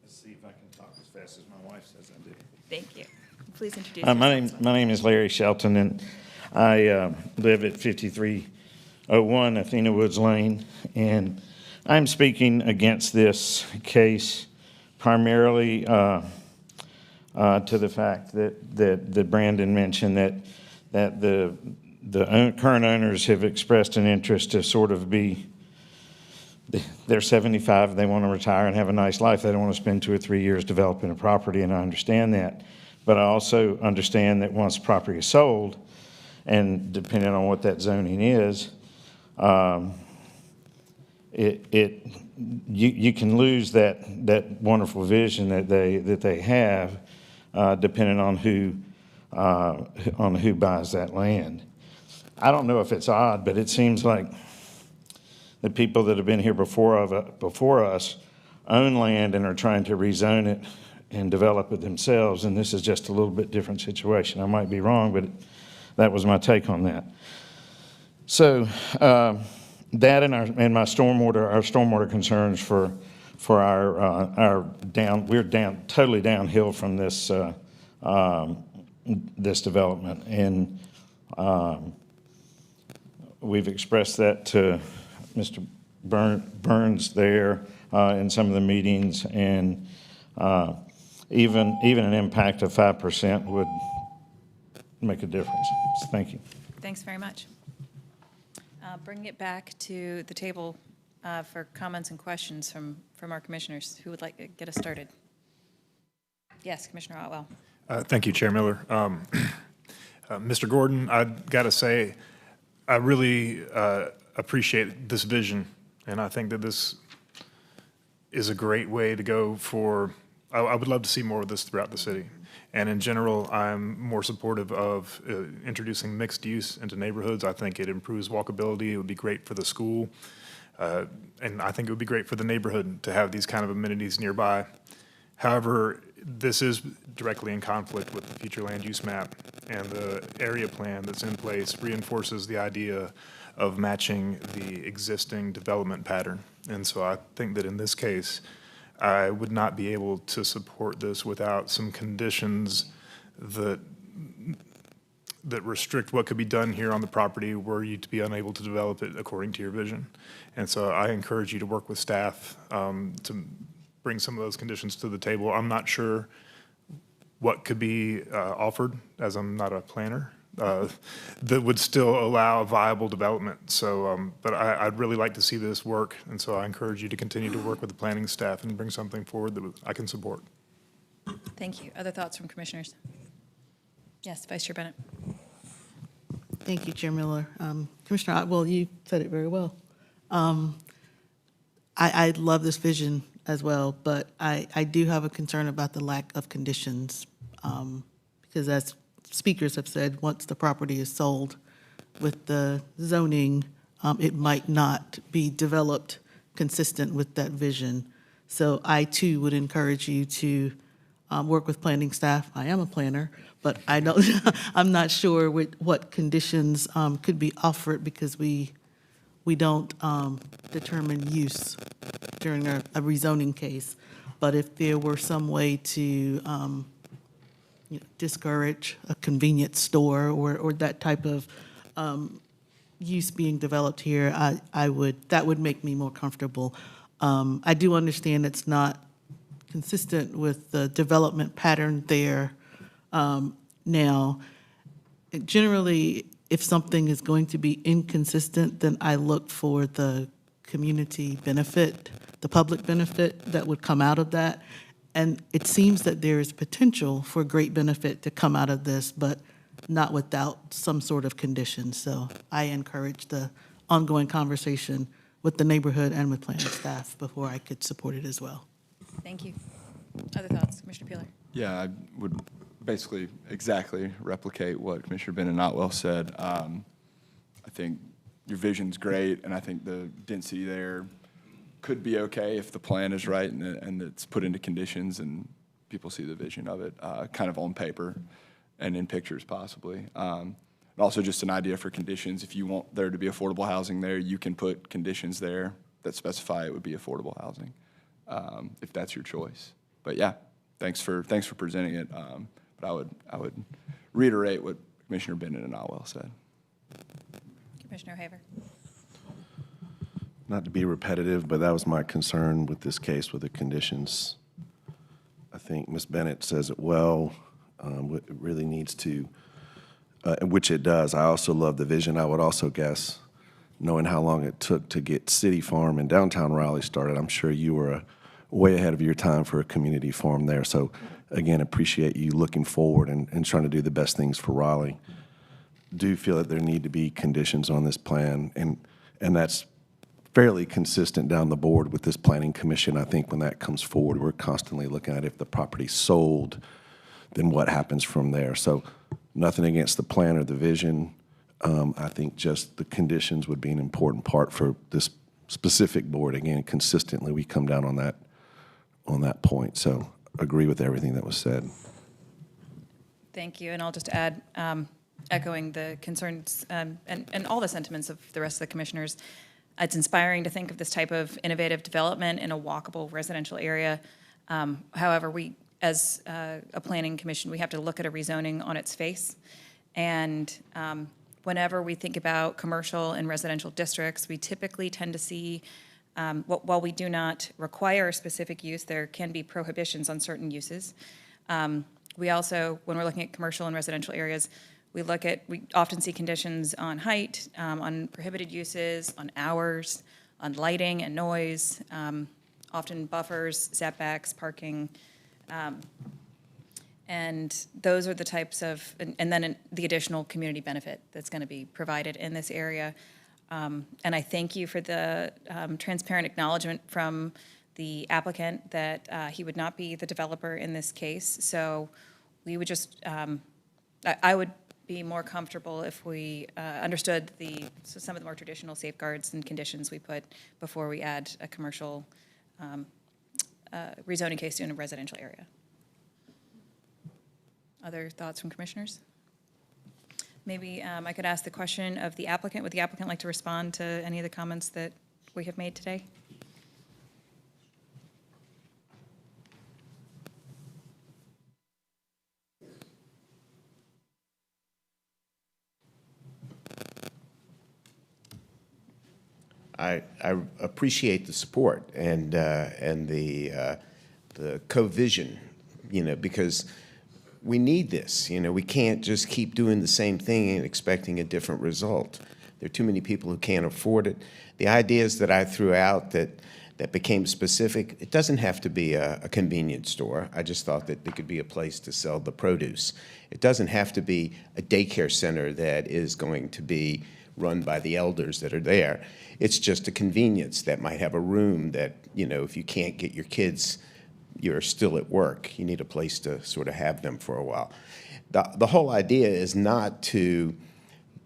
Let's see if I can talk as fast as my wife says I do. Thank you. Please introduce yourself. My name is Larry Shelton, and I live at 5301 Athena Woods Lane, and I'm speaking against this case primarily to the fact that Brandon mentioned that the current owners have expressed an interest to sort of be, they're 75, they want to retire and have a nice life. They don't want to spend 2 or 3 years developing a property, and I understand that. But I also understand that once the property is sold, and depending on what that zoning is, you can lose that wonderful vision that they have, depending on who buys that land. I don't know if it's odd, but it seems like the people that have been here before us own land and are trying to rezone it and develop it themselves, and this is just a little bit different situation. I might be wrong, but that was my take on that. So that and our stormwater concerns for we're totally downhill from this this development, and we've expressed that to Mr. Burns there in some of the meetings, and even an impact of 5% would make a difference. So thank you. Thanks very much. Bringing it back to the table for comments and questions from our commissioners. Who would like to get us started? Yes, Commissioner Otwell. Thank you, Chair Miller. Mr. Gordon, I've got to say, I really appreciate this vision, and I think that this is a great way to go for, I would love to see more of this throughout the city. And in general, I'm more supportive of introducing mixed use into neighborhoods. I think it improves walkability. It would be great for the school. And I think it would be great for the neighborhood to have these kind of amenities nearby. However, this is directly in conflict with the future land use map, and the area plan that's in place reinforces the idea of matching the existing development pattern. And so I think that in this case, I would not be able to support this without some conditions that restrict what could be done here on the property were you to be unable to develop it according to your vision. And so I encourage you to work with staff to bring some of those conditions to the table. I'm not sure what could be offered, as I'm not a planner, that would still allow viable development. So, but I'd really like to see this work, and so I encourage you to continue to work with the planning staff and bring something forward that I can support. Thank you. Other thoughts from commissioners? Yes, Vice Chair Bennett. Thank you, Chair Miller. Commissioner Otwell, you said it very well. I love this vision as well, but I do have a concern about the lack of conditions, because as speakers have said, once the property is sold with the zoning, it might not be developed consistent with that vision. So I too would encourage you to work with planning staff. I am a planner, but I don't, I'm not sure what conditions could be offered, because we don't determine use during a rezoning case. But if there were some way to discourage a convenience store or that type of use being developed here, that would make me more comfortable. I do understand it's not consistent with the development pattern there now. Generally, if something is going to be inconsistent, then I look for the community benefit the public benefit that would come out of that. And it seems that there is potential for great benefit to come out of this, but not without some sort of condition. So I encourage the ongoing conversation with the neighborhood and with planning staff before I could support it as well. Thank you. Other thoughts, Commissioner Peeler? Yeah, I would basically exactly replicate what Commissioner Bennett Otwell said. I think your vision's great, and I think the density there could be okay if the plan is right and it's put into conditions and people see the vision of it, kind of on paper and in pictures possibly. And also just an idea for conditions. If you want there to be affordable housing there, you can put conditions there that specify it would be affordable housing, if that's your choice. But yeah, thanks for presenting it. But I would reiterate what Commissioner Bennett and Otwell said. Commissioner Haver. Not to be repetitive, but that was my concern with this case with the conditions. I think Ms. Bennett says it well. It really needs to, which it does. I also love the vision. I would also guess, knowing how long it took to get City Farm in downtown Raleigh started, I'm sure you were way ahead of your time for a community farm there. So again, appreciate you looking forward and trying to do the best things for Raleigh. Do feel that there need to be conditions on this plan, and that's fairly consistent down the board with this planning commission. I think when that comes forward, we're constantly looking at if the property's sold, then what happens from there. So nothing against the plan or the vision. I think just the conditions would be an important part for this specific board. Again, consistently we come down on that point. So agree with everything that was said. Thank you, and I'll just add, echoing the concerns and all the sentiments of the rest of the commissioners. It's inspiring to think of this type of innovative development in a walkable residential area. However, we, as a planning commission, we have to look at a rezoning on its face. And whenever we think about commercial and residential districts, we typically tend to see, while we do not require a specific use, there can be prohibitions on certain uses. We also, when we're looking at commercial and residential areas, we often see conditions on height, on prohibited uses, on hours, on lighting and noise, often buffers, setbacks, parking. And those are the types of, and then the additional community benefit that's going to be provided in this area. And I thank you for the transparent acknowledgement from the applicant that he would not be the developer in this case. So we would just, I would be more comfortable if we understood some of the more traditional safeguards and conditions we put before we add a commercial rezoning case to a residential area. Other thoughts from commissioners? Maybe I could ask the question of the applicant. Would the applicant like to respond to any of the comments that we have made today? I appreciate the support and the co-vision, because we need this. We can't just keep doing the same thing and expecting a different result. There are too many people who can't afford it. The ideas that I threw out that became specific, it doesn't have to be a convenience store. I just thought that it could be a place to sell the produce. It doesn't have to be a daycare center that is going to be run by the elders that are there. It's just a convenience that might have a room that, if you can't get your kids, you're still at work. You need a place to sort of have them for a while. The whole idea is not to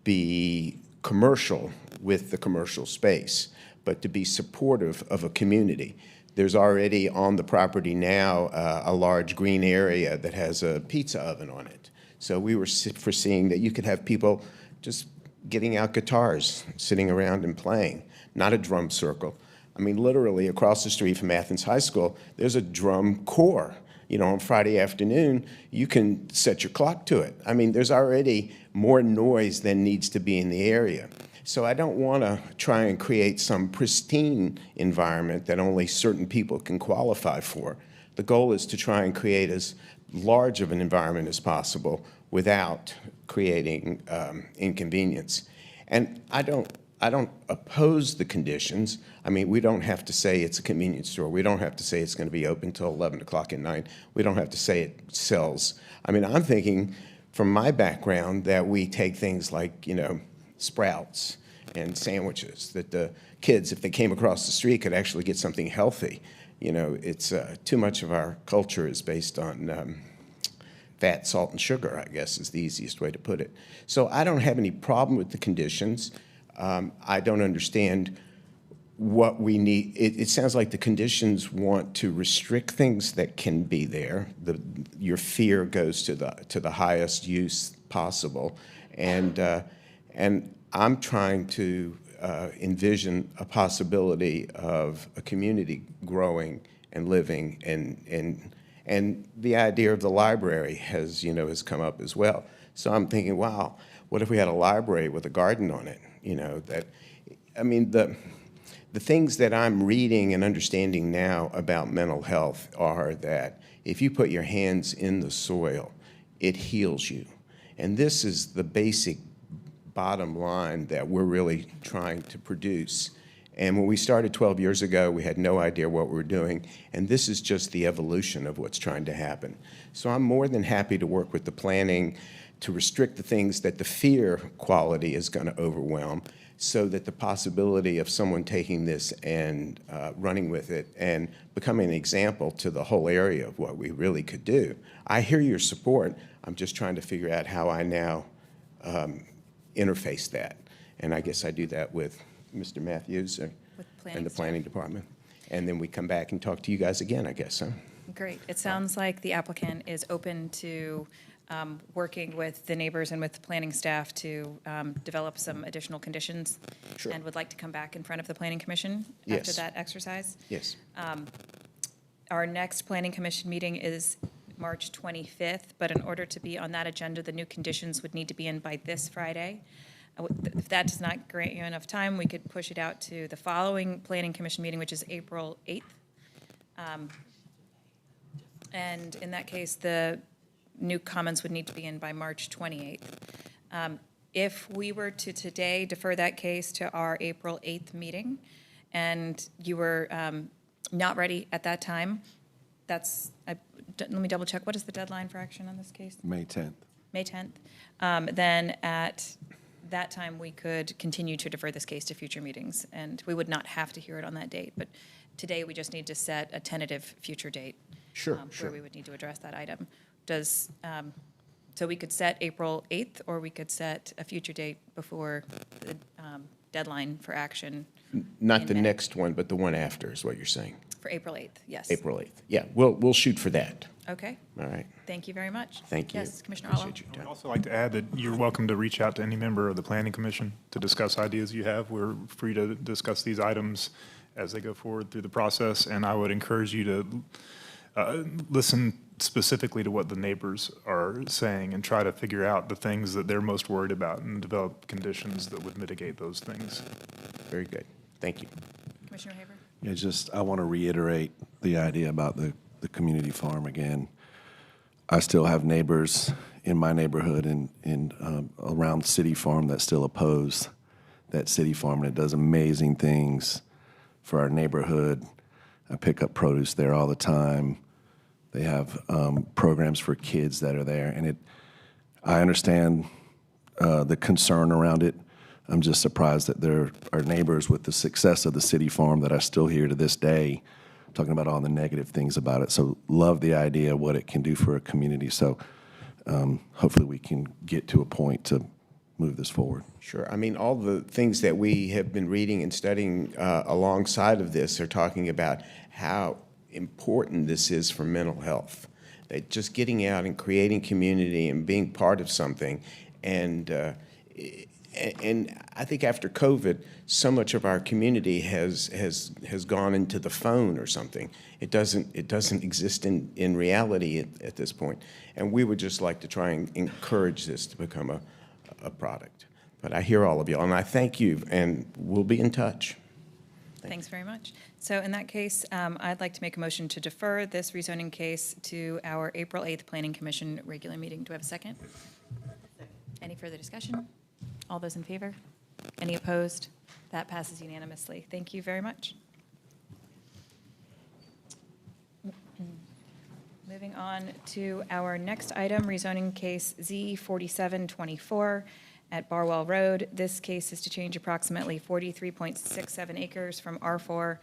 be commercial with the commercial space, but to be supportive of a community. There's already on the property now a large green area that has a pizza oven on it. So we were foreseeing that you could have people just getting out guitars, sitting around and playing, not a drum circle. I mean, literally across the street from Athens High School, there's a drum corps. On Friday afternoon, you can set your clock to it. I mean, there's already more noise than needs to be in the area. So I don't want to try and create some pristine environment that only certain people can qualify for. The goal is to try and create as large of an environment as possible without creating inconvenience. And I I don't oppose the conditions. I mean, we don't have to say it's a convenience store. We don't have to say it's going to be open till 11 o'clock at night. We don't have to say it sells. I mean, I'm thinking from my background that we take things like, you know, Sprouts and sandwiches, that the kids, if they came across the street, could actually get something healthy. You know, it's too much of our culture is based on fat, salt, and sugar, I guess is the easiest way to put it. So I don't have any problem with the conditions. I don't understand what we need. It sounds like the conditions want to restrict things that can be there. Your fear goes to the highest use possible, and I'm trying to envision a possibility of a community growing and living, and the idea of the library has come up as well. So I'm thinking, wow, what if we had a library with a garden on it? You know, that, I mean, the things that I'm reading and understanding now about mental health are that if you put your hands in the soil, it heals you. And this is the basic bottom line that we're really trying to produce. And when we started 12 years ago, we had no idea what we were doing, and this is just the evolution of what's trying to happen. So I'm more than happy to work with the planning to restrict the things that the fear quality is going to overwhelm, so that the possibility of someone taking this and running with it and becoming an example to the whole area of what we really could do. I hear your support. I'm just trying to figure out how I now interface that. And I guess I do that with Mr. Matthews and the planning department. And then we come back and talk to you guys again, I guess, huh? Great. It sounds like the applicant is open to working with the neighbors and with the planning staff to develop some additional conditions. Sure. And would like to come back in front of the planning commission Yes. after that exercise. Yes. Our next planning commission meeting is March 25th, but in order to be on that agenda, the new conditions would need to be in by this Friday. If that does not grant you enough time, we could push it out to the following planning commission meeting, which is April 8th. And in that case, the new comments would need to be in by March 28th. If we were to today defer that case to our April 8th meeting, and you were not ready at that time, let me double check, what is the deadline for action on this case? May 10th. May 10th. Then at that time, we could continue to defer this case to future meetings, and we would not have to hear it on that date. But today, we just need to set a tentative future date. Sure, Where we would need to address that item. So we could set April 8th, or we could set a future date before the deadline for action. Not the next one, but the one after is what you're saying. For April 8th, yes. April 8th. Yeah, we'll shoot for that. Okay. All right. Thank you very much. Thank you. Yes, Commissioner Arlo. Appreciate your time. I'd also like to add that you're welcome to reach out to any member of the Planning Commission to discuss ideas you have. We're free to discuss these items as they go forward through the process, and I would encourage you to listen specifically to what the neighbors are saying and try to figure out the things that they're most worried about and develop conditions that would mitigate those things. Very good. Thank you. Commissioner Haber. Yeah, I want to reiterate the idea about the community farm again. I still have neighbors in my neighborhood and around City Farm that still oppose that City Farm, and it does amazing things for our neighborhood. I pick up produce there all the time. They have programs for kids that are there, and I understand the concern around it. I'm just surprised that there are neighbors with the success of the City Farm that I still hear to this day talking about all the negative things about it. So love the idea of what it can do for a community. So hopefully we can get to a point to move this forward. Sure. I mean, all the things that we have been reading and studying alongside of this are talking about how important this is for mental health. That just getting out and creating community and being part of something, and I think after COVID, so much of our community has gone into the phone or something. It doesn't exist in reality at this point, and we would just like to try and encourage this to become a product. But I hear all of y'all, and I thank you, and we'll be in touch. Thanks very much. So in that case, I'd like to make a motion to defer this rezoning case to our April 8th Planning Commission regular meeting. Do I have a second? Any further discussion? All those in favor? Any opposed? That passes unanimously. Thank you very much. Moving on to our next item, rezoning case Z4724 at Barwell Road. This case is to change approximately 43.67 acres from R4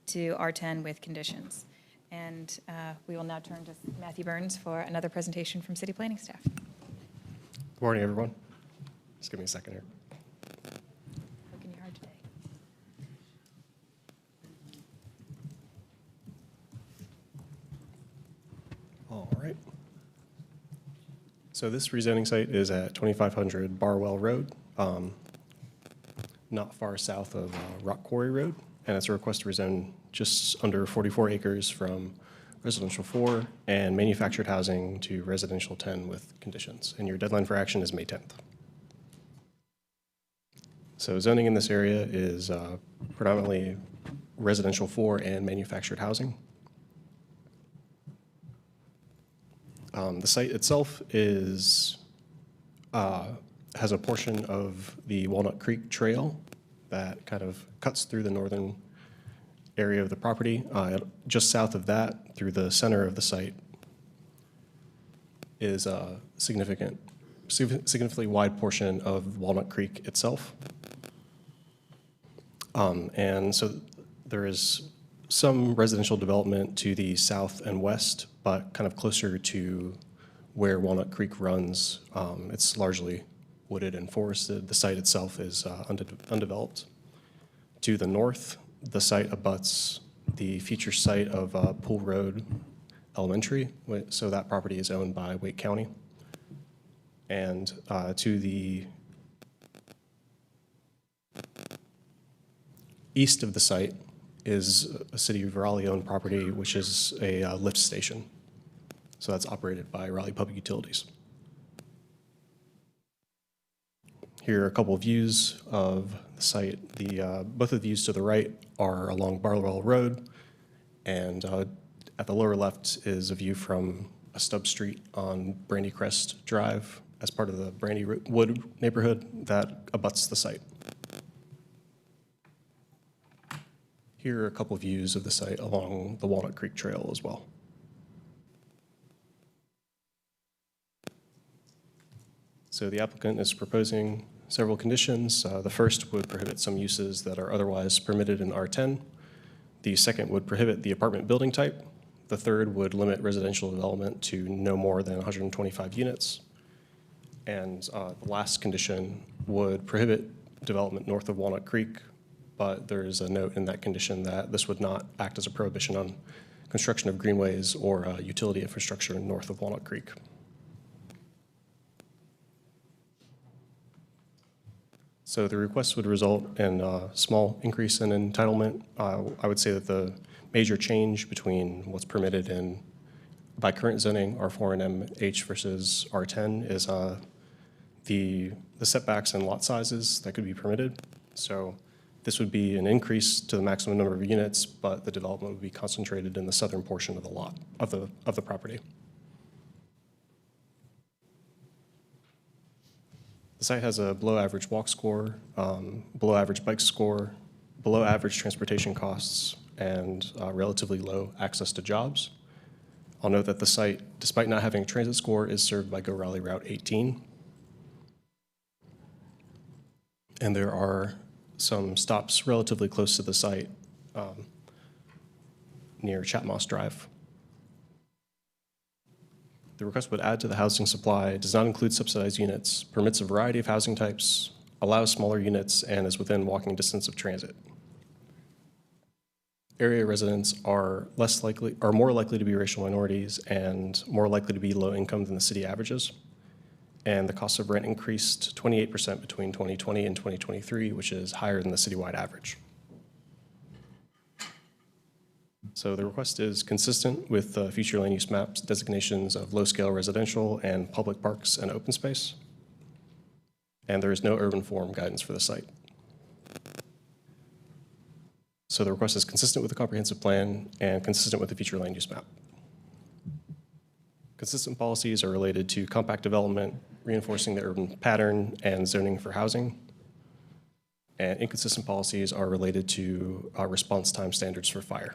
to R10 with conditions. And we will now turn to Matthew Burns for another presentation from city planning staff. Good morning, everyone. Just give me a second here. Working you hard today. All right. So this rezoning site is at 2500 Barwell Road, not far south of Rock Quarry Road, and it's a request to rezone just under 44 acres from residential 4 and manufactured housing to residential 10 with conditions. And your deadline for action is May 10th. So zoning in this area is predominantly residential 4 and manufactured housing. The site itself is has a portion of the Walnut Creek Trail that kind of cuts through the northern area of the property. Just south of that, through the center of the site, is a significantly wide portion of Walnut Creek itself. And so there is some residential development to the south and west, but kind of closer to where Walnut Creek runs. It's largely wooded and forested. The site itself is undeveloped. To the north, the site abuts the future site of Pool Road Elementary, so that property is owned by Wake County. And to the east of the site is a City of Raleigh-owned property, which is a lift station. So that's operated by Raleigh Public Utilities. Here are a couple of views of the site. Both of the views to the right are along Barwell Road, and at the lower left is a view from a stub street on Brandy Crest Drive as part of the Brandy Wood neighborhood that abuts the site. Here are a couple of views of the site along the Walnut Creek Trail as well. So the applicant is proposing several conditions. The first would prohibit some uses that are otherwise permitted in R10. The second would prohibit the apartment building type. The third would limit residential development to no more than 125 units. And the last condition would prohibit development north of Walnut Creek, but there's a note in that condition that this would not act as a prohibition on construction of greenways or utility infrastructure north of Walnut Creek. So the request would result in a small increase in entitlement. I would say that the major change between what's permitted by current zoning, R4 and MH versus R10, is the setbacks and lot sizes that could be permitted. So this would be an increase to the maximum number of units, but the development would be concentrated in the southern portion of the lot, of the property. The site has a below average walk score, below average bike score, below average transportation costs, and relatively low access to jobs. I'll note that the site, despite not having a transit score, is served by Go Raleigh Route 18. And there are some stops relatively close to the site near Chatmoss Drive. The request would add to the housing supply, does not include subsidized units, permits a variety of housing types, allows smaller units, and is within walking distance of transit. Area residents are more likely to be racial minorities and more likely to be low income than the city averages. And the cost of rent increased 28% between 2020 and 2023, which is higher than the citywide average. So the request is consistent with future land use maps designations of low-scale residential and public parks and open space. And there is no urban form guidance for the site. So the request is consistent with the comprehensive plan and consistent with the future land use map. Consistent policies are related to compact development, reinforcing the urban pattern, and zoning for housing. And inconsistent policies are related to response time standards for fire.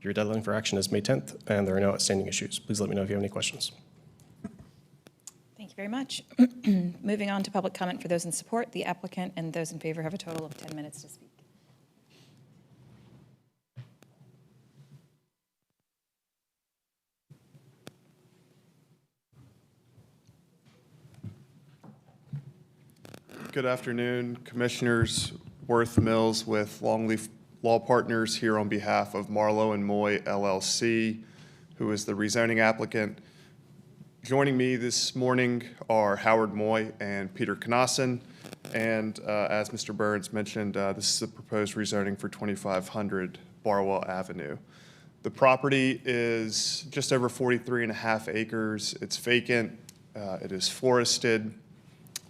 Your deadline for action is May 10th, and there are no outstanding issues. Please let me know if you have any questions. Thank you very much. Moving on to public comment for those in support. The applicant and those in favor have a total of 10 minutes to speak. Good afternoon, Commissioners. Worth Mills with Longleaf Law Partners here on behalf of Marlowe and Moy LLC, who is the rezoning applicant. Joining me this morning are Howard Moy and Peter Knosson. And as Mr. Burns mentioned, this is the proposed rezoning for 2500 Barwell Avenue. The property is just over 43.5 acres. It's vacant. It is forested.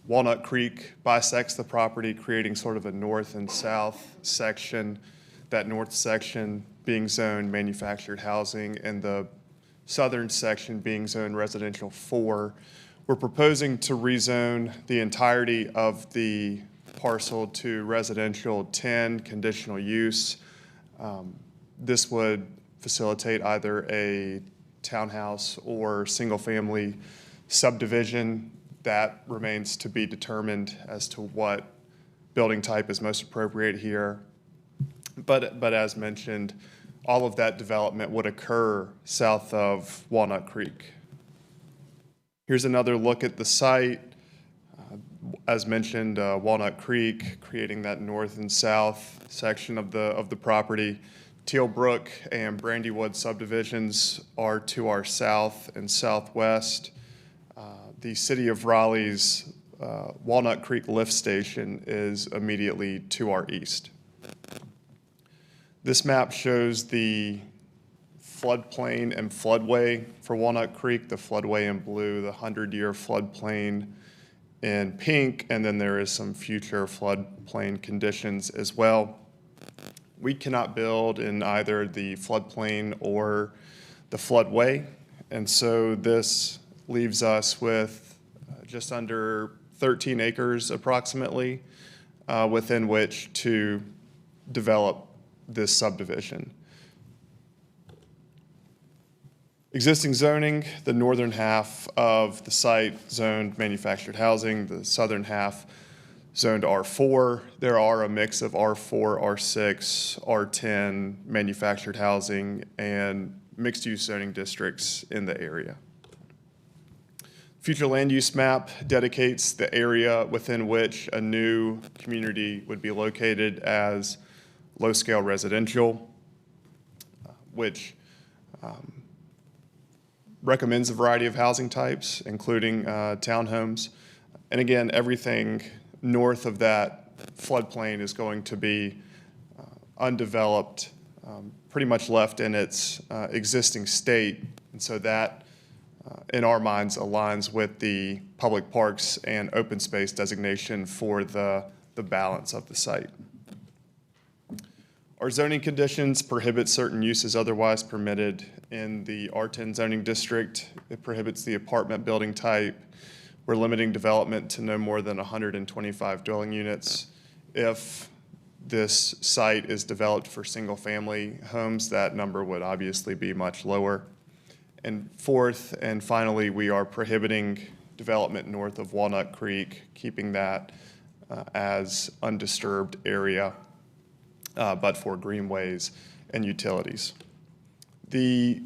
Walnut Creek bisects the property, creating sort of a north and south section. That north section being zoned manufactured housing and the southern section being zoned residential 4. We're proposing to rezone the entirety of the parcel to residential 10 conditional use. This would facilitate either a townhouse or single-family subdivision. That remains to be determined as to what building type is most appropriate here. But as mentioned, all of that development would occur south of Walnut Creek. Here's another look at the site. As mentioned, Walnut Creek, creating that north and south section of the property. Teal Brook and Brandywood subdivisions are to our south and southwest. The City of Raleigh's Walnut Creek lift station is immediately to our east. This map shows the floodplain and floodway for Walnut Creek, the floodway in blue, the 100-year floodplain in pink, and then there is some future floodplain conditions as well. We cannot build in either the floodplain or the floodway, and so this leaves us with just under 13 acres approximately within which to develop this subdivision. Existing zoning, the northern half of the site zoned manufactured housing, the southern half zoned R4. There are a mix of R4, R6, R10 manufactured housing and mixed-use zoning districts in the area. Future land use map dedicates the area within which a new community would be located as low-scale residential, which recommends a variety of housing types, including townhomes. And again, everything north of that floodplain is going to be undeveloped, pretty much left in its existing state. And so that, in our minds, aligns with the public parks and open space designation for the balance of the site. Our zoning conditions prohibit certain uses otherwise permitted in the R10 zoning district. It prohibits the apartment building type. We're limiting development to no more than 125 dwelling units. If this site is developed for single-family homes, that number would obviously be much lower. And fourth and finally, we are prohibiting development north of Walnut Creek, keeping that as undisturbed area, but for greenways and utilities. The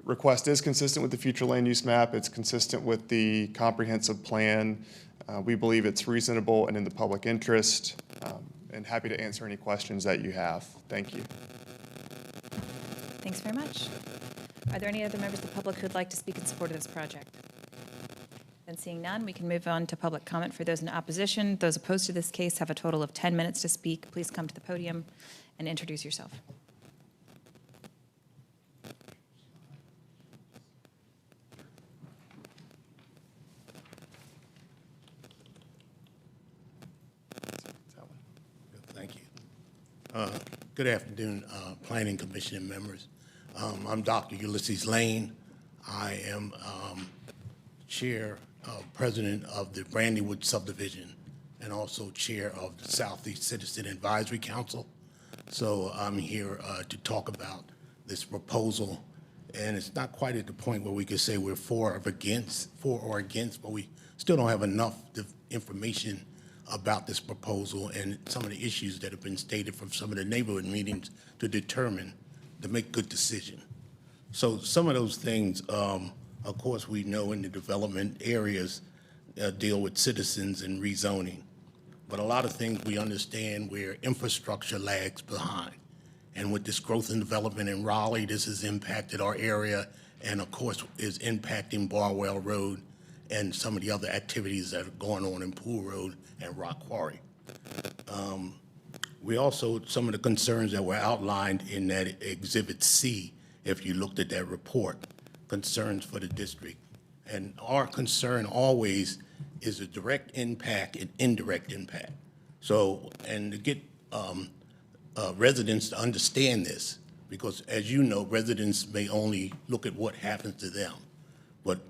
request is consistent with the future land use map. It's consistent with the comprehensive plan. We believe it's reasonable and in the public interest, and happy to answer any questions that you have. Thank you. Thanks very much. Are there any other members of the public who'd like to speak in support of this project? And seeing none, we can move on to public comment for those in opposition. Those opposed to this case have a total of 10 minutes to speak. Please come to the podium and introduce yourself. Thank you. Good afternoon, Planning Commission members. I'm Dr. Ulysses Lane. I am President of the Brandywood subdivision and also chair of the Southeast Citizen Advisory Council. So I'm here to talk about this proposal, and it's not quite at the point where we could say we're for or against, but we still don't have enough information about this proposal and some of the issues that have been stated from some of the neighborhood meetings to make good decision. So some of those things, of course, we know in the development areas deal with citizens and rezoning. But a lot of things we understand where infrastructure lags behind. And with this growth and development in Raleigh, this has impacted our area and of course is impacting Barwell Road and some of the other activities that are going on in Pool Road and Rock Quarry. We also, some of the concerns that were outlined in that Exhibit C, if you looked at that report, concerns for the district. And our concern always is a direct impact and indirect impact. So, and to get residents to understand this, because as you know, residents may only look at what happens to them,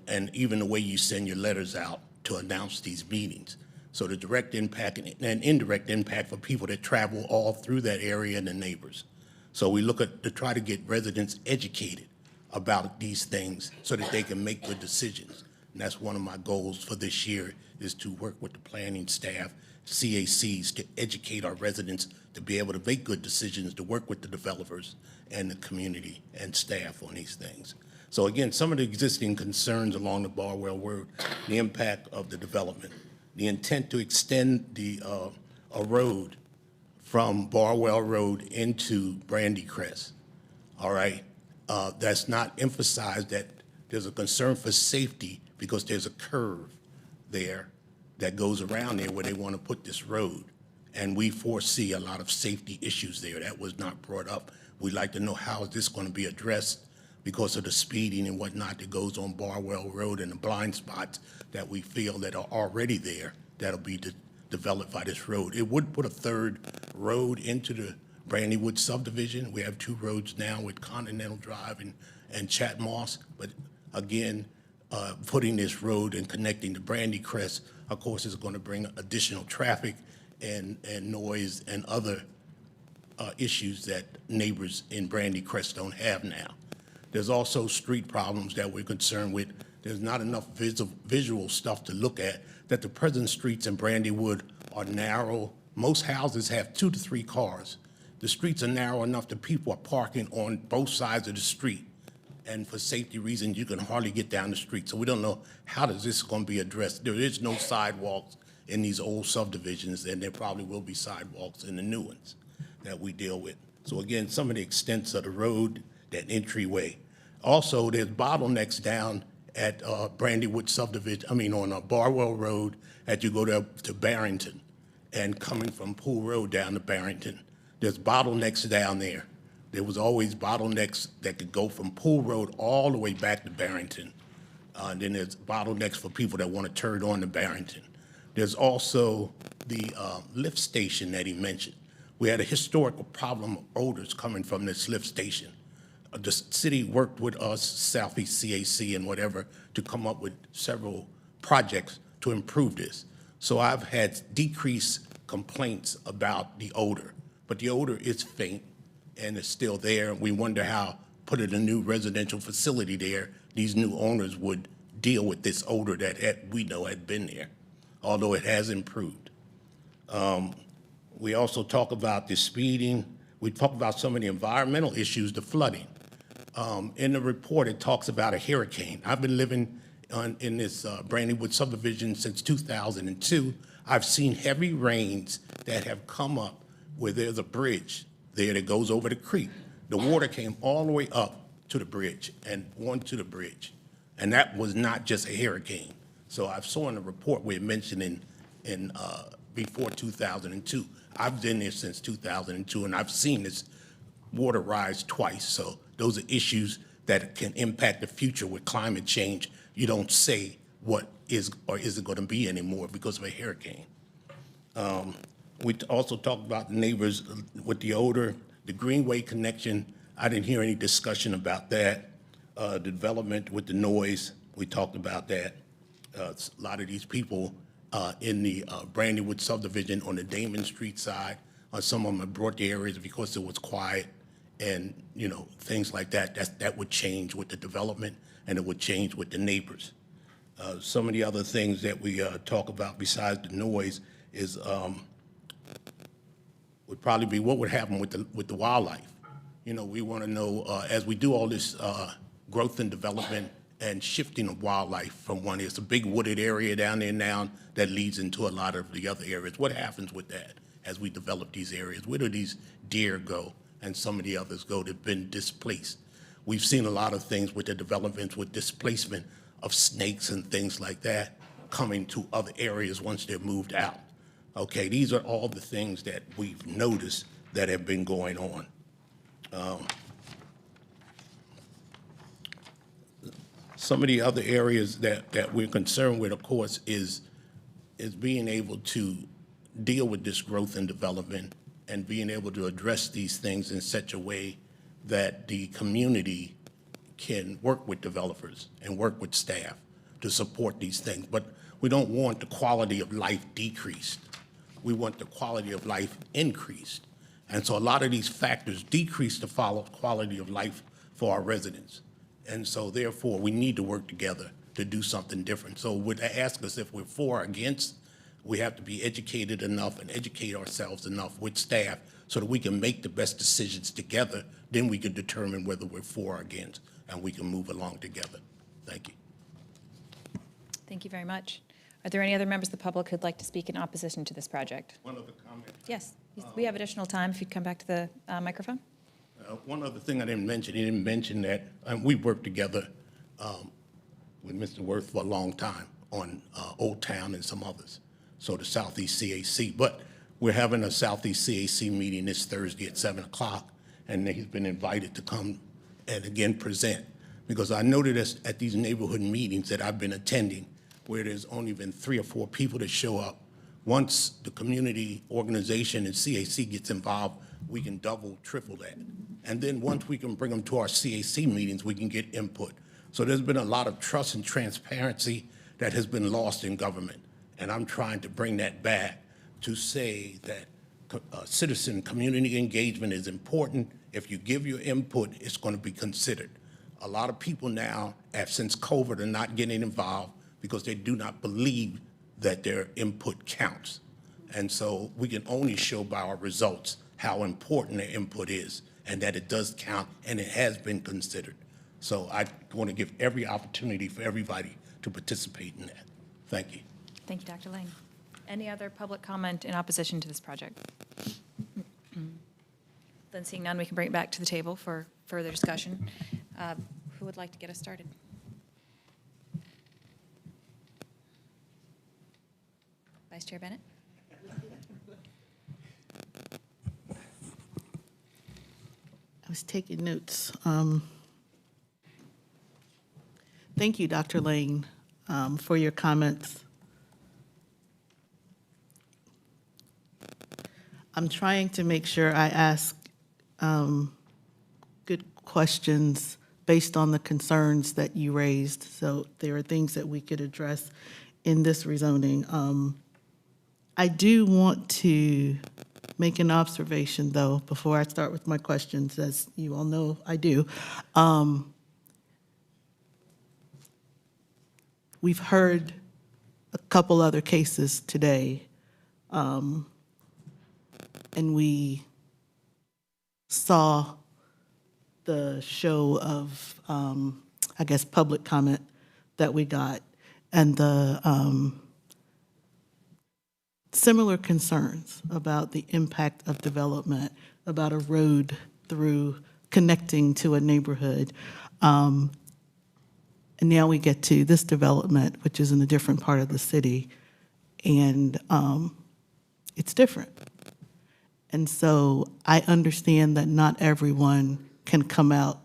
and even the way you send your letters out to announce these meetings. So the direct impact and indirect impact for people that travel all through that area and the neighbors. So we look to try to get residents educated about these things so that they can make good decisions. And that's one of my goals for this year, is to work with the planning staff, CACs, to educate our residents to be able to make good decisions, to work with the developers and the community and staff on these things. So again, some of the existing concerns along the Barwell Road, the impact of the development, the intent to extend a road from Barwell Road into Brandy Crest, all right? That's not emphasized, that there's a concern for safety because there's a curve there that goes around there where they want to put this road. And we foresee a lot of safety issues there. That was not brought up. We'd like to know how is this going to be addressed because of the speeding and whatnot that goes on Barwell Road and the blind spots that we feel that are already there that'll be developed by this road. It would put a third road into the Brandywood subdivision. We have two roads now with Continental Drive and Chat Moss, but again, putting this road and connecting to Brandy Crest, of course, is going to bring additional traffic and noise and other issues that neighbors in Brandy Crest don't have now. There's also street problems that we're concerned with. There's not enough visual stuff to look at, that the present streets in Brandywood are narrow. Most houses have 2 to 3 cars. The streets are narrow enough that people are parking on both sides of the street. And for safety reasons, you can hardly get down the street. So we don't know how is this going to be addressed. There is no sidewalks in these old subdivisions, and there probably will be sidewalks in the new ones that we deal with. So again, some of the extents of the road, that entryway. Also, there's bottlenecks down at Brandywood subdivision, on Barwell Road as you go to Barrington, and coming from Pool Road down to Barrington. There's bottlenecks down there. There was always bottlenecks that could go from Pool Road all the way back to Barrington. And then there's bottlenecks for people that want to turn on to Barrington. There's also the lift station that he mentioned. We had a historical problem of odors coming from this lift station. The city worked with us, Southeast CAC and whatever, to come up with several projects to improve this. So I've had decreased complaints about the odor, but the odor is faint and it's still there. We wonder how, putting a new residential facility there, these new owners would deal with this odor that we know had been there, although it has improved. We also talk about the speeding. We talk about some of the environmental issues, the flooding. In the report, it talks about a hurricane. I've been living in this Brandywood subdivision since 2002. I've seen heavy rains that have come up where there's a bridge there that goes over the creek. The water came all the way up to the bridge and onto the bridge. And that was not just a hurricane. So I saw in the report where it mentioned in before 2002. I've been there since 2002, and I've seen this water rise twice. So those are issues that can impact the future with climate change. You don't say what is or isn't going to be anymore because of a hurricane. We also talked about the neighbors with the odor, the Greenway connection. I didn't hear any discussion about that. The development with the noise, we talked about that. A lot of these people in the Brandywood subdivision on the Damon Street side. Some of them have brought the areas because it was quiet and, you know, things like that. That would change with the development and it would change with the neighbors. Some of the other things that we talk about besides the noise is would probably be what would happen with the wildlife. You know, we want to know, as we do all this growth and development and shifting of wildlife from one, it's a big wooded area down there now that leads into a lot of the other areas. What happens with that as we develop these areas? Where do these deer go and some of the others go that have been displaced? We've seen a lot of things with the developments with displacement of snakes and things like that coming to other areas once they're moved out. Okay, these are all the things that we've noticed that have been going on. Some of the other areas that we're concerned with, of course, is being able to deal with this growth and development and being able to address these things in such a way that the community can work with developers and work with staff to support these things. But we don't want the quality of life decreased. We want the quality of life increased. And so a lot of these factors decrease the quality of life for our residents. And so therefore, we need to work together to do something different. So would they ask us if we're for or against? We have to be educated enough and educate ourselves enough with staff so that we can make the best decisions together. Then we can determine whether we're for or against, and we can move along together. Thank you. Thank you very much. Are there any other members of the public who'd like to speak in opposition to this project? One other comment. Yes, we have additional time if you'd come back to the microphone. One other thing I didn't mention, he didn't mention that we've worked together with Mr. Worth for a long time on Old Town and some others, so the Southeast CAC. But we're having a Southeast CAC meeting this Thursday at 7 o'clock, and he's been invited to come and again present. Because I noticed at these neighborhood meetings that I've been attending, where there's only been 3 or 4 people that show up. Once the community organization and CAC gets involved, we can double, triple that. And then once we can bring them to our CAC meetings, we can get input. So there's been a lot of trust and transparency that has been lost in government. And I'm trying to bring that back to say that citizen community engagement is important. If you give your input, it's going to be considered. A lot of people now, since COVID, are not getting involved because they do not believe that their input counts. And so we can only show by our results how important their input is and that it does count and it has been considered. So I want to give every opportunity for everybody to participate in that. Thank you. Thank you, Dr. Lang. Any other public comment in opposition to this project? Then seeing none, we can bring it back to the table for further discussion. Who would like to get us started? Vice Chair Bennett? I was taking notes. Thank you, Dr. Lane, for your comments. I'm trying to make sure I ask good questions based on the concerns that you raised. So there are things that we could address in this rezoning. I do want to make an observation, though, before I start with my questions, as you all know I do. We've heard a couple other cases today, and we saw the show of, I guess, public comment that we got, and the similar concerns about the impact of development, about a road through connecting to a neighborhood. And now we get to this development, which is in a different part of the city, and it's different. And so I understand that not everyone can come out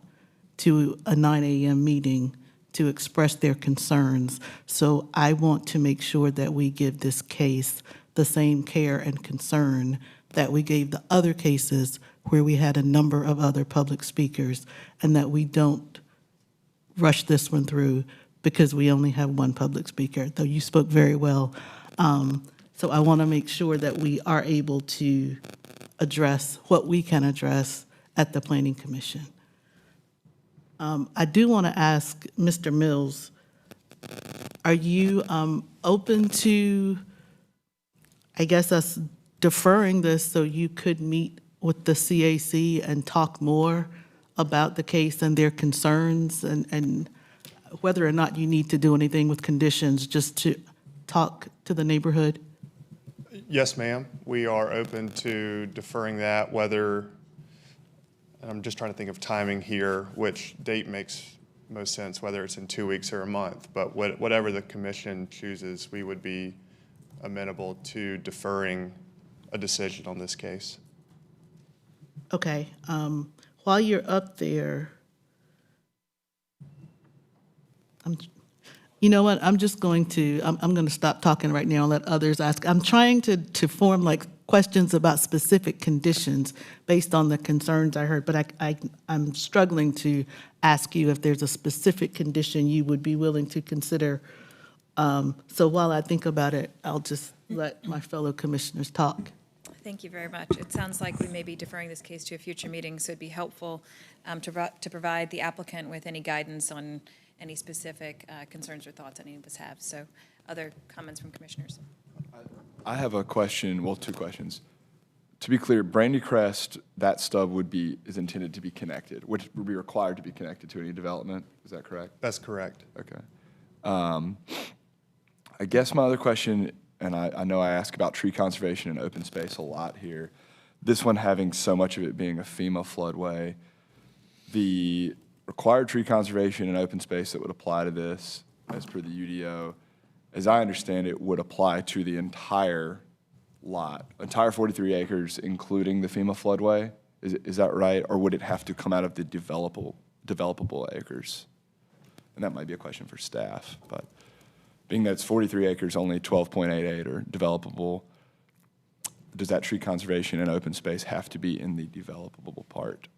to a 9 a.m. meeting to express their concerns. So I want to make sure that we give this case the same care and concern that we gave the other cases where we had a number of other public speakers, and that we don't rush this one through because we only have one public speaker, though you spoke very well. So I want to make sure that we are able to address what we can address at the Planning Commission. I do want to ask Mr. Mills, are you open to, I guess, us deferring this so you could meet with the CAC and talk more about the case and their concerns and whether or not you need to do anything with conditions, just to talk to the neighborhood? Yes, ma'am. We are open to deferring that, whether, I'm just trying to think of timing here, which date makes most sense, whether it's in 2 weeks or a month. But whatever the commission chooses, we would be amenable to deferring a decision on this case. Okay. While you're up there, you know what? I'm just going to, I'm going to stop talking right now and let others ask. I'm trying to form like questions about specific conditions based on the concerns I heard, but I'm struggling to ask you if there's a specific condition you would be willing to consider. So while I think about it, I'll just let my fellow commissioners talk. Thank you very much. It sounds like we may be deferring this case to a future meeting, so it'd be helpful to provide the applicant with any guidance on any specific concerns or thoughts any of us have. So other comments from commissioners? I have a question, well, two questions. To be clear, Brandy Crest, that stub is intended to be connected, which would be required to be connected to any development. Is that correct? That's correct. Okay. I guess my other question, and I know I ask about tree conservation and open space a lot here. This one having so much of it being a FEMA floodway, the required tree conservation and open space that would apply to this, as per the UDO, as I understand it, would apply to the entire lot, entire 43 acres, including the FEMA floodway. Is that right? Or would it have to come out of the developable acres? And that might be a question for staff, but being that it's 43 acres, only 12.88 are developable, does that tree conservation and open space have to be in the developable part?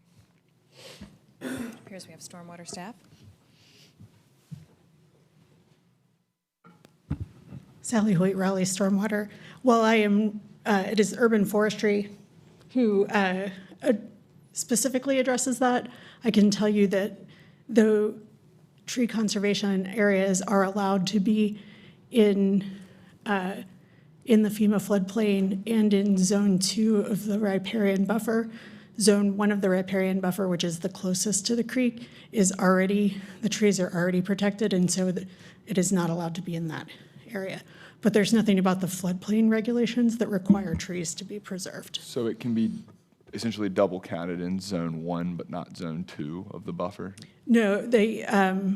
Appears we have stormwater staff. Sally Hoyt, Raleigh Stormwater. Well, it is Urban Forestry who specifically addresses that. I can tell you that the tree conservation areas are allowed to be in the FEMA floodplain and in Zone 2 of the riparian buffer. Zone 1 of the riparian buffer, which is the closest to the creek, the trees are already protected, and so it is not allowed to be in that area. But there's nothing about the floodplain regulations that require trees to be preserved. So it can be essentially double counted in Zone 1, but not Zone 2 of the buffer? No, they are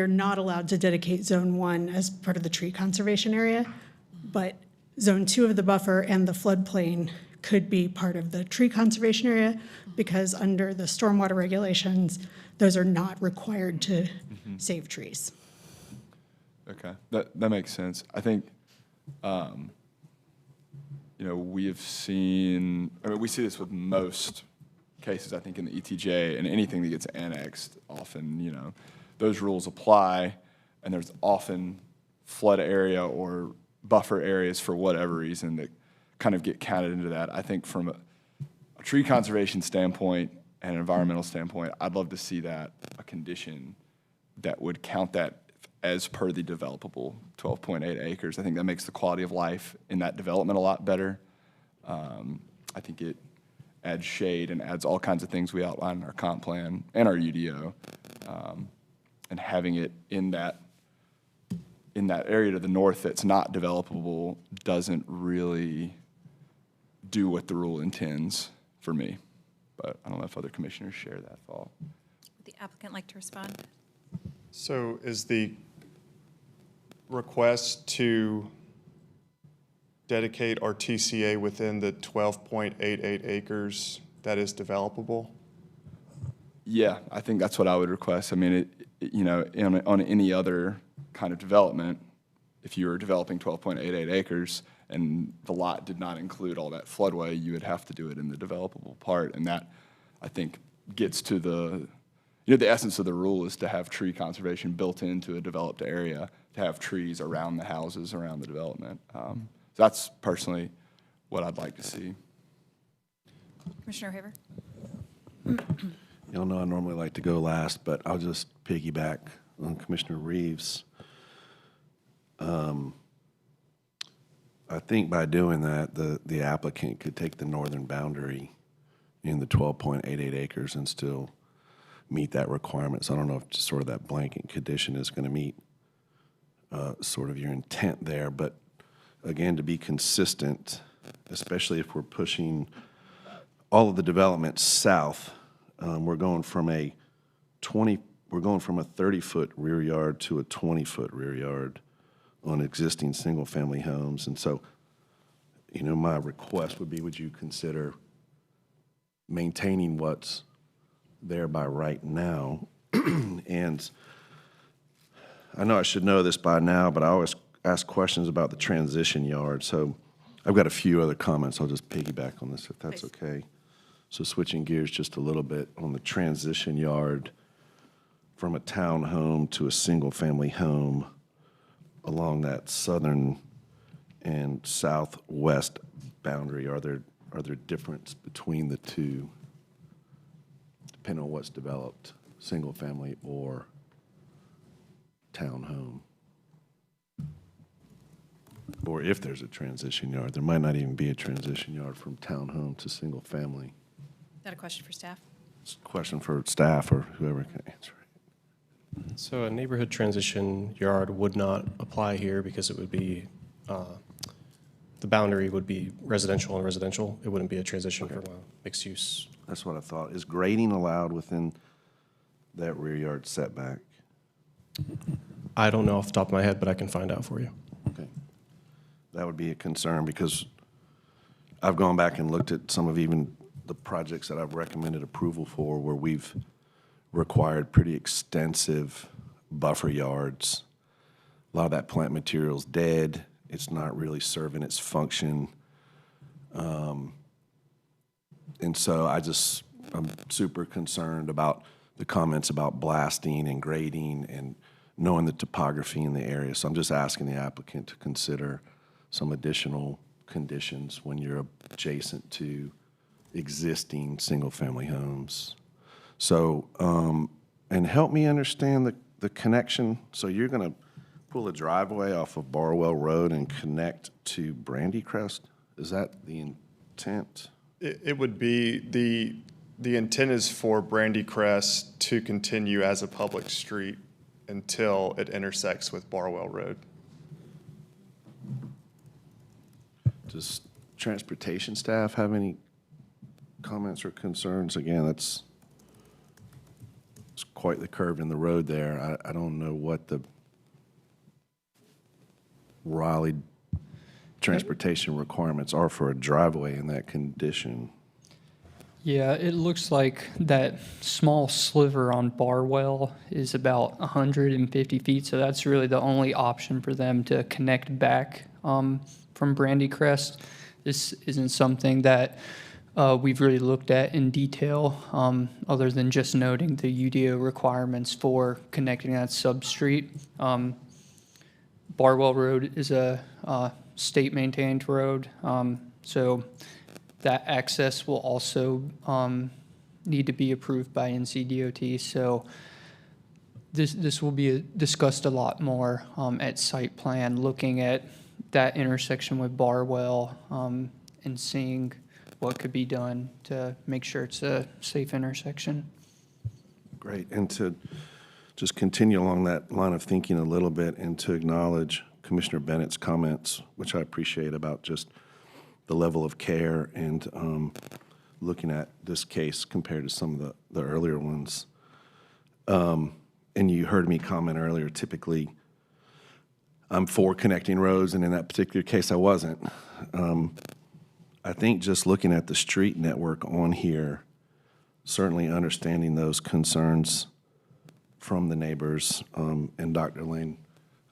not allowed to dedicate Zone 1 as part of the tree conservation area, but Zone 2 of the buffer and the floodplain could be part of the tree conservation area, because under the stormwater regulations, those are not required to save trees. Okay, that makes sense. I think, we see this with most cases, I think, in the ETJ, and anything that gets annexed, often, those rules apply, and there's often flood area or buffer areas for whatever reason that kind of get counted into that. I think from a tree conservation standpoint and an environmental standpoint, I'd love to see that, a condition that would count that as per the developable 12.8 acres. I think that makes the quality of life in that development a lot better. I think it adds shade and adds all kinds of things we outline in our comp plan and our UDO. And having it in that area to the north that's not developable doesn't really do what the rule intends for me. But I don't know if other commissioners share that thought. Would the applicant like to respond? So is the request to dedicate our TCA within the 12.88 acres that is developable? Yeah, I think that's what I would request. I mean, on any other kind of development, if you were developing 12.88 acres and the lot did not include all that floodway, you would have to do it in the developable part. And that, I think, gets to the, the essence of the rule is to have tree conservation built into a developed area, to have trees around the houses, around the development. So that's personally what I'd like to see. Commissioner Haver? Y'all know I normally like to go last, but I'll just piggyback on Commissioner Reeves. I think by doing that, the applicant could take the northern boundary in the 12.88 acres and still meet that requirement. So I don't know if just sort of that blanket condition is going to meet sort of your intent there. But again, to be consistent, especially if we're pushing all of the development south, we're going from a 30-foot rear yard to a 20-foot rear yard on existing single-family homes. And so, my request would be, would you consider maintaining what's there by right now? And I know I should know this by now, but I always ask questions about the transition yard. So I've got a few other comments. I'll just piggyback on this if that's okay. So switching gears just a little bit on the transition yard from a townhome to a single-family home along that southern and southwest boundary. Are there difference between the two, depending on what's developed, single-family or townhome? Or if there's a transition yard, there might not even be a transition yard from townhome to single-family. Is that a question for staff? It's a question for staff or whoever can answer it. So a neighborhood transition yard would not apply here because it would be, the boundary would be residential and residential. It wouldn't be a transition from a mixed use. That's what I thought. Is grading allowed within that rear yard setback? I don't know off the top of my head, but I can find out for you. Okay. That would be a concern because I've gone back and looked at some of even the projects that I've recommended approval for where we've required pretty extensive buffer yards. A lot of that plant material's dead. It's not really serving its function. And so I'm super concerned about the comments about blasting and grading and knowing the topography in the area. So I'm just asking the applicant to consider some additional conditions when you're adjacent to existing single-family homes. So, and help me understand the connection. So you're going to pull a driveway off of Barwell Road and connect to Brandycrest? Is that the intent? It would be, the intent is for Brandycrest to continue as a public street until it intersects with Barwell Road. Does transportation staff have any comments or concerns? Again, it's quite the curve in the road there. I don't know what the Raleigh transportation requirements are for a driveway in that condition. Yeah, it looks like that small sliver on Barwell is about 150 feet, so that's really the only option for them to connect back from Brandycrest. This isn't something that we've really looked at in detail, other than just noting the UDO requirements for connecting that substreet. Barwell Road is a state-maintained road, so that access will also need to be approved by NCDOT. So this will be discussed a lot more at site plan, looking at that intersection with Barwell and seeing what could be done to make sure it's a safe intersection. Great. And to just continue along that line of thinking a little bit and to acknowledge Commissioner Bennett's comments, which I appreciate, about just the level of care and looking at this case compared to some of the earlier ones. And you heard me comment earlier, typically I'm for connecting roads, and in that particular case I wasn't. I think just looking at the street network on here, certainly understanding those concerns from the neighbors, and Dr. Lane,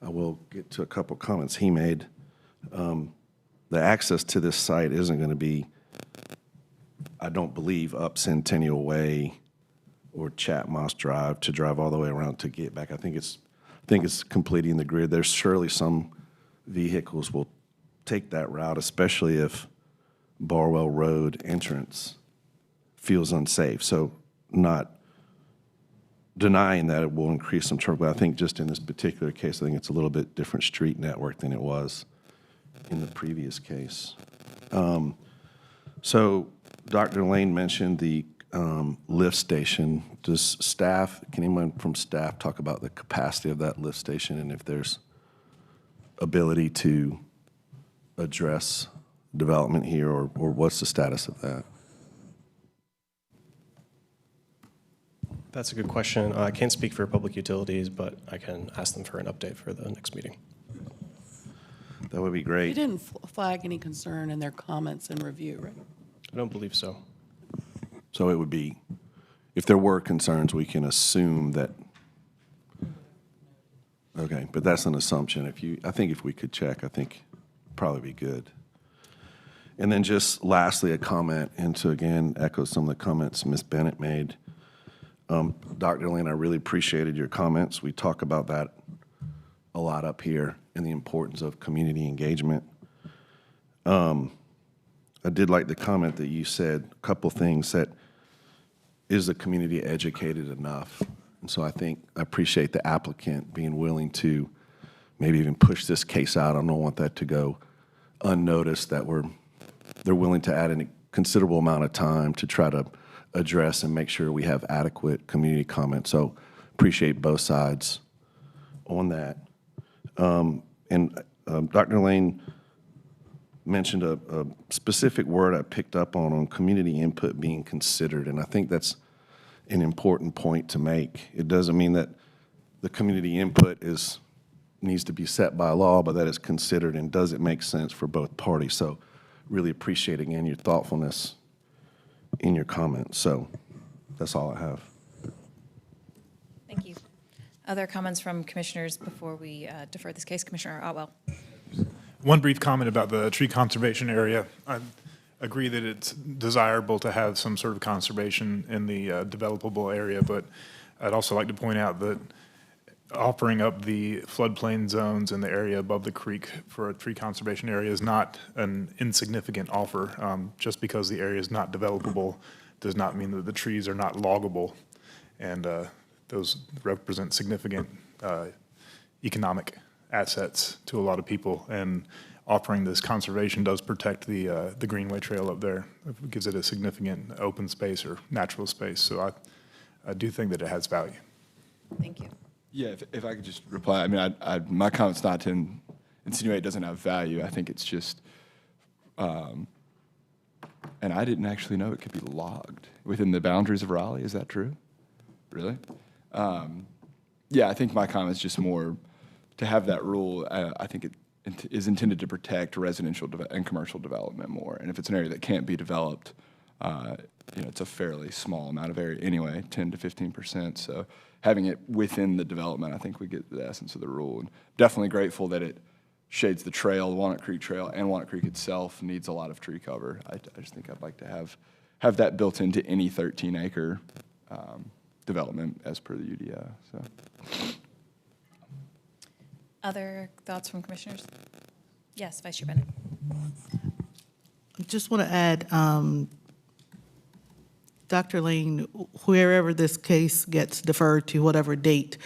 I will get to a couple comments he made. The access to this site isn't going to be, I don't believe, up Centennial Way or Chatmoss Drive to drive all the way around to get back. I think it's completing the grid. There's surely some vehicles will take that route, especially if Barwell Road entrance feels unsafe. So not denying that it will increase some traffic, but I think just in this particular case, I think it's a little bit different street network than it was in the previous case. So Dr. Lane mentioned the lift station. Can anyone from staff talk about the capacity of that lift station and if there's ability to address development here, or what's the status of that? That's a good question. I can't speak for public utilities, but I can ask them for an update for the next meeting. That would be great. You didn't flag any concern in their comments and review, right? I don't believe so. So it would be, if there were concerns, we can assume that, okay, but that's an assumption. I think if we could check, I think probably be good. And then just lastly, a comment, and to again echo some of the comments Ms. Bennett made. Dr. Lane, I really appreciated your comments. We talk about that a lot up here and the importance of community engagement. I did like the comment that you said, a couple things, that is the community educated enough? And so I appreciate the applicant being willing to maybe even push this case out. I don't want that to go unnoticed, that they're willing to add a considerable amount of time to try to address and make sure we have adequate community comment. So appreciate both sides on that. Dr. Lane mentioned a specific word I picked up on community input being considered, and I think that's an important point to make. It doesn't mean that the community input needs to be set by law, but that is considered, and does it make sense for both parties? So really appreciate, again, your thoughtfulness in your comments. So that's all I have. Thank you. Other comments from commissioners before we defer this case? Commissioner Otwell. One brief comment about the tree conservation area. I agree that it's desirable to have some sort of conservation in the developable area, but I'd also like to point out that offering up the floodplain zones in the area above the creek for a tree conservation area is not an insignificant offer. Just because the area is not developable does not mean that the trees are not loggable, and those represent significant economic assets to a lot of people, and offering this conservation does protect the Greenway Trail up there. It gives it a significant open space or natural space, so I do think that it has value. Thank you. Yeah, if I could just reply, I mean, my comment's not to insinuate it doesn't have value. I think it's just, and I didn't actually know it could be logged within the boundaries of Raleigh. Is that true? Really? Yeah, I think my comment's just more to have that rule. I think it is intended to protect residential and commercial development more. And if it's an area that can't be developed, it's a fairly small amount of area anyway, 10 to 15%. So having it within the development, I think we get the essence of the rule. And definitely grateful that it shades the trail, the Walnut Creek Trail, and Walnut Creek itself needs a lot of tree cover. I just think I'd like to have that built into any 13-acre development as per the UDO. So. Other thoughts from commissioners? Yes, Vice Chair Bennett. I just want to add, Dr. Lane, wherever this case gets deferred to, whatever date,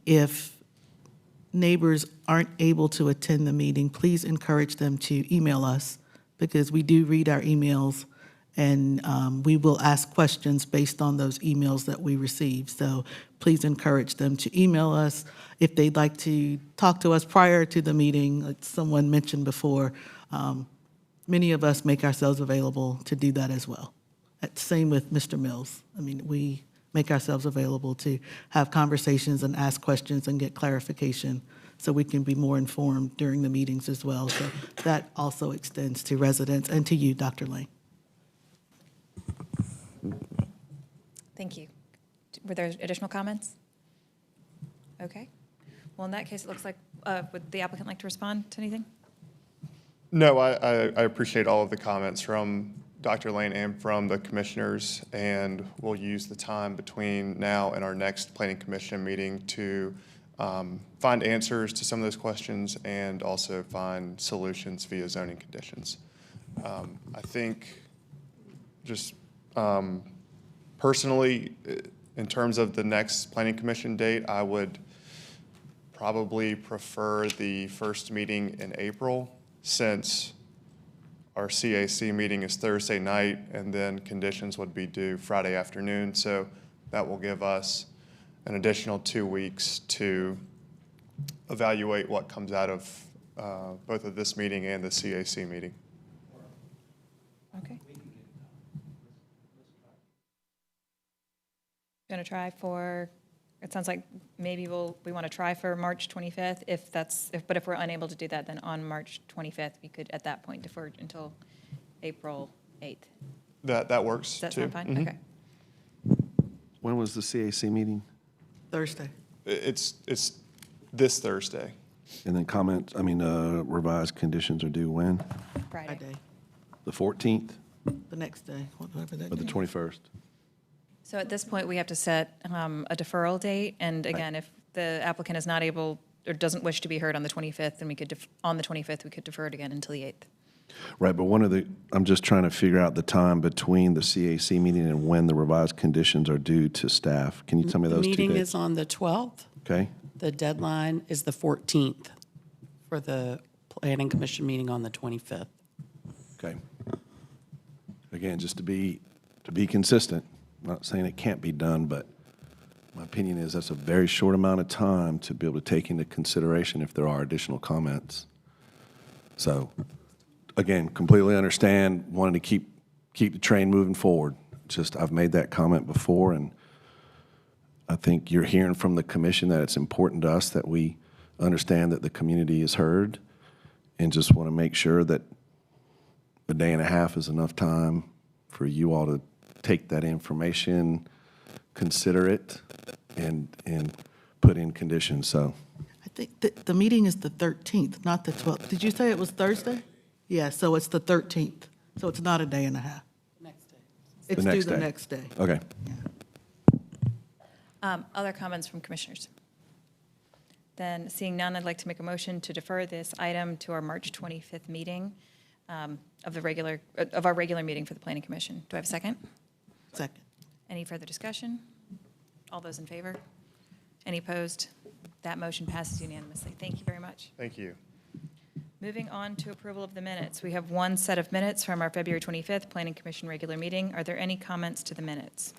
if neighbors aren't able to attend the meeting, please encourage them to email us, because we do read our emails, and we will ask questions based on those emails that we receive. So please encourage them to email us. If they'd like to talk to us prior to the meeting, like someone mentioned before, many of us make ourselves available to do that as well. Same with Mr. Mills. I mean, we make ourselves available to have conversations and ask questions and get clarification so we can be more informed during the meetings as well. So that also extends to residents and to you, Dr. Lane. Thank you. Were there additional comments? Okay. Well, in that case, it looks like, would the applicant like to respond to anything? No, I appreciate all of the comments from Dr. Lane and from the commissioners, and we'll use the time between now and our next Planning Commission meeting to find answers to some of those questions and also find solutions via zoning conditions. I think just personally, in terms of the next Planning Commission date, I would probably prefer the first meeting in April, since our CAC meeting is Thursday night, and then conditions would be due Friday afternoon. So that will give us an additional 2 weeks to evaluate what comes out of both of this meeting and the CAC meeting. Okay. Going to try for, it sounds like maybe we want to try for March 25th, but if we're unable to do that, then on March 25th, we could at that point defer until April 8th. That works Does that too. sound fine? Mhm. Okay. When was the CAC meeting? Thursday. It's this Thursday. And then revised conditions are due when? Friday. The 14th The next day, whatever that or the day. 21st? So at this point, we have to set a deferral date, and again, if the applicant is not able or doesn't wish to be heard on the 25th, then we could, on the 25th, we could defer it again until the 8th. Right, but I'm just trying to figure out the time between the CAC meeting and when the revised conditions are due to staff. Can you tell me those two dates? The meeting is on the 12th. Okay, The deadline is the 14th for the Planning Commission meeting on the 25th. okay. Again, just to be consistent, I'm not saying it can't be done, but my opinion is that's a very short amount of time to be able to take into consideration if there are additional comments. So, again, completely understand, wanting to keep the train moving forward. Just, I've made that comment before, and I think you're hearing from the commission that it's important to us that we understand that the community is heard, and just want to make sure that a day and a half is enough time for you all to take that information, consider it, and put in conditions. So I think the meeting is the 13th, not the 12th. Did you say it was Thursday? Yeah, so it's the 13th. So it's not a day and a half. Next day. It's the due next the day. next day. Okay. Other comments from commissioners? Then, seeing none, I'd like to make a motion to defer this item to our March 25th meeting of our regular meeting for the Planning Commission. Do I have a second? Second. Any further discussion? All those in favor? Any opposed? That motion passes unanimously. Thank you very much. Thank you. Moving on to approval of the minutes. We have one set of minutes from our February 25th Planning Commission regular meeting. Are there any comments to the minutes?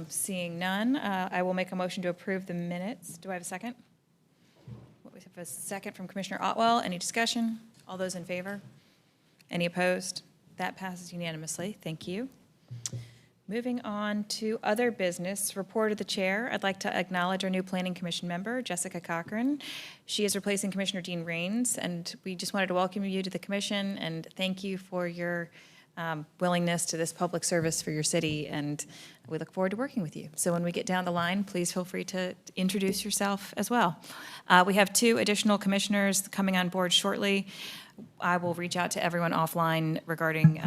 Seeing none, I will make a motion to approve the minutes. Do I have a second? We have a second from Commissioner Otwell. Any discussion? All those in favor? Any opposed? That passes unanimously. Thank you. Moving on to other business, report of the chair. I'd like to acknowledge our new Planning Commission member, Jessica Cochran. She is replacing Commissioner Dean Raines, and we just wanted to welcome you to the commission and thank you for your willingness to this public service for your city, and we look forward to working with you. So when we get down the line, please feel free to introduce yourself as well. We have 2 additional commissioners coming on board shortly. I will reach out to everyone offline regarding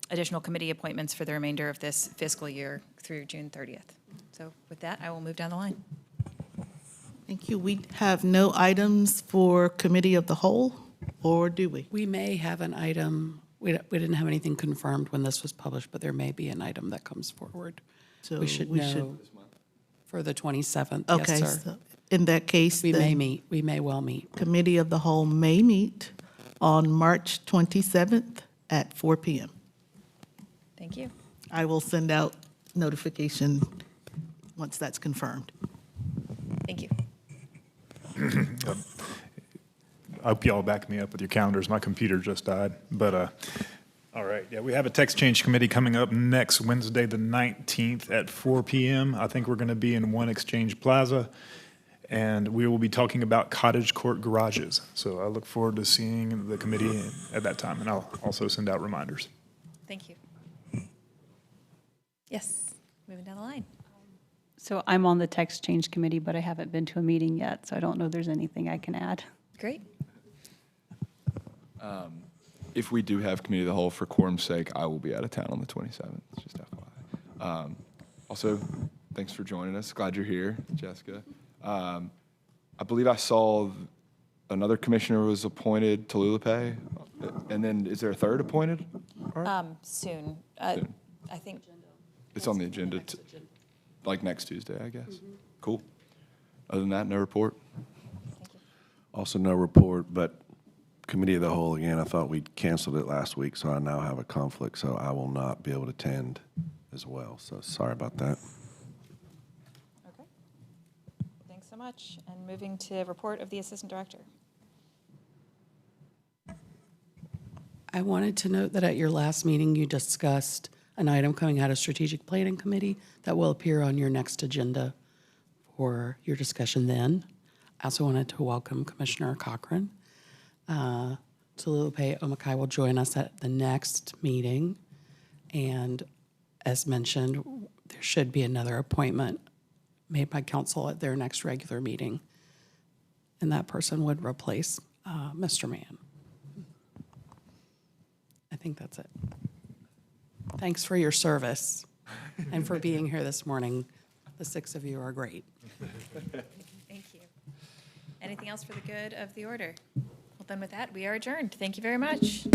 additional committee appointments for the remainder of this fiscal year through June 30th. So with that, I will move down the line. Thank you. We have no items for Committee of the Whole, or do we? We may have an item, we didn't have anything confirmed when this was published, but there may be an item that comes forward. So We should know for the 27th, Okay, yes, sir. so in that case, We may then meet, we may well meet. Committee of the Whole may meet on March 27th at 4 p.m. Thank you. I will send out notification once that's confirmed. Thank you. I hope y'all back me up with your calendars. My computer just died. But, all right, yeah, we have a text change committee coming up next Wednesday, the 19th at 4 p.m. I think we're going to be in One Exchange Plaza, and we will be talking about cottage court garages. So I look forward to seeing the committee at that time, and I'll also send out reminders. Thank you. Yes, moving down the line. So I'm on the text change committee, but I haven't been to a meeting yet, so I don't know if there's anything I can add. Great. if we do have committee of the whole, for quorum's sake, I will be out of town on the 27th, just FYI. Also, thanks for joining us. Glad you're here, Jessica. I believe I saw another commissioner was appointed, Tolulope, and then is there a third appointed? Soon. Soon. I think. It's on the agenda, like next Tuesday, I guess. Cool. Other than that, no report. Also no report, but committee of the whole, again, I thought we canceled it last week, so I now have a conflict, so I will not be able to attend as well. So sorry about that. Okay. Thanks so much. And moving to report of the Assistant Director. I wanted to note that at your last meeting, you discussed an item coming out of Strategic Planning Committee that will appear on your next agenda for your discussion then. I also wanted to welcome Commissioner Cochran. Tolulope Omakai will join us at the next meeting. And as mentioned, there should be another appointment made by council at their next regular meeting. And that person would replace Mr. Mann. I think that's it. Thanks for your service and for being here this morning. The 6 of you are great. Thank you. Anything else for the good of the order? Well, then with that, we are adjourned. Thank you very much.